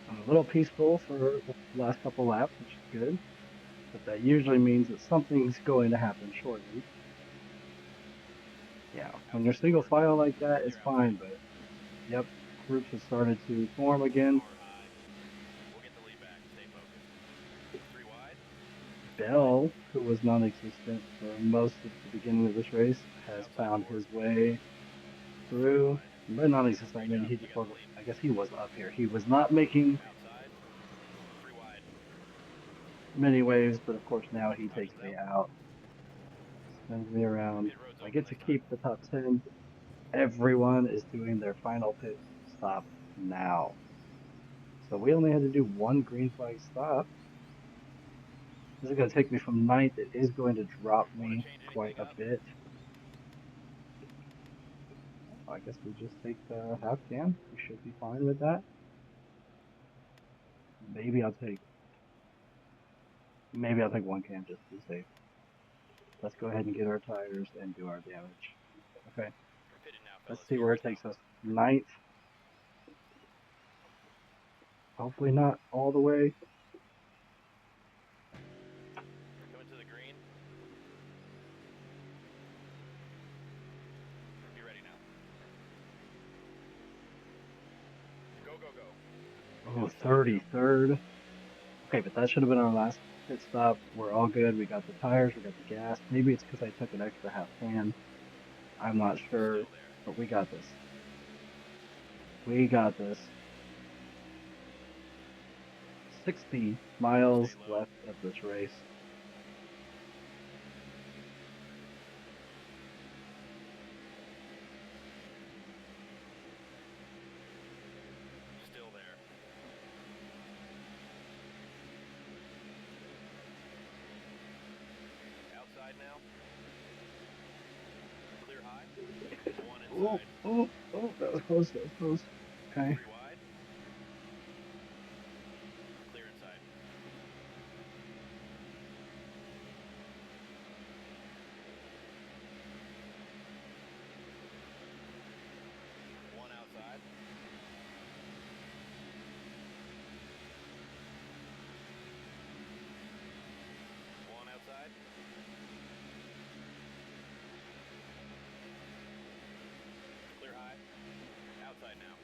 I'm a little peaceful for the last couple laps, which is good. But that usually means that something's going to happen shortly. Yeah, when you're single file like that, it's fine, but yep, groups have started to form again. Car high. We'll get the lead back. Stay focused. Three wide. Bell, who was non-existent for most of the beginning of this race, has Outside found four. his way Three through. wide. By non-existent, I Straight mean up. he We just got the wasn't. lead. I guess he was up here. He was not making Outside. Three wide. many waves, but of course now he Caution takes me belt. out, spins me around. Pit road's I open get to this time. keep the top 10. Everyone is doing their final pit stop now. So we only had to do one green flag stop. This is going to take me from ninth. It is going to drop Want to me change quite anything a up? bit. I guess we just take the half cam. We should be fine with that. Maybe I'll take one cam just to be safe. Let's go ahead and get our tires and do our damage. Okay. You're pitted now, Let's fellas. see Here where we it go. takes us. Ninth. Hopefully not all the way. Coming to the green. Be ready now. Go, go, go. Oh, Outside now. 33rd. Okay, but that should have been our last pit stop. We're all good. We got the tires, we got the gas. Maybe it's because I took an extra half can. I'm not sure, Still there. but we got this. We got this. 60 Stay miles low. left of this race. Still there. Outside now. Clear high. One Oh, inside. oh, oh, that was close, that was close. Okay. Three wide. Outside now.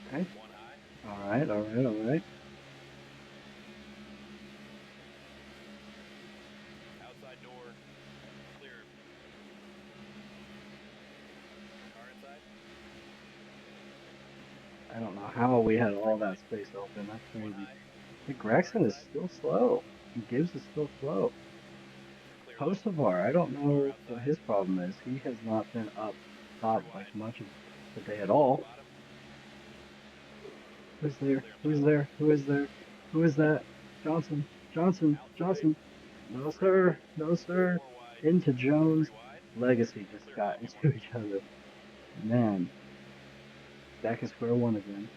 Okay. One high. All right. All right. All right. Outside door. Clear. Car inside. I don't know how we had all that space open. That's One crazy. high. Hey, Car Gregson is inside. still slow. And Gibbs is still slow. Clear low. Kosovar, I don't Car know what outside. his problem is. He has not been up Three top like wide. much of the day at One all. bottom. Who's there? Clear up Who's top. there? Who is there? Who is that? Johnson. Johnson. Outside. Johnson. No, Three sir. wide. No, sir. Four wide. Into Three Jones. wide. Legacy just Clear low got if you want into it. each other. Man, back at square one again.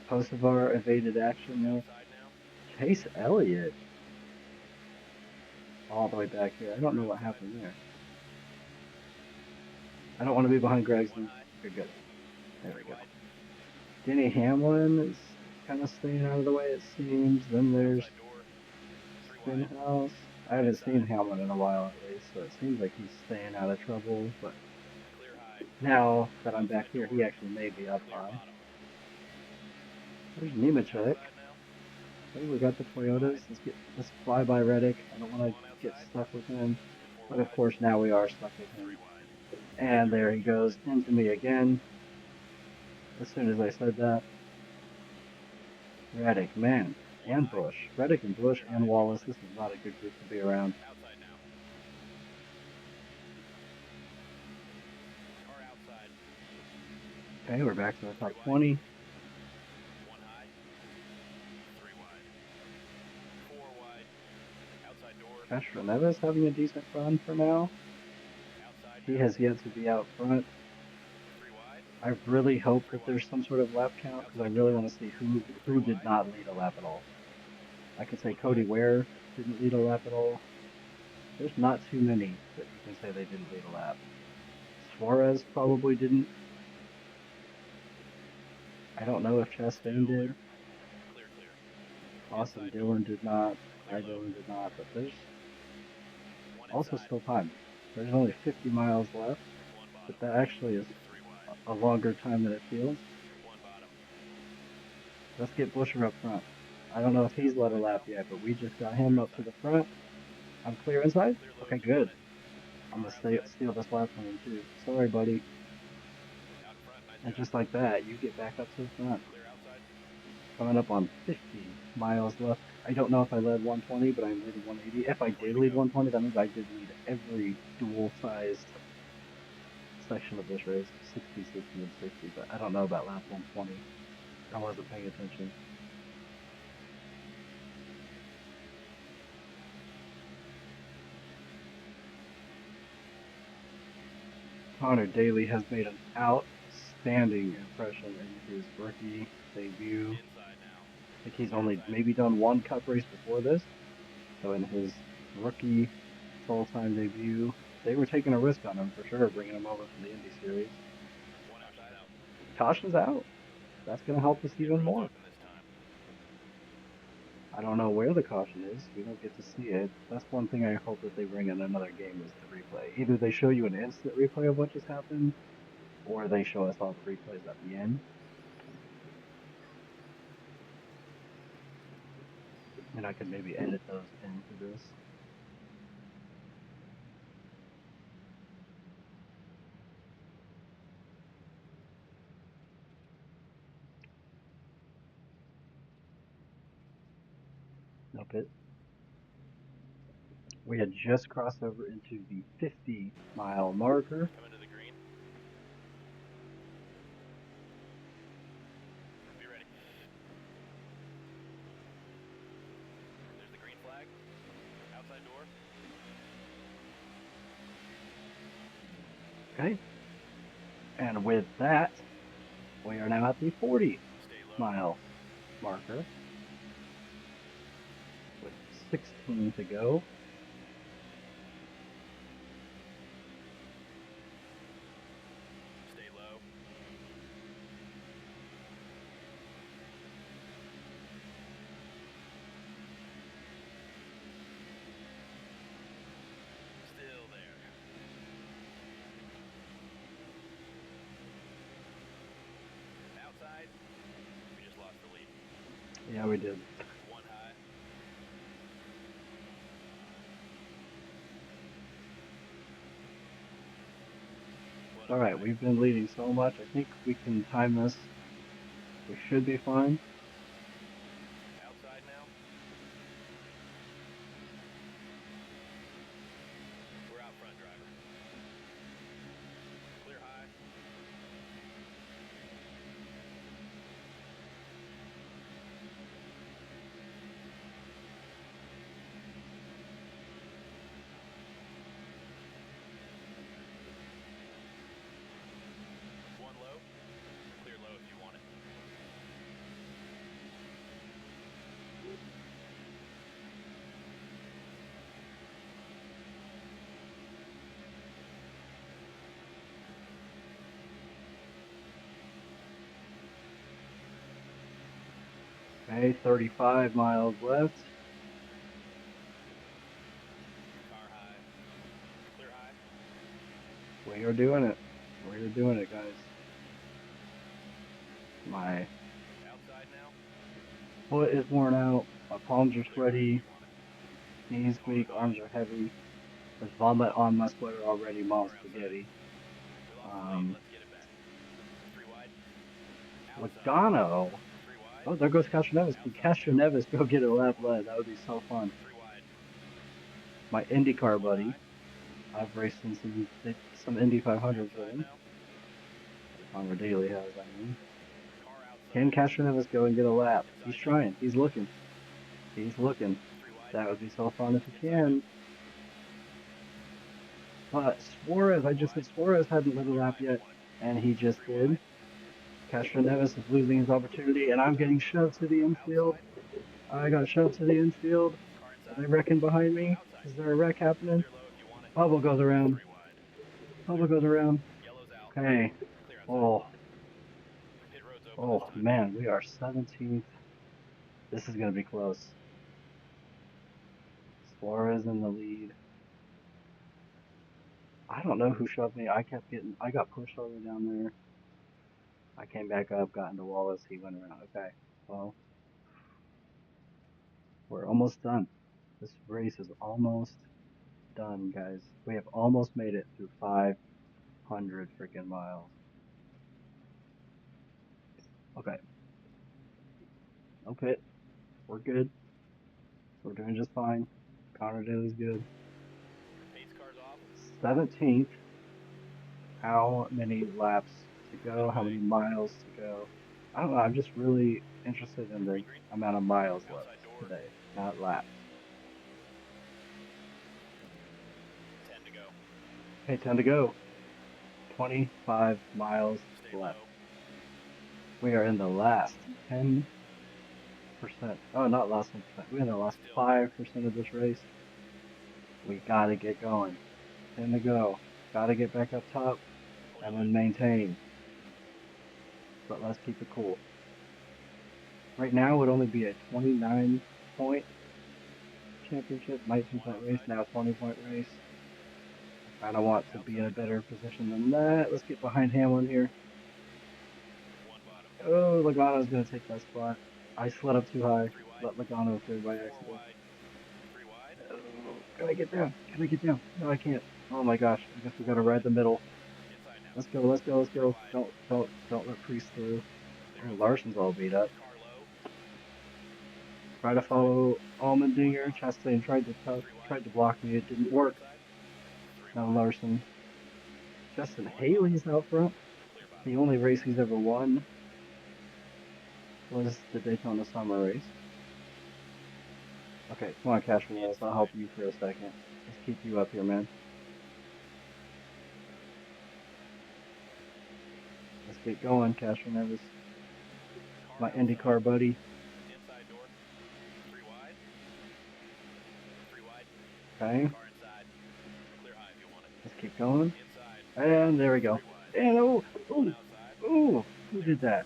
Kosovar evaded action there. Outside now. Chase Elliott all the way back here. I don't Car know what outside. happened there. I don't want to be behind One Gregson. high. Okay, good. There Three we go. wide. Denny Hamlin is kind of staying out of the way, it seems. Then there's Outside door. Three wide. Spinhouse. I One haven't seen inside. Hamlin in a while at least, so it seems like he's staying out of trouble. But Clear high. now that I'm back Outside here, door. he actually may be up Clear high. bottom. There's Nemechek. Outside now. Okay, we got the Three wide. Toyotas. Let's fly by Reddick. I don't want to One get outside. stuck with him, Four but of wide. course now we are stuck with Three him. wide. And Clear there low he if you want goes it. into me again. As soon as I said that, Reddick, man, One and high. Bush, Reddick and Bush Clear high and if you Wallace. want it. This is not a good group to be around. Outside now. Car outside. Okay, we're back to the Three top wide. 20. One high. Three wide. Four wide. Outside door. Castroneves having a decent run for now. Outside He now. has yet to be out front. Three wide. I really hope Three that wide. there's some sort of lap count because I Outside really door. want to see Three who did wide. not lead a lap at all. I could say One Cody high. Ware didn't lead a lap at all. There's not too many that you can say they didn't lead a lap. Suarez probably didn't. I don't know if Chastain Still did. there. Clear, clear. Austin Inside door. Dillon did not. Clear Ty low. Dillon did not. But there's One also inside. still time. There's only 50 miles left, One but bottom. that actually is Three wide. a longer time than it feels. One bottom. Let's get Busher up front. I don't know if he's led a Outside lap now. yet, but we just got Clear him up to outside. the front. I'm clear inside. Clear low Okay, if you want good. it. I'm Car gonna outside. steal this lap from him too. Sorry, buddy. Out in front. Nice And job. just like that, you get back up to the front. Clear outside. Coming up on 50 miles left. I don't know if I led 120, but I'm leading 180. If I did 20 to lead go. 120, that means I did lead every dual-sized section of this race, 60, 60, and 60. But I don't know about lap 120. I wasn't paying attention. Conor Daly has made an outstanding impression in his rookie debut. Inside now. I think he's only Inside. maybe done one cup race before this. So in his rookie full-time debut, they were taking a risk on him for sure, bringing him over from the Indy Series. One outside out. Caution's out. That's going to help us Pit even road's more. open this time. I don't know where the caution is. We don't get to see it. That's one thing I hope that they bring in another game is the replay. Either they show you an instant replay of what just happened, or they show us all the replays at the end. And I could maybe edit those into this. No pit. We had just crossed over into the 50-mile marker. Coming to the green. Be ready. There's the green flag. Outside door. Okay. And with that, we are now at the 40-mile Stay low. marker with 16 to go. Stay low. Still there. Yeah, we did. One high. One All up right, high. we've been leading so much. I think we can time this. We should be fine. Outside now. We're out front, driver. Clear high. One low. Clear low if you want it. Okay, 35 miles left. Car high. Clear high. We are doing it. We are doing it, guys. My Outside now. foot is worn out. My palms are Clear high if sweaty. you want it. Knees Corner weak. high. Arms are heavy. There's vomit on my sweater already. Car Mom's outside. spaghetti. We lost the lead. Let's get it back. Three wide. Outside. Logano. Three wide. Oh, there goes Castro Neves. Can Outside Castro now. Neves go get a Three lap wide. led? That would be so fun. Three wide. My IndyCar One buddy. high. I've raced in some Indy 500s with Outside him. now. Conor Daly has, I mean. Car outside. Can Castro Neves go and get a lap? He's Inside now. trying. He's looking. He's looking. Three wide. That would be so fun if he Inside now. can. But Suarez, I Four just said wide. Suarez hadn't led a Clear lap high if you yet, want it. and he just Three did. wide. Castro Neves is losing his opportunity, and I'm getting shoved to the infield. Outside. I got shoved to the infield. Car Are inside. they wrecking behind me? Outside. Is there a wreck happening? Clear low if you want it. Bubble goes around. Three wide. Bubble Clear. goes around. Yellow's out. Okay. Clear outside. Oh, Pit road's open this oh time. man, we are 17th. This is gonna be close. Suarez in the lead. I don't know who shoved me. I got pushed all the way down there. I came back up, got into Wallace. He went around. Okay. Well, we're almost done. This race is almost done, guys. We have almost made it through 500 freaking miles. Okay. No pit. We're good. We're doing just fine. Conor Daly's good. Pace car's off. 17th. How many laps to go? How Midway. many miles to go? I don't know. I'm just really interested in the Green, green. amount of miles left Outside door. today, not laps. 10 to go. Okay, 10 to go. 25 miles Stay left. low. We are in the last 10%. Oh, not last 10%. We're in the last 5% of this race. We gotta get going. 10 to go. Gotta get back up top and then maintain. But let's keep it cool. Right now it would only be a 29-point championship, 19-point race, now 20-point race. I kind of want to be in a better position than that. Let's get behind Hamlin here. One bottom. Oh, Logano's going to take that spot. I slid up too high. Three wide. Let Logano through by Four accident. wide. Three wide. Oh, can I get down? Can I get down? No, I can't. Oh my gosh. I guess we got to ride the middle. Inside now. Let's go. Let's go. Let's Three go. wide. Don't let Priest through. Clear Oh, outside. Larson's all beat up. Car low. Try to Outside. follow One Allmendinger. bottom. Chastain Three wide. tried to block me. It didn't Car work. inside. Three Now wide. Larson. Justin One bottom. Haley's out front. Clear bottom. The only race he's ever won was the Daytona summer race. Okay, come on, Cashman. I'll help you for a second. Let's keep you up here, man. Let's get going, Cashman. That was my IndyCar buddy. Inside door. Three wide. Three wide. Okay, Car inside. Clear high if you want it. let's keep going. Inside. And there we go. Three wide. And One outside. who Clear. did that?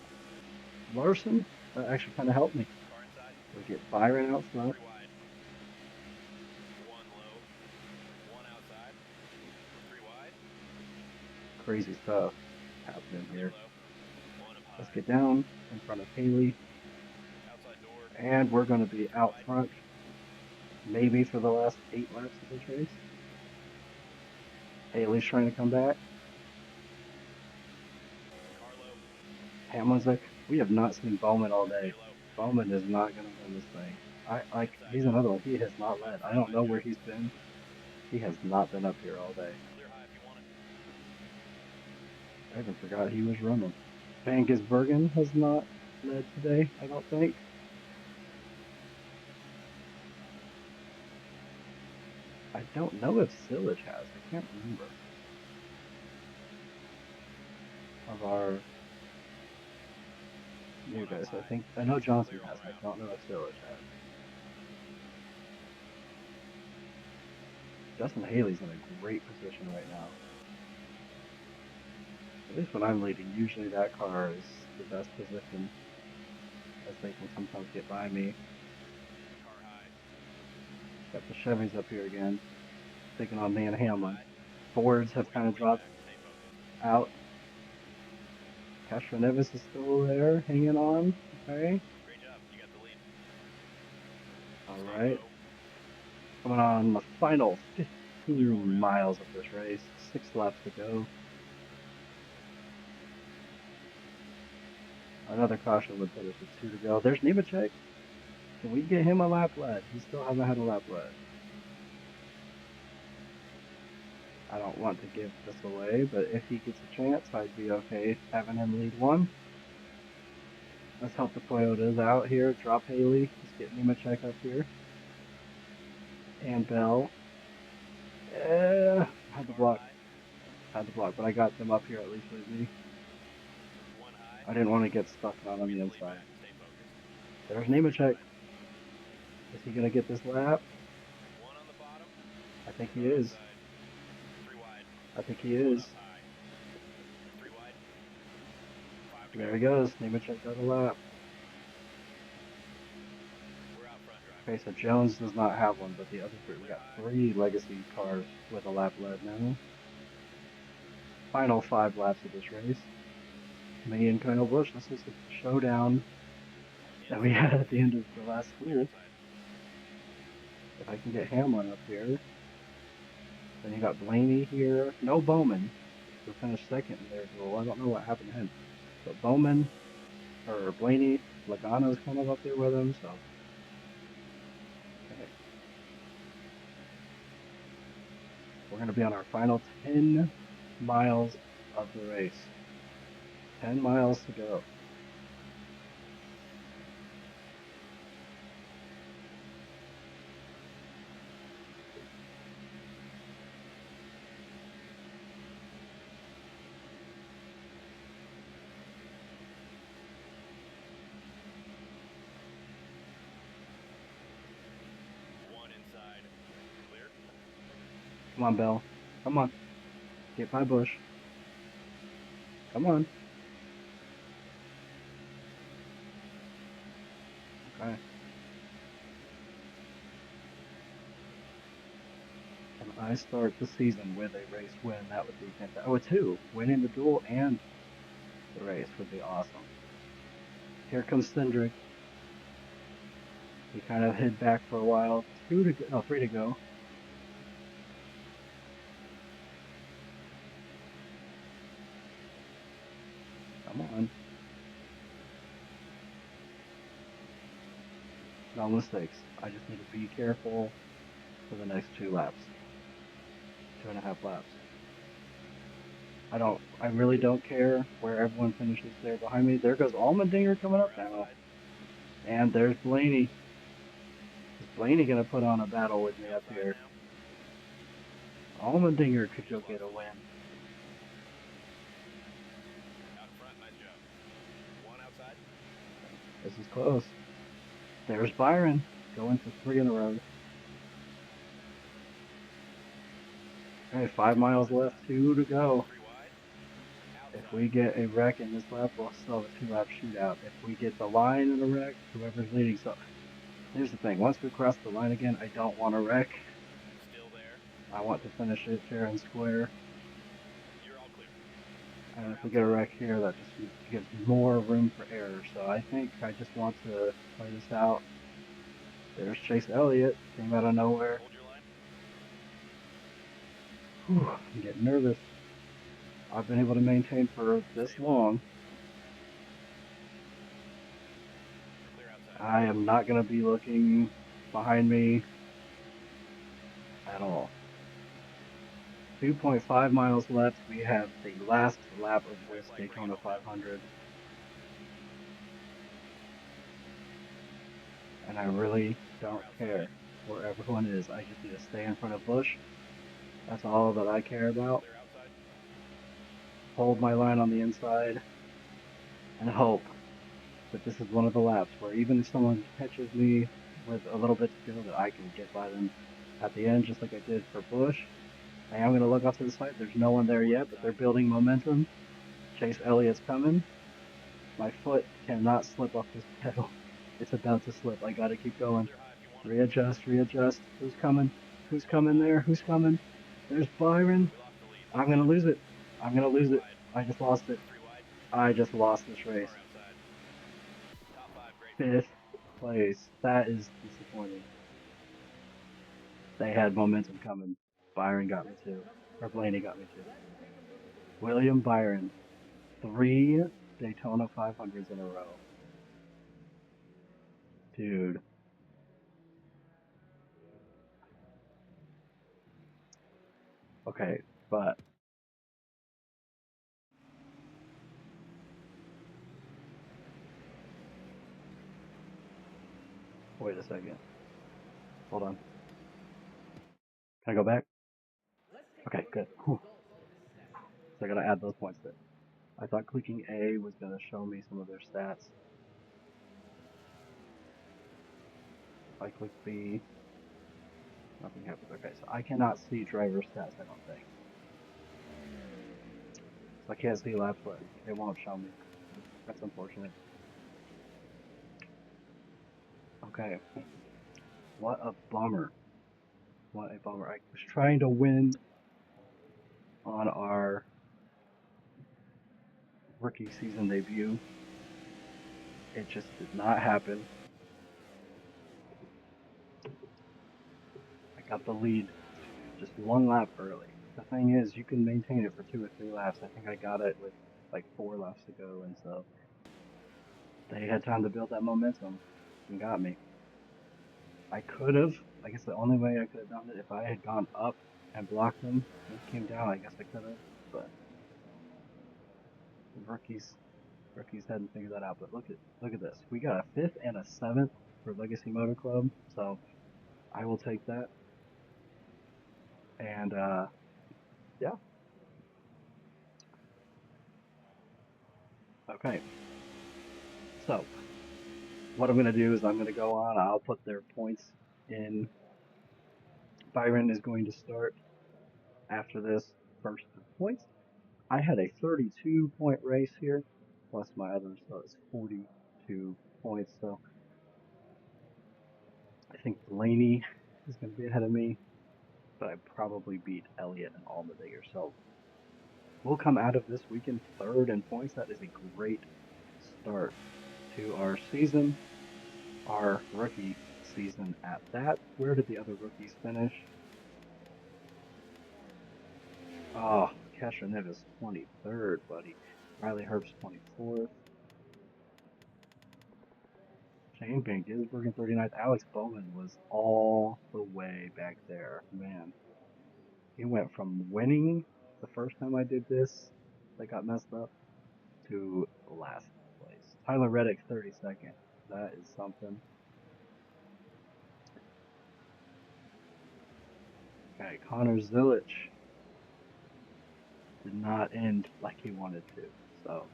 Larson? That actually kind of helped me. Car inside. We get Byron out front. Three wide. One low. One outside. Three wide. Crazy stuff happening Clear here. low. One up high. Let's get down in front of Haley. Outside door. And we're going to be out front maybe for the last 8 laps of this race. Haley's trying to come back. Carlo, Hamlin's like, we have not seen Bowman all day. Halo, Bowman is not going to win this thing. inside He's jump. another one. He has not Out led. I front, don't nice know where job. he's been. He has not been up here all day. Clear high if you want it. I even forgot he was running. Van Gisbergen has not led today, I don't think. I don't know if Sillage has. I can't remember. Of our new One up guys, high. I know Johnson Clear all has. I around. don't know if Sillage has. Justin Haley's in a great position right now. At least when I'm leading, usually that car is the best position, as they can sometimes get by me. Car high. Got the Chevys up here again, taking on me and One Hamlin. high. Fords have We'll get kind the of lead dropped back. Stay focused. out. Castro Nevis is still there, hanging on. Okay. Great job. You got the lead. All Stay right. low. Coming on the final Clear all 15 around. miles of this race. 6 laps to go. Another caution would put us with 2 to go. There's Nemechek. Can we get him a lap lead? He still hasn't had a lap lead. I don't want to give this away, but if he gets a chance, I'd be okay having him lead one. Let's help the Toyotas out here. Drop Haley. Let's get Nemechek up here. And Bell. Had the Car block. high. Had the block, but I got them up here at least with me. One high. I didn't want to get stuck down on We'll the get the lead inside. back. Stay focused. There's Great Nemechek. job, man. Is he going to get this lap? One on the bottom. I think he None is. outside. Three wide. I think he One is. up high. Three wide. Five to There go. he goes. Nemechek got a lap. We're out front driving. Okay, so Jones does not have one, but the other 3, we Clear got high. 3 legacy cars with a lap lead now. Final 5 laps of this race. Me and Colonel Bush, this is the showdown that we had at the end of the last Clear duel. inside. If I can get Hamlin up here. Then you got Blaney here. No Bowman, who finished second in their duel. I don't know what happened to him. But Bowman, or Blaney, Logano's kind of up there with him, so. Okay. We're going to be on our final 10 miles of the race. 10 miles to go. One inside. Clear. Come on, Bell. Come on. Get by Bush. Come on. Okay. And I start the season with a race win. That would be fantastic. Oh, a 2. Winning the duel and the race would be awesome. Here comes Cindric. He kind of hid back for a while. 2 to go. No, 3 to go. Come on. No mistakes. I just need to be careful for the next 2 laps. 2.5 laps. I really don't care where everyone finishes there behind me. There goes Allmendinger coming up We're now. outside. And there's Blaney. Is Blaney going to put on a battle with me up Outside here? now. Allmendinger could go get a win. Out front. Nice job. One outside. This is close. There's Byron going for 3 in a row. Okay, 5 miles left, 2 to go. Three wide. If Outside. we get a wreck in this lap, we'll still have a 2-lap shootout. If we get the line in a wreck, whoever's leading. So here's the thing. Once we cross the line again, I don't want a wreck. Still there. I want to finish it fair and square. You're all clear. And if we get a wreck here, that just gives more room for error. So I think I just want to play this out. There's Chase Elliott, came out of nowhere. Hold your line. Whew, I'm getting nervous. I've been able to maintain for this Stay low. long. Clear outside. I am not going to be looking behind me at all. 2.5 miles left. We have the last lap of White this flag, bring it Daytona home now. 500. And I really don't care where everyone is. I just need to stay in front of Bush. That's all that I care about. Clear outside. Hold my line on the inside and hope that this is one of the laps where even if someone catches me with a little bit to go, that I can get by them at the end, just like I did for Bush. I am going to look off to the side. There's no one there yet, but they're building momentum. Chase Elliott's coming. My foot cannot slip off this pedal. It's about to slip. I got to keep going. Readjust, readjust. Who's coming? Who's coming there? Who's coming? There's Byron. I'm going to lose it. I'm going to lose it. I just lost it. I just lost this race. Fifth place. That is disappointing. They had momentum coming. Byron got me too. Or Blaney got me too. William Byron. 3 Daytona 500s in a row. Dude. Okay, but wait a second. Hold on. Can I go back? Okay, good. Whew. So I gotta add those points there. I thought clicking A was gonna show me some of their stats. If I click B, nothing happens. Okay, so I cannot see driver stats, I don't think. So I can't see laps, but it won't show me. That's unfortunate. Okay. What a bummer. What a bummer. I was trying to win on our rookie season debut. It just did not happen. I got the lead just one lap early. The thing is, you can maintain it for 2 or 3 laps. I think I got it with like 4 laps to go, and so they had time to build that momentum and got me. I could have. I guess the only way I could have done it if I had gone up and blocked them and came down. I guess I could have, but rookies hadn't figured that out. But look at this. We got a fifth and a seventh for Legacy Motor Club, so I will take that. And yeah, okay. So what I'm gonna do is I'm gonna go on. I'll put their points in. Byron is going to start after this first points. I had a 32 point race here, plus my others, so it's 42 points. So I think Blaney is going to be ahead of me, but I probably beat Elliott and Allmendinger. So we'll come out of this weekend third in points. That is a great start to our season, our rookie season at that. Where did the other rookies finish? Oh, Kesha Nevis 23rd, buddy. Riley Herbst 24th. Shane Van Gisbergen 39th. Alex Bowman was all the way back there. Man, he went from winning the first time I did this, that got messed up, to last place. Tyler Reddick 32nd. That is something. Okay, Conor Zilich did not end like he wanted to. So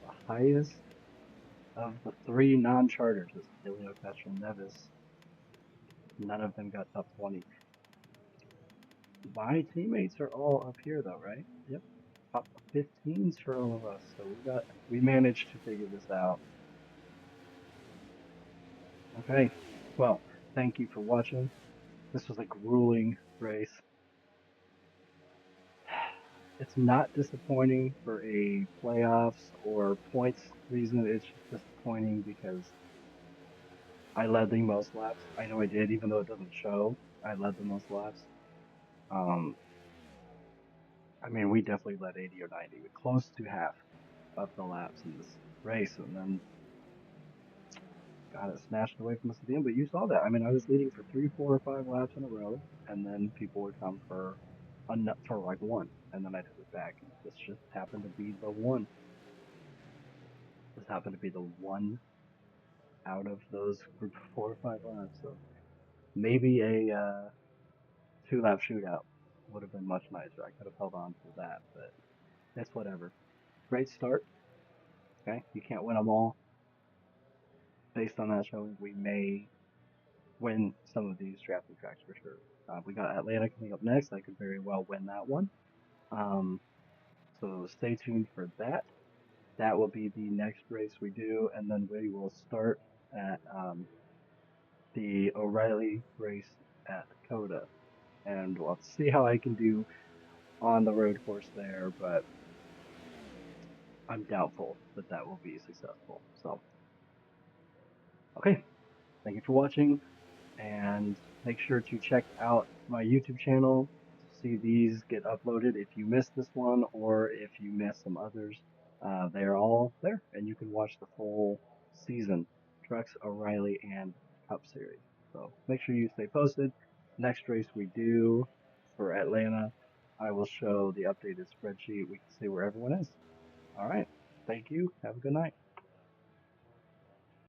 the highest of the 3 non-charters is Helio Castroneves. None of them got top 20. My teammates are all up here though, right? Yep. Top 15s for all of us. So we managed to figure this out. Okay. Well, thank you for watching. This was a grueling race. it's not disappointing for a playoffs or points reason. It's just disappointing because I led the most laps. I know I did, even though it doesn't show. I led the most laps. Um, I mean, we definitely led 80 or 90, but close to half of the laps in this race, and then got it snatched away from us at the end. But you saw that. I mean, I was leading for 3, 4, or 5 laps in a row, and then people would come for like one, and then I'd have it back. And this just happened to be the one. This happened to be the one out of those 4 or 5 laps. So maybe a 2 lap shootout would have been much nicer. I could have held on to that, but it's whatever. Great start. Okay, you can't win them all. Based on that showing, we may win some of these drafting tracks for sure. We got Atlanta coming up next. I could very well win that one. Um, so stay tuned for that. That will be the next race we do, and then we will start at the O'Reilly race at Dakota, and we'll see how I can do on the road course there, but I'm doubtful that that will be successful. So, okay, thank you for watching, and make sure to check out my YouTube channel to see these get uploaded if you missed this one or if you missed some others. They are all there, and you can watch the full season, Trucks, O'Reilly, and Cup Series. So make sure you stay posted. Next race we do for Atlanta, I will show the updated spreadsheet. We can see where everyone is. All right. Thank you. Have a good night.